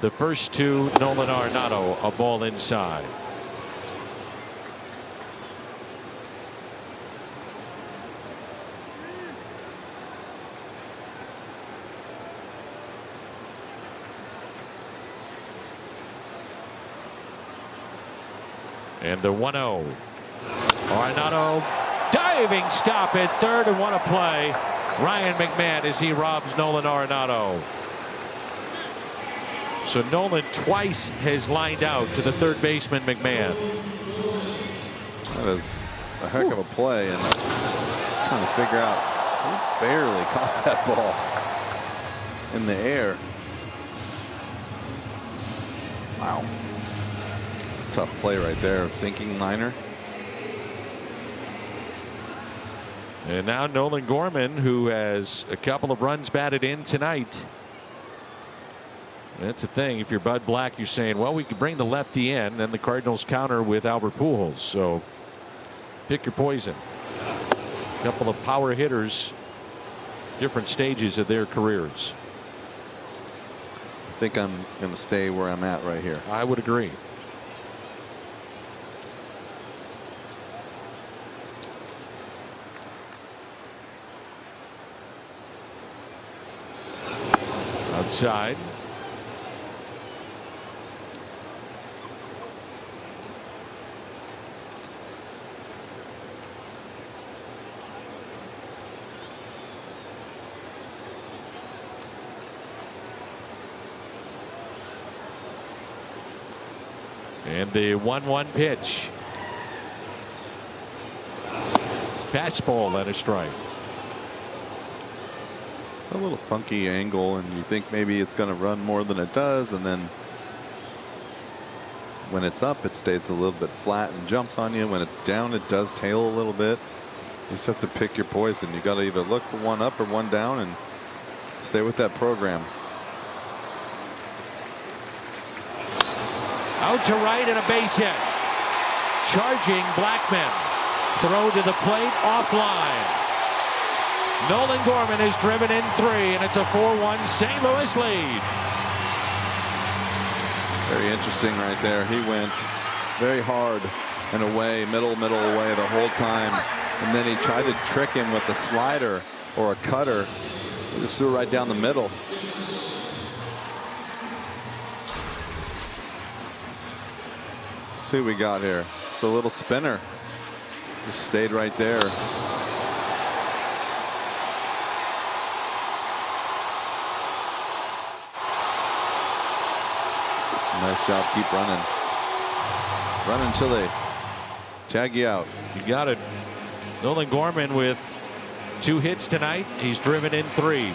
H: The first two, Nolan Arenado, a ball inside. And the 1-0. Arenado diving stop at third and one a play. Ryan McMahon as he robs Nolan Arenado. So Nolan twice has lined out to the third baseman McMahon.
G: That is a heck of a play, and just trying to figure out, he barely caught that ball in the air. Wow. Tough play right there, a sinking liner.
H: And now Nolan Gorman, who has a couple of runs batted in tonight. That's the thing. If you're Bud Black, you're saying, well, we could bring the lefty in, then the Cardinals counter with Albert Pujols. So pick your poison. A couple of power hitters, different stages of their careers.
G: I think I'm going to stay where I'm at right here.
H: I would agree. Outside. And the 1-1 pitch. Fastball and a strike.
G: A little funky angle, and you think maybe it's going to run more than it does, and then when it's up, it stays a little bit flat and jumps on you. When it's down, it does tail a little bit. You just have to pick your poison. You got to either look for one up or one down and stay with that program.
H: Out to right and a base hit. Charging Blackman. Throw to the plate, offline. Nolan Gorman is driven in 3, and it's a 4-1 St. Louis lead.
G: Very interesting right there. He went very hard and away, middle away the whole time. And then he tried to trick him with a slider or a cutter. He just threw it right down the middle. See what we got here. Just a little spinner. Just stayed right there. Nice job. Keep running. Run until they tag you out.
H: You got it. Nolan Gorman with 2 hits tonight. He's driven in 3.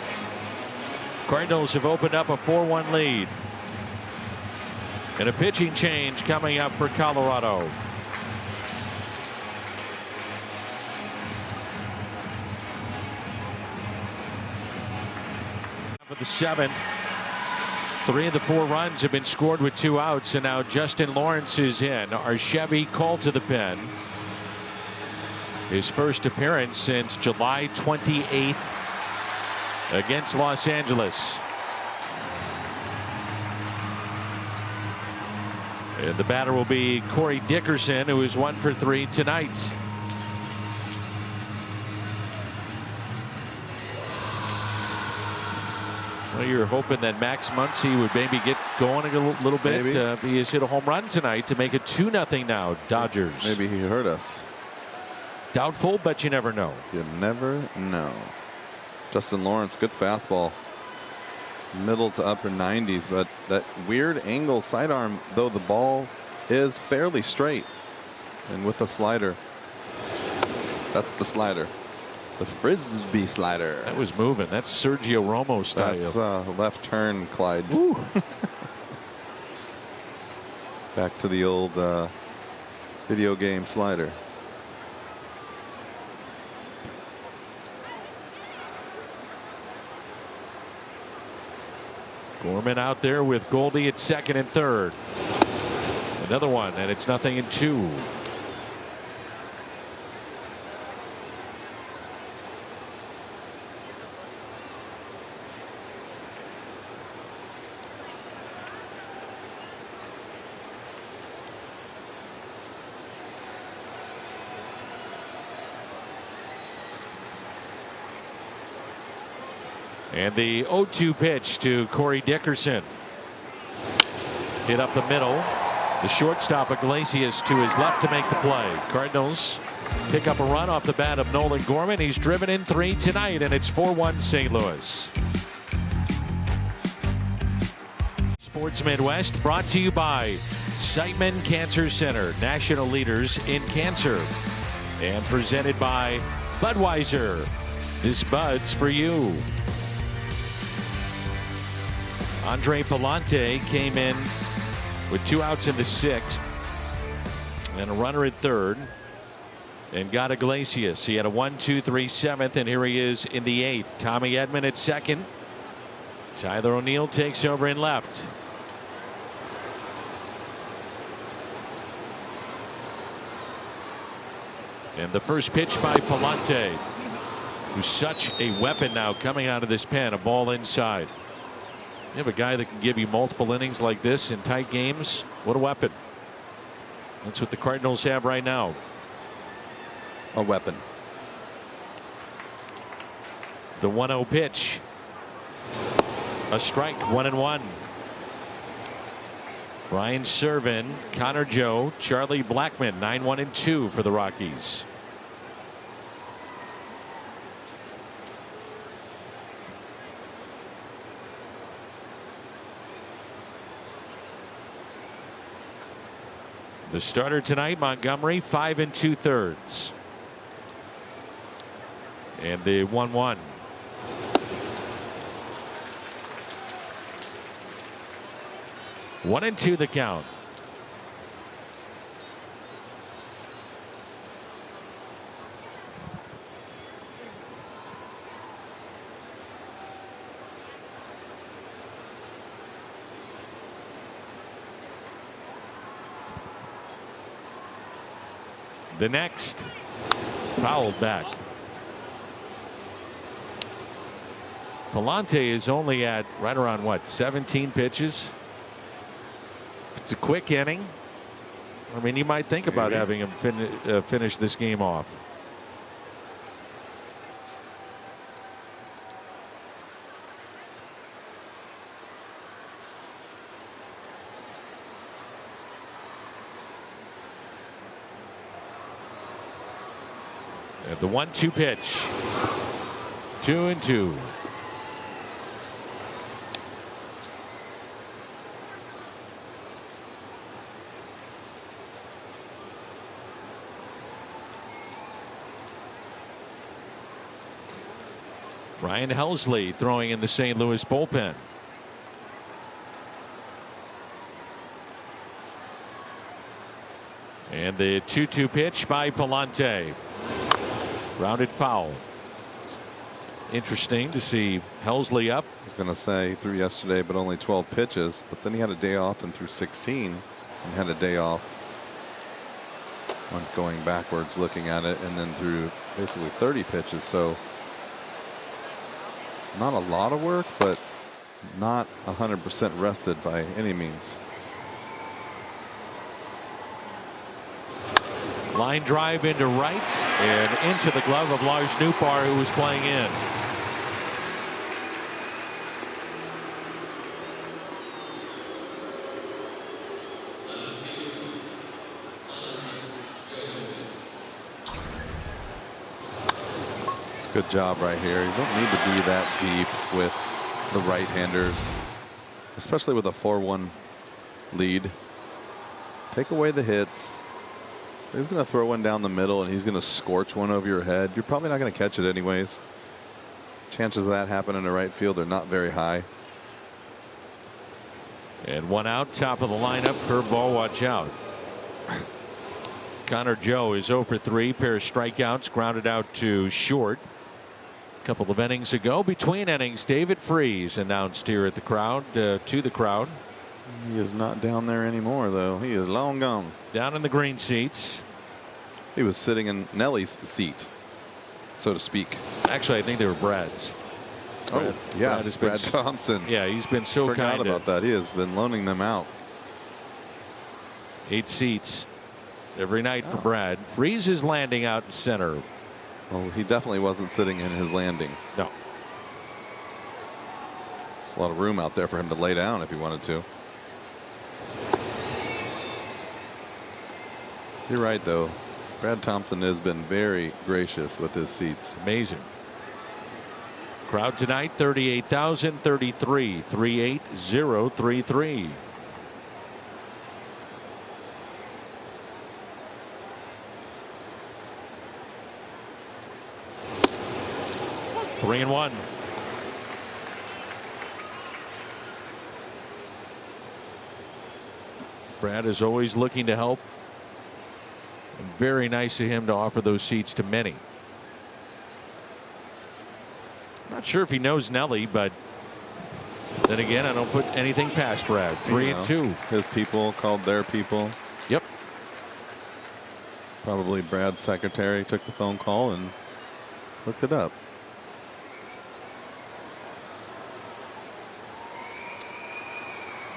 H: Cardinals have opened up a 4-1 lead. And a pitching change coming up for Colorado. For the 7th. 3 of the 4 runs have been scored with 2 outs, and now Justin Lawrence is in. Archevi called to the pen. His first appearance since July 28th against Los Angeles. And the batter will be Corey Dickerson, who is 1 for 3 tonight. Well, you're hoping that Max Muncy would maybe get going a little bit. He has hit a home run tonight to make it 2-0 now, Dodgers.
G: Maybe he hurt us.
H: Doubtful, but you never know.
G: You never know. Justin Lawrence, good fastball. Middle to upper 90s, but that weird angle sidearm, though the ball is fairly straight. And with the slider, that's the slider. The frisbee slider.
H: That was moving. That's Sergio Romo style.
G: That's left turn, Clyde. Back to the old video game slider.
H: Gorman out there with Goldie at 2nd and 3rd. Another one, and it's 0-2. And the 0-2 pitch to Corey Dickerson. Hit up the middle. The shortstop Iglesias to his left to make the play. Cardinals pick up a run off the bat of Nolan Gorman. He's driven in 3 tonight, and it's 4-1 St. Louis. Sports Midwest brought to you by Siteman Cancer Center, national leaders in cancer. And presented by Budweiser. This Bud's for you. Andre Palante came in with 2 outs in the 6th and a runner at 3rd and got Iglesias. He had a 1-2-3 7th, and here he is in the 8th. Tommy Edman at 2nd. Tyler O'Neill takes over in left. And the first pitch by Palante, who's such a weapon now coming out of this pen. A ball inside. You have a guy that can give you multiple innings like this in tight games. What a weapon. That's what the Cardinals have right now.
G: A weapon.
H: The 1-0 pitch. A strike, 1-1. Brian Serven, Connor Joe, Charlie Blackman, 9-1-2 for the Rockies. The starter tonight, Montgomery, 5 2/3. And the 1-1. One and two the count. The next, fouled back. Palante is only at right around what, 17 pitches. It's a quick inning. I mean, you might think about having him finish this game off. And the 1-2 pitch. 2-2. Ryan Helsley throwing in the St. Louis bullpen. And the 2-2 pitch by Palante. Rounded foul. Interesting to see Helsley up.
G: I was going to say he threw yesterday, but only 12 pitches. But then he had a day off and threw 16 and had a day off. Went going backwards looking at it and then threw basically 30 pitches. So not a lot of work, but not 100% rested by any means.
H: Line drive into right and into the glove of Lars Nootbaar, who was playing in.
G: It's a good job right here. You don't need to be that deep with the right-handers, especially with a 4-1 lead. Take away the hits. He's going to throw one down the middle and he's going to scorch one over your head. You're probably not going to catch it anyways. Chances of that happening in the right field are not very high.
H: And one out, top of the lineup, curveball, watch out. Connor Joe is 0 for 3, pair of strikeouts, grounded out to short. A couple of innings ago, between innings, David Freese announced here at the crowd, to the crowd.
G: He is not down there anymore, though. He is long gone.
H: Down in the green seats.
G: He was sitting in Nelly's seat, so to speak.
H: Actually, I think they were Brad's.
G: Oh, yes, Brad Thompson.
H: Yeah, he's been so kind.
G: Forgot about that. He has been loaning them out.
H: 8 seats every night for Brad. Freese is landing out in center.
G: Well, he definitely wasn't sitting in his landing.
H: No.
G: There's a lot of room out there for him to lay down if he wanted to. You're right, though. Brad Thompson has been very gracious with his seats.
H: Amazing. Crowd tonight, 38,033, 38033. Three and one. Brad is always looking to help. And very nice of him to offer those seats to many. Not sure if he knows Nelly, but then again, I don't put anything past Brad. 3 and 2.
G: His people called their people.
H: Yep.
G: Probably Brad's secretary took the phone call and looked it up.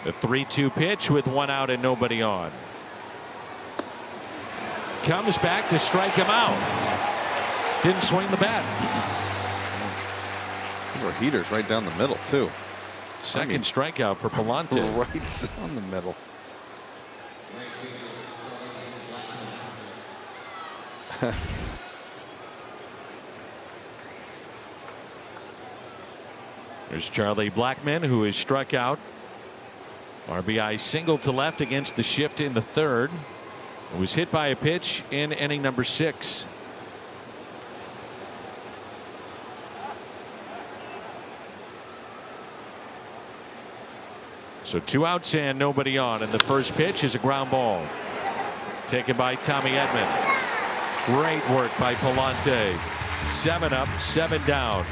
H: The 3-2 pitch with one out and nobody on. Comes back to strike him out. Didn't swing the bat.
G: Those are heaters right down the middle, too.
H: Second strikeout for Palante.
G: Right on the middle.
H: There's Charlie Blackmon, who is struck out. RBI single to left against the shift in the third. It was hit by a pitch in inning number 6. So 2 outs and nobody on, and the first pitch is a ground ball taken by Tommy Edman. Great work by Palante. 7 up, 7 down.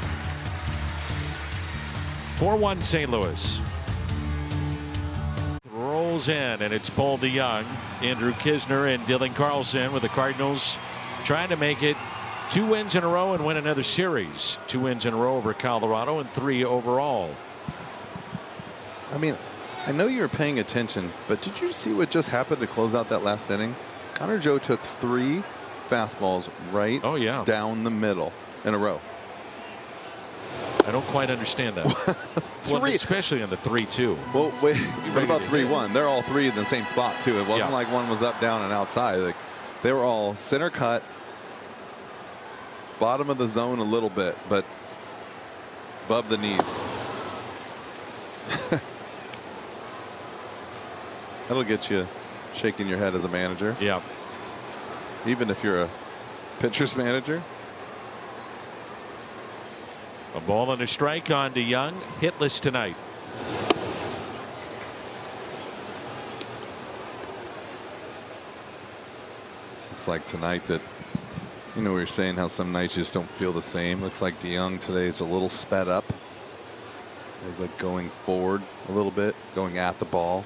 H: 4-1 St. Louis. Rolls in, and it's pulled to Young. Andrew Kisner and Dylan Carlson with the Cardinals trying to make it 2 wins in a row and win another series. 2 wins in a row over Colorado and 3 overall.
G: I mean, I know you were paying attention, but did you see what just happened to close out that last inning? Connor Joe took 3 fastballs right down the middle in a row.
H: I don't quite understand that. Well, especially on the 3-2.
G: Well, wait, what about 3-1? They're all 3 in the same spot too. It wasn't like one was up, down, and outside. Like, they were all center cut, bottom of the zone a little bit, but above the knees. That'll get you shaking your head as a manager.
H: Yeah.
G: Even if you're a pitcher's manager.
H: A ball and a strike on to Young. Hitless tonight.
G: Looks like tonight that, you know, we were saying how some nights you just don't feel the same. Looks like DeYoung today is a little sped up. He's like going forward a little bit, going at the ball.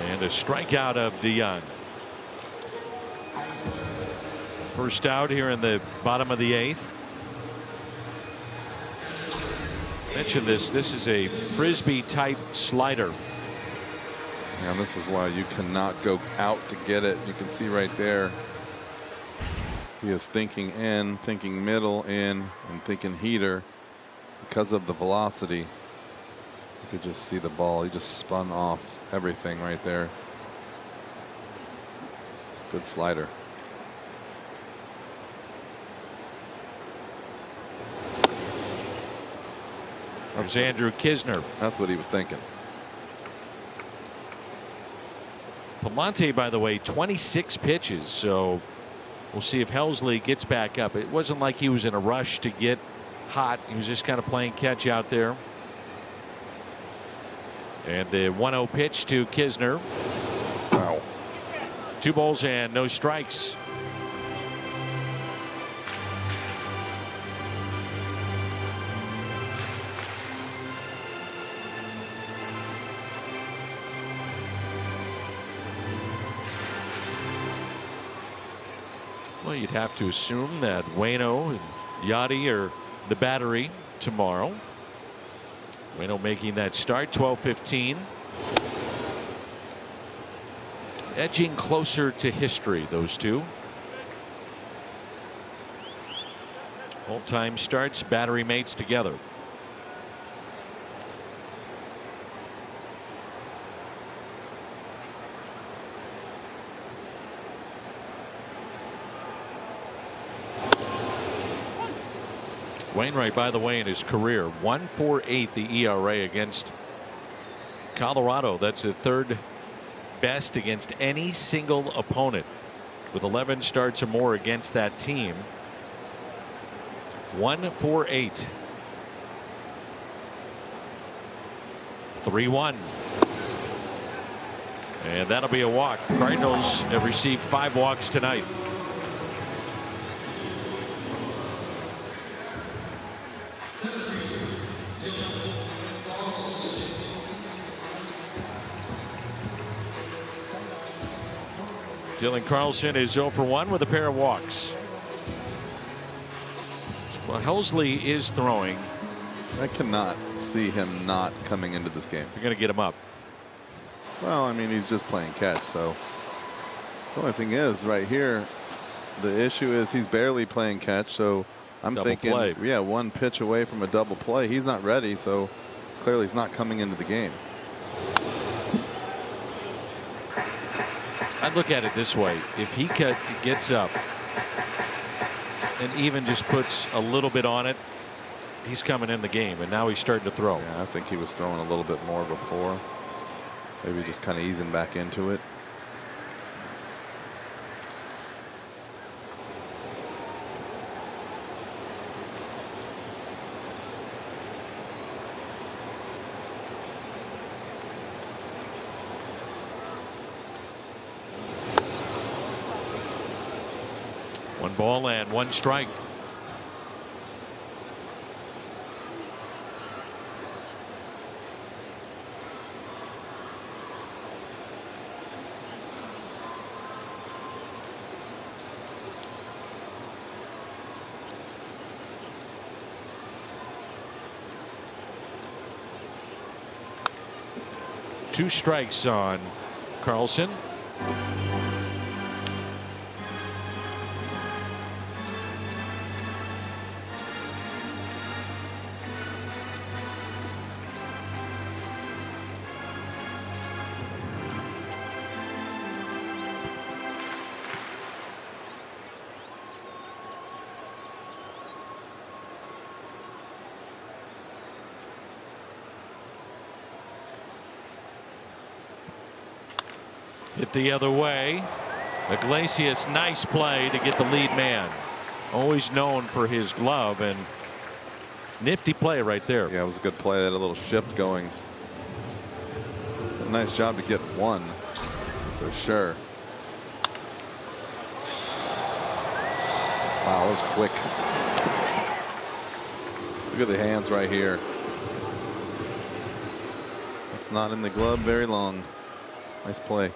H: And a strikeout of DeYoung. First out here in the bottom of the 8th. Mentioned this. This is a frisbee type slider.
G: And this is why you cannot go out to get it. You can see right there. He is thinking in, thinking middle in, and thinking heater. Because of the velocity, you could just see the ball. He just spun off everything right there. It's a good slider.
H: There's Andrew Kisner.
G: That's what he was thinking.
H: Palante, by the way, 26 pitches. So we'll see if Helsley gets back up. It wasn't like he was in a rush to get hot. He was just kind of playing catch out there. And the 1-0 pitch to Kisner.
G: Wow.
H: 2 balls and no strikes. Well, you'd have to assume that Waino and Yachty are the battery tomorrow. Waino making that start, 12-15. Edging closer to history, those two. All-time starts, battery mates together. Wainwright, by the way, in his career, 1.48 the ERA against Colorado. That's the 3rd best against any single opponent, with 11 starts or more against that team. 1.48. 3-1. And that'll be a walk. Cardinals have received 5 walks tonight. Dylan Carlson is 0 for 1 with a pair of walks. Well, Helsley is throwing.
G: I cannot see him not coming into this game.
H: You're going to get him up.
G: Well, I mean, he's just playing catch. So the only thing is right here, the issue is he's barely playing catch. So I'm thinking, yeah, 1 pitch away from a double play. He's not ready. So clearly he's not coming into the game.
H: I'd look at it this way. If he gets up and even just puts a little bit on it, he's coming in the game, and now he's starting to throw.
G: Yeah, I think he was throwing a little bit more before. Maybe just kind of easing back into it.
H: One ball and one strike. Two strikes on Carlson. Hit the other way. Iglesias, nice play to get the lead man. Always known for his glove, and nifty play right there.
G: Yeah, it was a good play. They had a little shift going. A nice job to get one for sure. Wow, that was quick. Look at the hands right here. It's not in the glove very long. Nice play.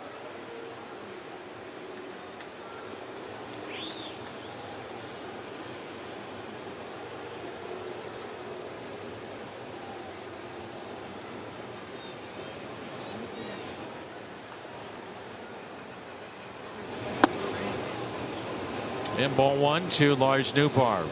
H: And ball one to Lars Nootbaar.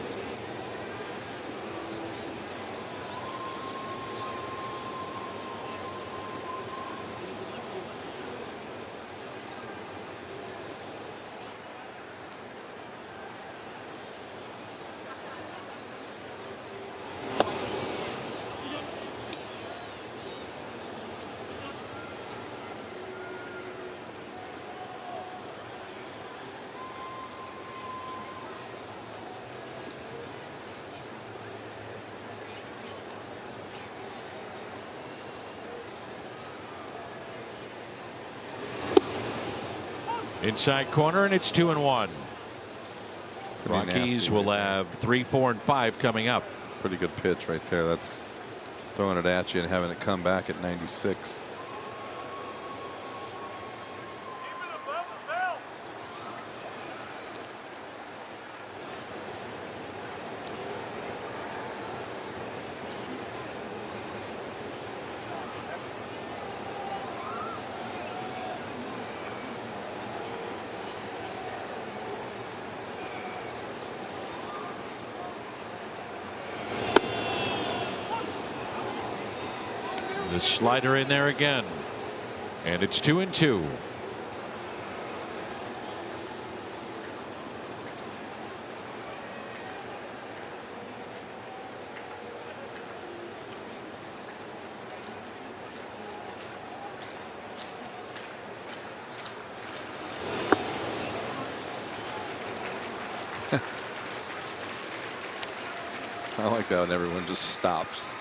H: Inside corner, and it's 2-1. Rockies will have 3, 4, and 5 coming up.
G: Pretty good pitch right there. That's throwing it at you and having it come back at 96.
H: The slider in there again, and it's 2-2.
G: I like that when everyone just stops.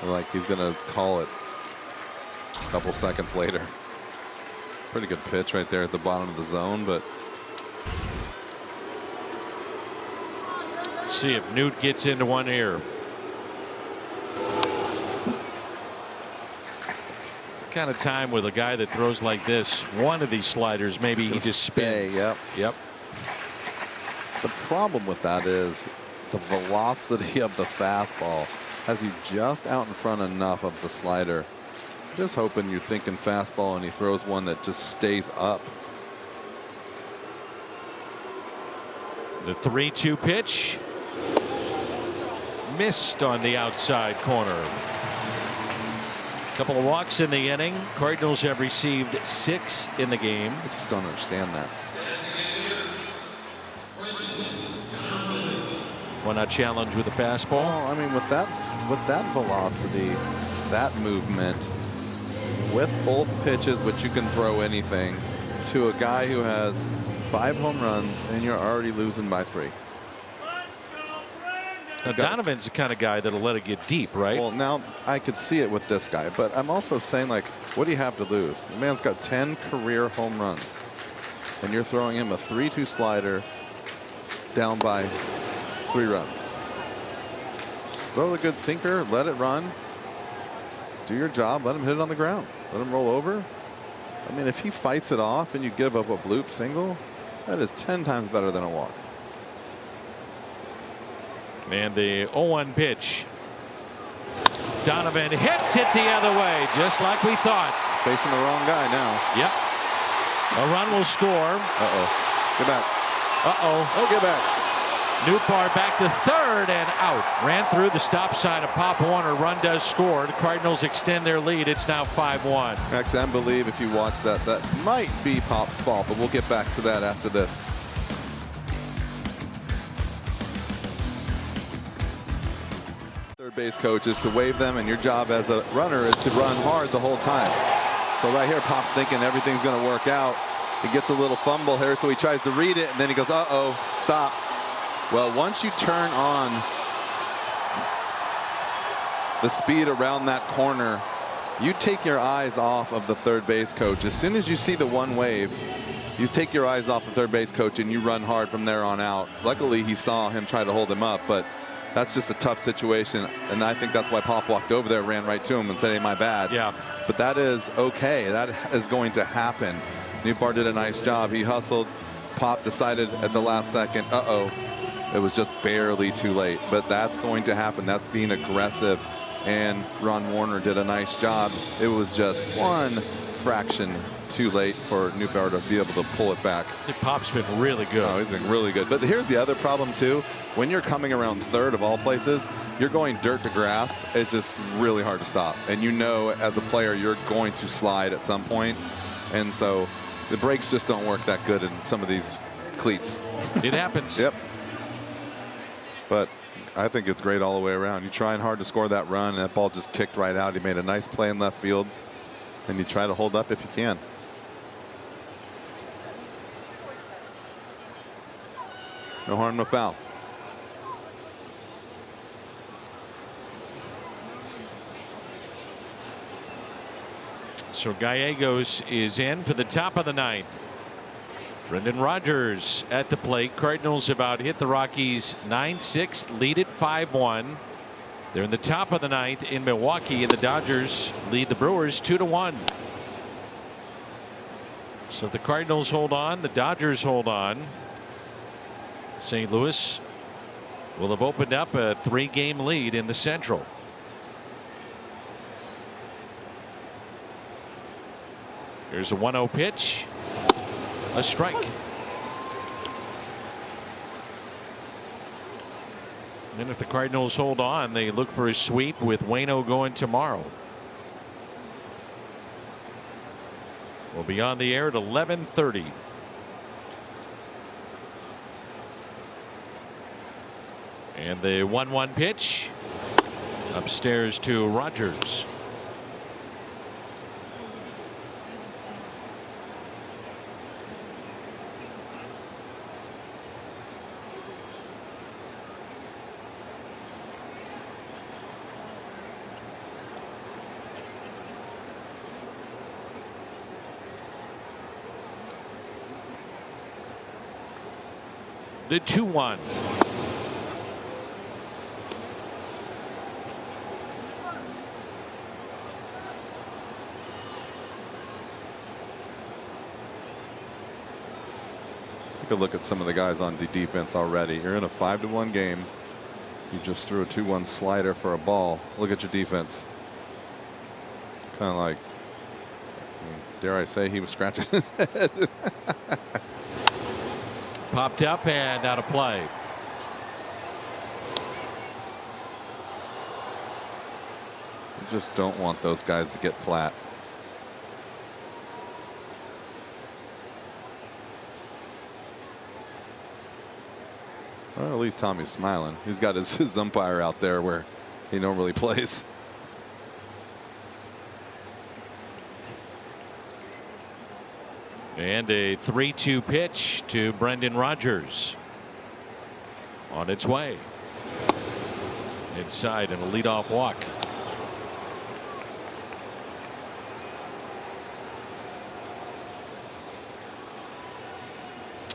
G: Like he's going to call it a couple seconds later. Pretty good pitch right there at the bottom of the zone, but
H: let's see if Newt gets into one here. It's the kind of time with a guy that throws like this, one of these sliders, maybe he just spins.
G: Yep. The problem with that is the velocity of the fastball has you just out in front enough of the slider. Just hoping you're thinking fastball and he throws one that just stays up.
H: The 3-2 pitch. Missed on the outside corner. Couple of walks in the inning. Cardinals have received 6 in the game.
G: I just don't understand that.
H: Why not challenge with a fastball?
G: Well, I mean, with that velocity, that movement, with both pitches, which you can throw anything, to a guy who has 5 home runs and you're already losing by 3.
H: Now, Donovan's the kind of guy that'll let it get deep, right?
G: Well, now I could see it with this guy, but I'm also saying, like, what do you have to lose? The man's got 10 career home runs, and you're throwing him a 3-2 slider down by 3 runs. Just throw a good sinker, let it run, do your job, let him hit it on the ground, let him roll over. I mean, if he fights it off and you give up a bloop single, that is 10 times better than a walk.
H: And the 0-1 pitch. Donovan hits it the other way, just like we thought.
G: Facing the wrong guy now.
H: Yep. A run will score.
G: Uh-oh. Get back.
H: Uh-oh.
G: Oh, get back.
H: Nootbaar back to third and out. Ran through the stop sign of Pop Warner. Run does score. The Cardinals extend their lead. It's now 5-1.
G: Actually, I believe if you watch that, that might be Pop's fault, but we'll get back to that after this. Third base coach is to wave them, and your job as a runner is to run hard the whole time. So right here, Pop's thinking everything's going to work out. He gets a little fumble here, so he tries to read it, and then he goes, uh-oh, stop. Well, once you turn on the speed around that corner, you take your eyes off of the third base coach. As soon as you see the one wave, you take your eyes off the third base coach and you run hard from there on out. Luckily, he saw him try to hold him up, but that's just a tough situation, and I think that's why Pop walked over there, ran right to him, and said, hey, my bad.
H: Yeah.
G: But that is okay. That is going to happen. Nootbaar did a nice job. He hustled. Pop decided at the last second, uh-oh, it was just barely too late. But that's going to happen. That's being aggressive, and Ron Warner did a nice job. It was just one fraction too late for Nootbaar to be able to pull it back.
H: Pop's been really good.
G: Oh, he's been really good. But here's the other problem too. When you're coming around third of all places, you're going dirt to grass. It's just really hard to stop. And you know, as a player, you're going to slide at some point. And so the brakes just don't work that good in some of these cleats.
H: It happens.
G: Yep. But I think it's great all the way around. You're trying hard to score that run, and that ball just kicked right out. He made a nice play in left field, and you try to hold up if you can. No harm, no foul.
H: So Gallegos is in for the top of the 9th. Brendan Rodgers at the plate. Cardinals about hit the Rockies 9-6, lead it 5-1. They're in the top of the 9th in Milwaukee, and the Dodgers lead the Brewers 2-1. So if the Cardinals hold on, the Dodgers hold on. St. Louis will have opened up a 3-game lead in the Central. Here's a 1-0 pitch. A strike. And if the Cardinals hold on, they look for a sweep with Waino going tomorrow. We'll be on the air at 11:30. And the 1-1 pitch upstairs to Rodgers. The 2-1.
G: Take a look at some of the guys on the defense already. You're in a 5-1 game. You just threw a 2-1 slider for a ball. Look at your defense. Kind of like, dare I say, he was scratching his head.
H: Popped up and out of play.
G: You just don't want those guys to get flat. Well, at least Tommy's smiling. He's got his umpire out there where he normally plays.
H: And a 3-2 pitch to Brendan Rodgers. On its way. Inside and a leadoff walk.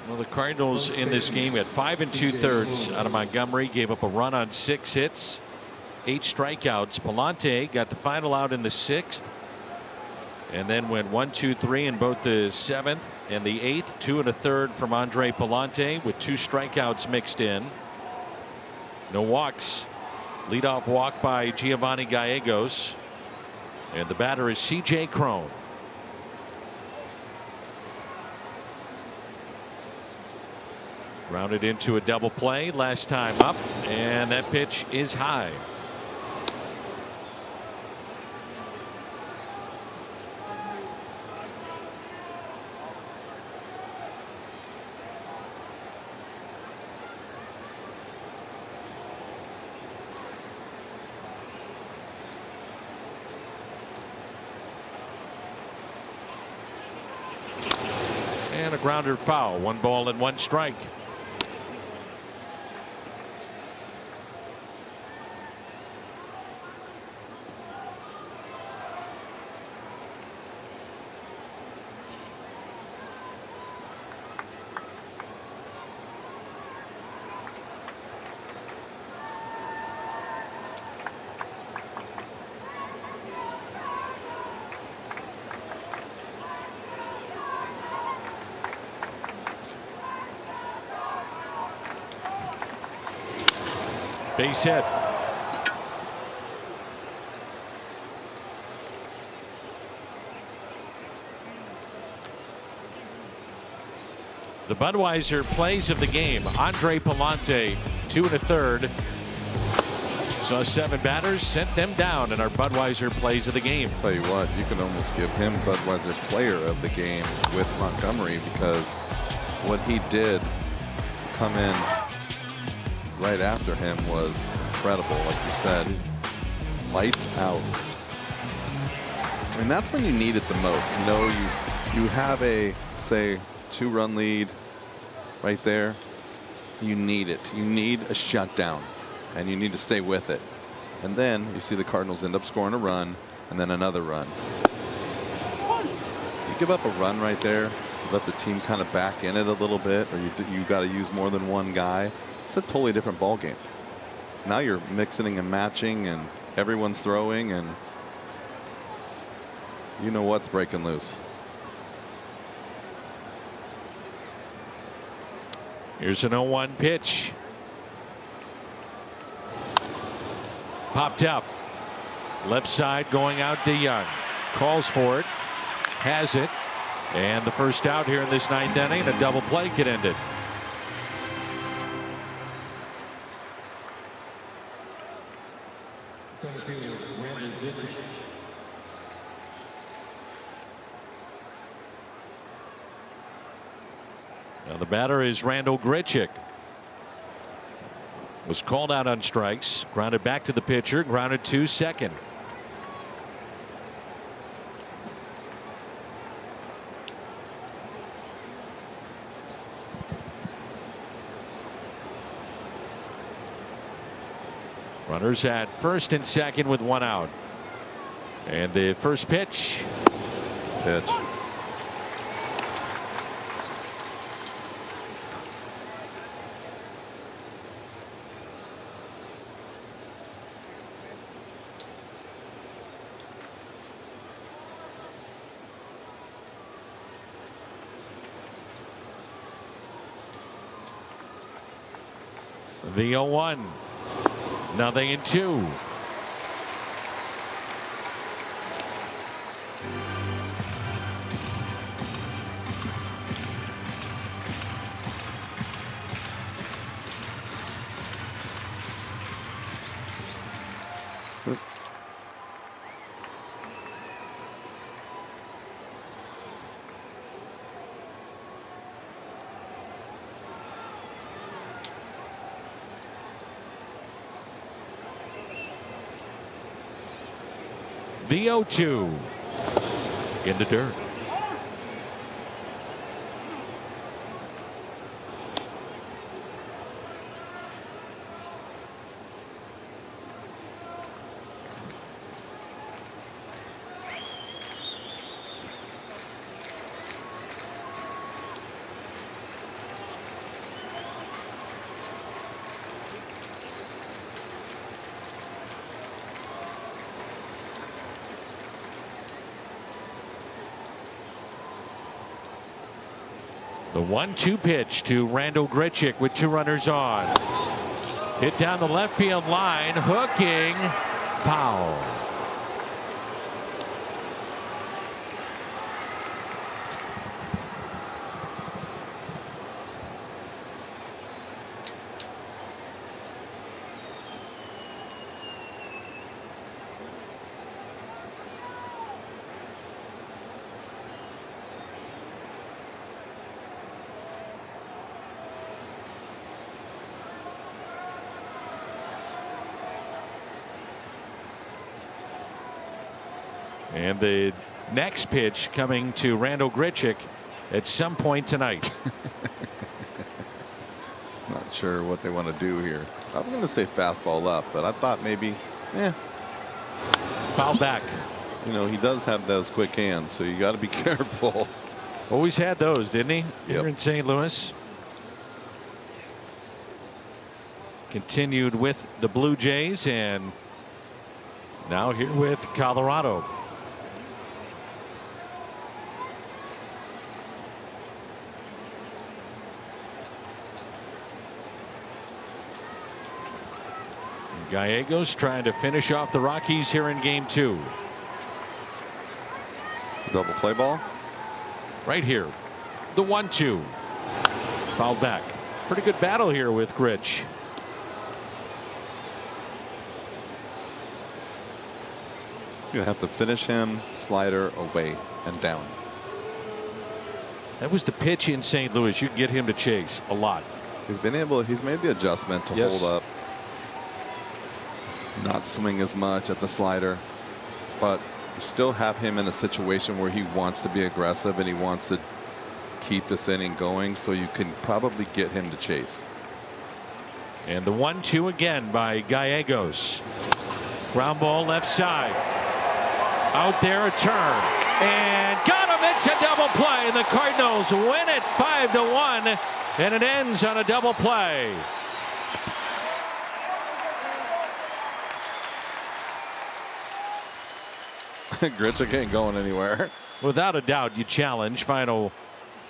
H: Well, the Cardinals in this game had 5 2/3 out of Montgomery, gave up a run on 6 hits, 8 strikeouts. Palante got the final out in the 6th. And then went 1, 2, 3 in both the 7th and the 8th. 2 1/3 from Andre Palante with 2 strikeouts mixed in. No walks. Leadoff walk by Giovanni Gallegos. And the batter is C.J. Cron. Grounded into a double play last time up, and that pitch is high. And a grounder foul. 1 ball and 1 strike. Base hit. The Budweiser plays of the game. Andre Palante, 2 1/3. Saw 7 batters, sent them down in our Budweiser plays of the game.
G: Tell you what, you can almost give him Budweiser player of the game with Montgomery, because what he did to come in right after him was incredible. Like you said, lights out. I mean, that's when you need it the most. You know, you have a, say, 2-run lead right there. You need it. You need a shutdown, and you need to stay with it. And then you see the Cardinals end up scoring a run and then another run. You give up a run right there, you let the team kind of back in it a little bit, or you got to use more than one guy. It's a totally different ball game. Now you're mixing and matching, and everyone's throwing, and you know what's breaking loose.
H: Here's an 0-1 pitch. Popped up. Left side going out to Young. Calls for it. Has it. And the first out here in this 9th inning. A double play could end it. Now the batter is Randall Grichuk. Was called out on strikes. Grounded back to the pitcher. Grounded to second. Runners at first and second with 1 out. And the first pitch.
G: Pitch.
H: The 0-1. Nothing in 2. The 0-2 in the dirt. The 1-2 pitch to Randall Grichuk with 2 runners on. Hit down the left field line, hooking, foul. And the next pitch coming to Randall Grichuk at some point tonight.
G: Not sure what they want to do here. I'm going to say fastball up, but I thought maybe,
H: Foul back.
G: You know, he does have those quick hands, so you got to be careful.
H: Always had those, didn't he?
G: Yep.
H: Here in St. Louis. Continued with the Blue Jays and now here with Colorado. Gallegos trying to finish off the Rockies here in game 2.
G: Double play ball.
H: Right here. The 1-2. Fouled back. Pretty good battle here with Grich.
G: You have to finish him, slider away and down.
H: That was the pitch in St. Louis. You can get him to chase a lot.
G: He's made the adjustment to hold up. Not swing as much at the slider, but you still have him in a situation where he wants to be aggressive and he wants to keep this inning going, so you can probably get him to chase.
H: And the 1-2 again by Gallegos. Ground ball left side. Out there, a turn, and got him. It's a double play. The Cardinals win it 5-1, and it ends on a double play.
G: Grichuk ain't going anywhere.
H: Without a doubt, you challenge. Final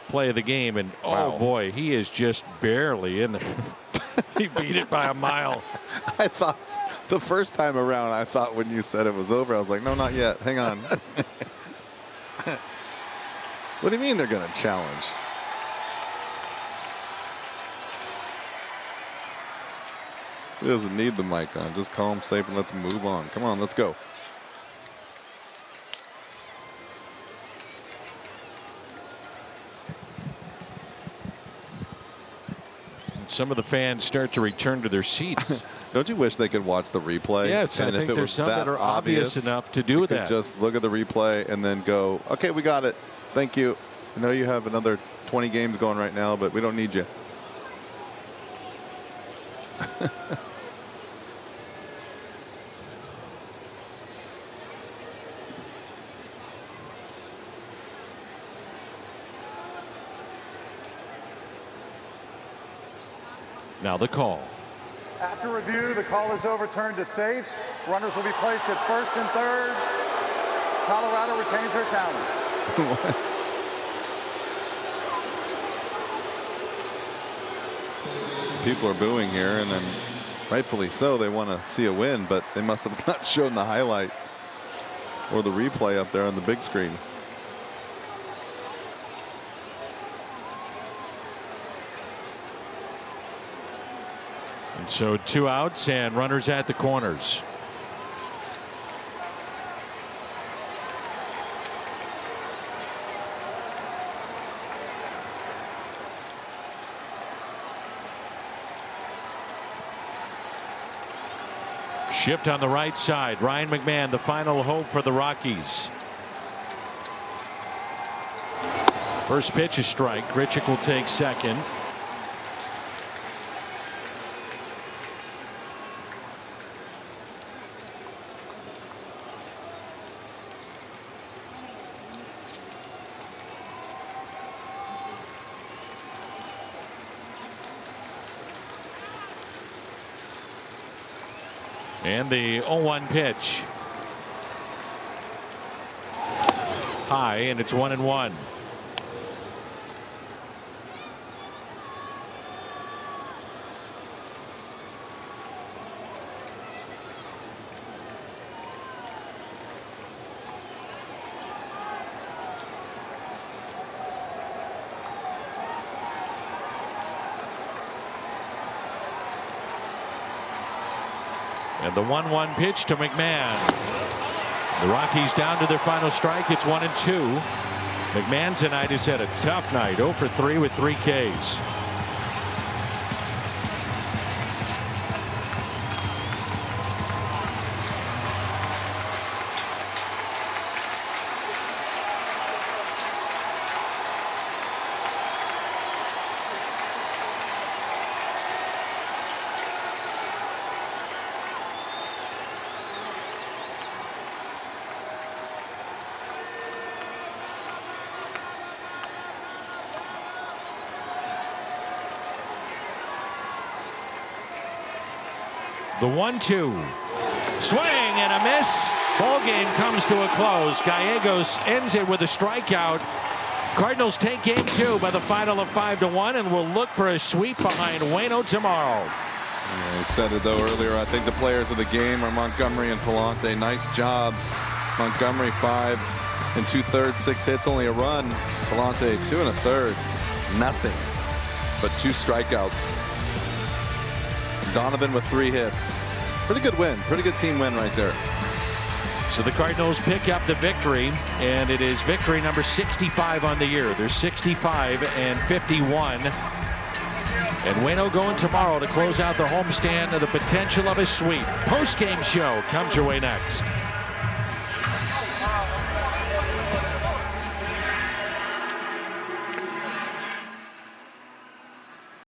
H: play of the game, and oh boy, he is just barely in there. He beat it by a mile.
G: I thought the first time around, I thought when you said it was over, I was like, no, not yet. Hang on. What do you mean they're going to challenge? He doesn't need the mic on. Just call him safe and let's move on. Come on, let's go.
H: Some of the fans start to return to their seats.
G: Don't you wish they could watch the replay?
H: Yes,
G: and
H: I think there's some that are obvious enough to do that.
G: Just look at the replay and then go, okay, we got it. Thank you. I know you have another 20 games going right now, but we don't need you.
H: Now the call.
K: After review, the call is overturned to safe. Runners will be placed at first and third. Colorado retains their challenge.
G: People are booing here, and then rightfully so. They want to see a win, but they must have not shown the highlight or the replay up there on the big screen.
H: And so 2 outs and runners at the corners. Shift on the right side. Ryan McMahon, the final hope for the Rockies. First pitch, a strike. Grichuk will take second. And the 0-1 pitch. High, and it's 1-1. And the 1-1 pitch to McMahon. The Rockies down to their final strike. It's 1-2. McMahon tonight has had a tough night. 0 for 3 with 3 Ks. The 1-2. Swing and a miss. Ball game comes to a close. Gallegos ends it with a strikeout. Cardinals take game 2 by the final of 5-1 and will look for a sweep behind Waino tomorrow.
G: Yeah, I said it though earlier. I think the players of the game are Montgomery and Palante. Nice job. Montgomery 5 2/3, 6 hits, only a run. Palante 2 1/3, nothing but 2 strikeouts. Donovan with 3 hits. Pretty good win. Pretty good team win right there.
H: So the Cardinals pick up the victory, and it is victory number 65 on the year. They're 65 and 51. And Waino going tomorrow to close out the homestand of the potential of a sweep. Post-game show comes your way next.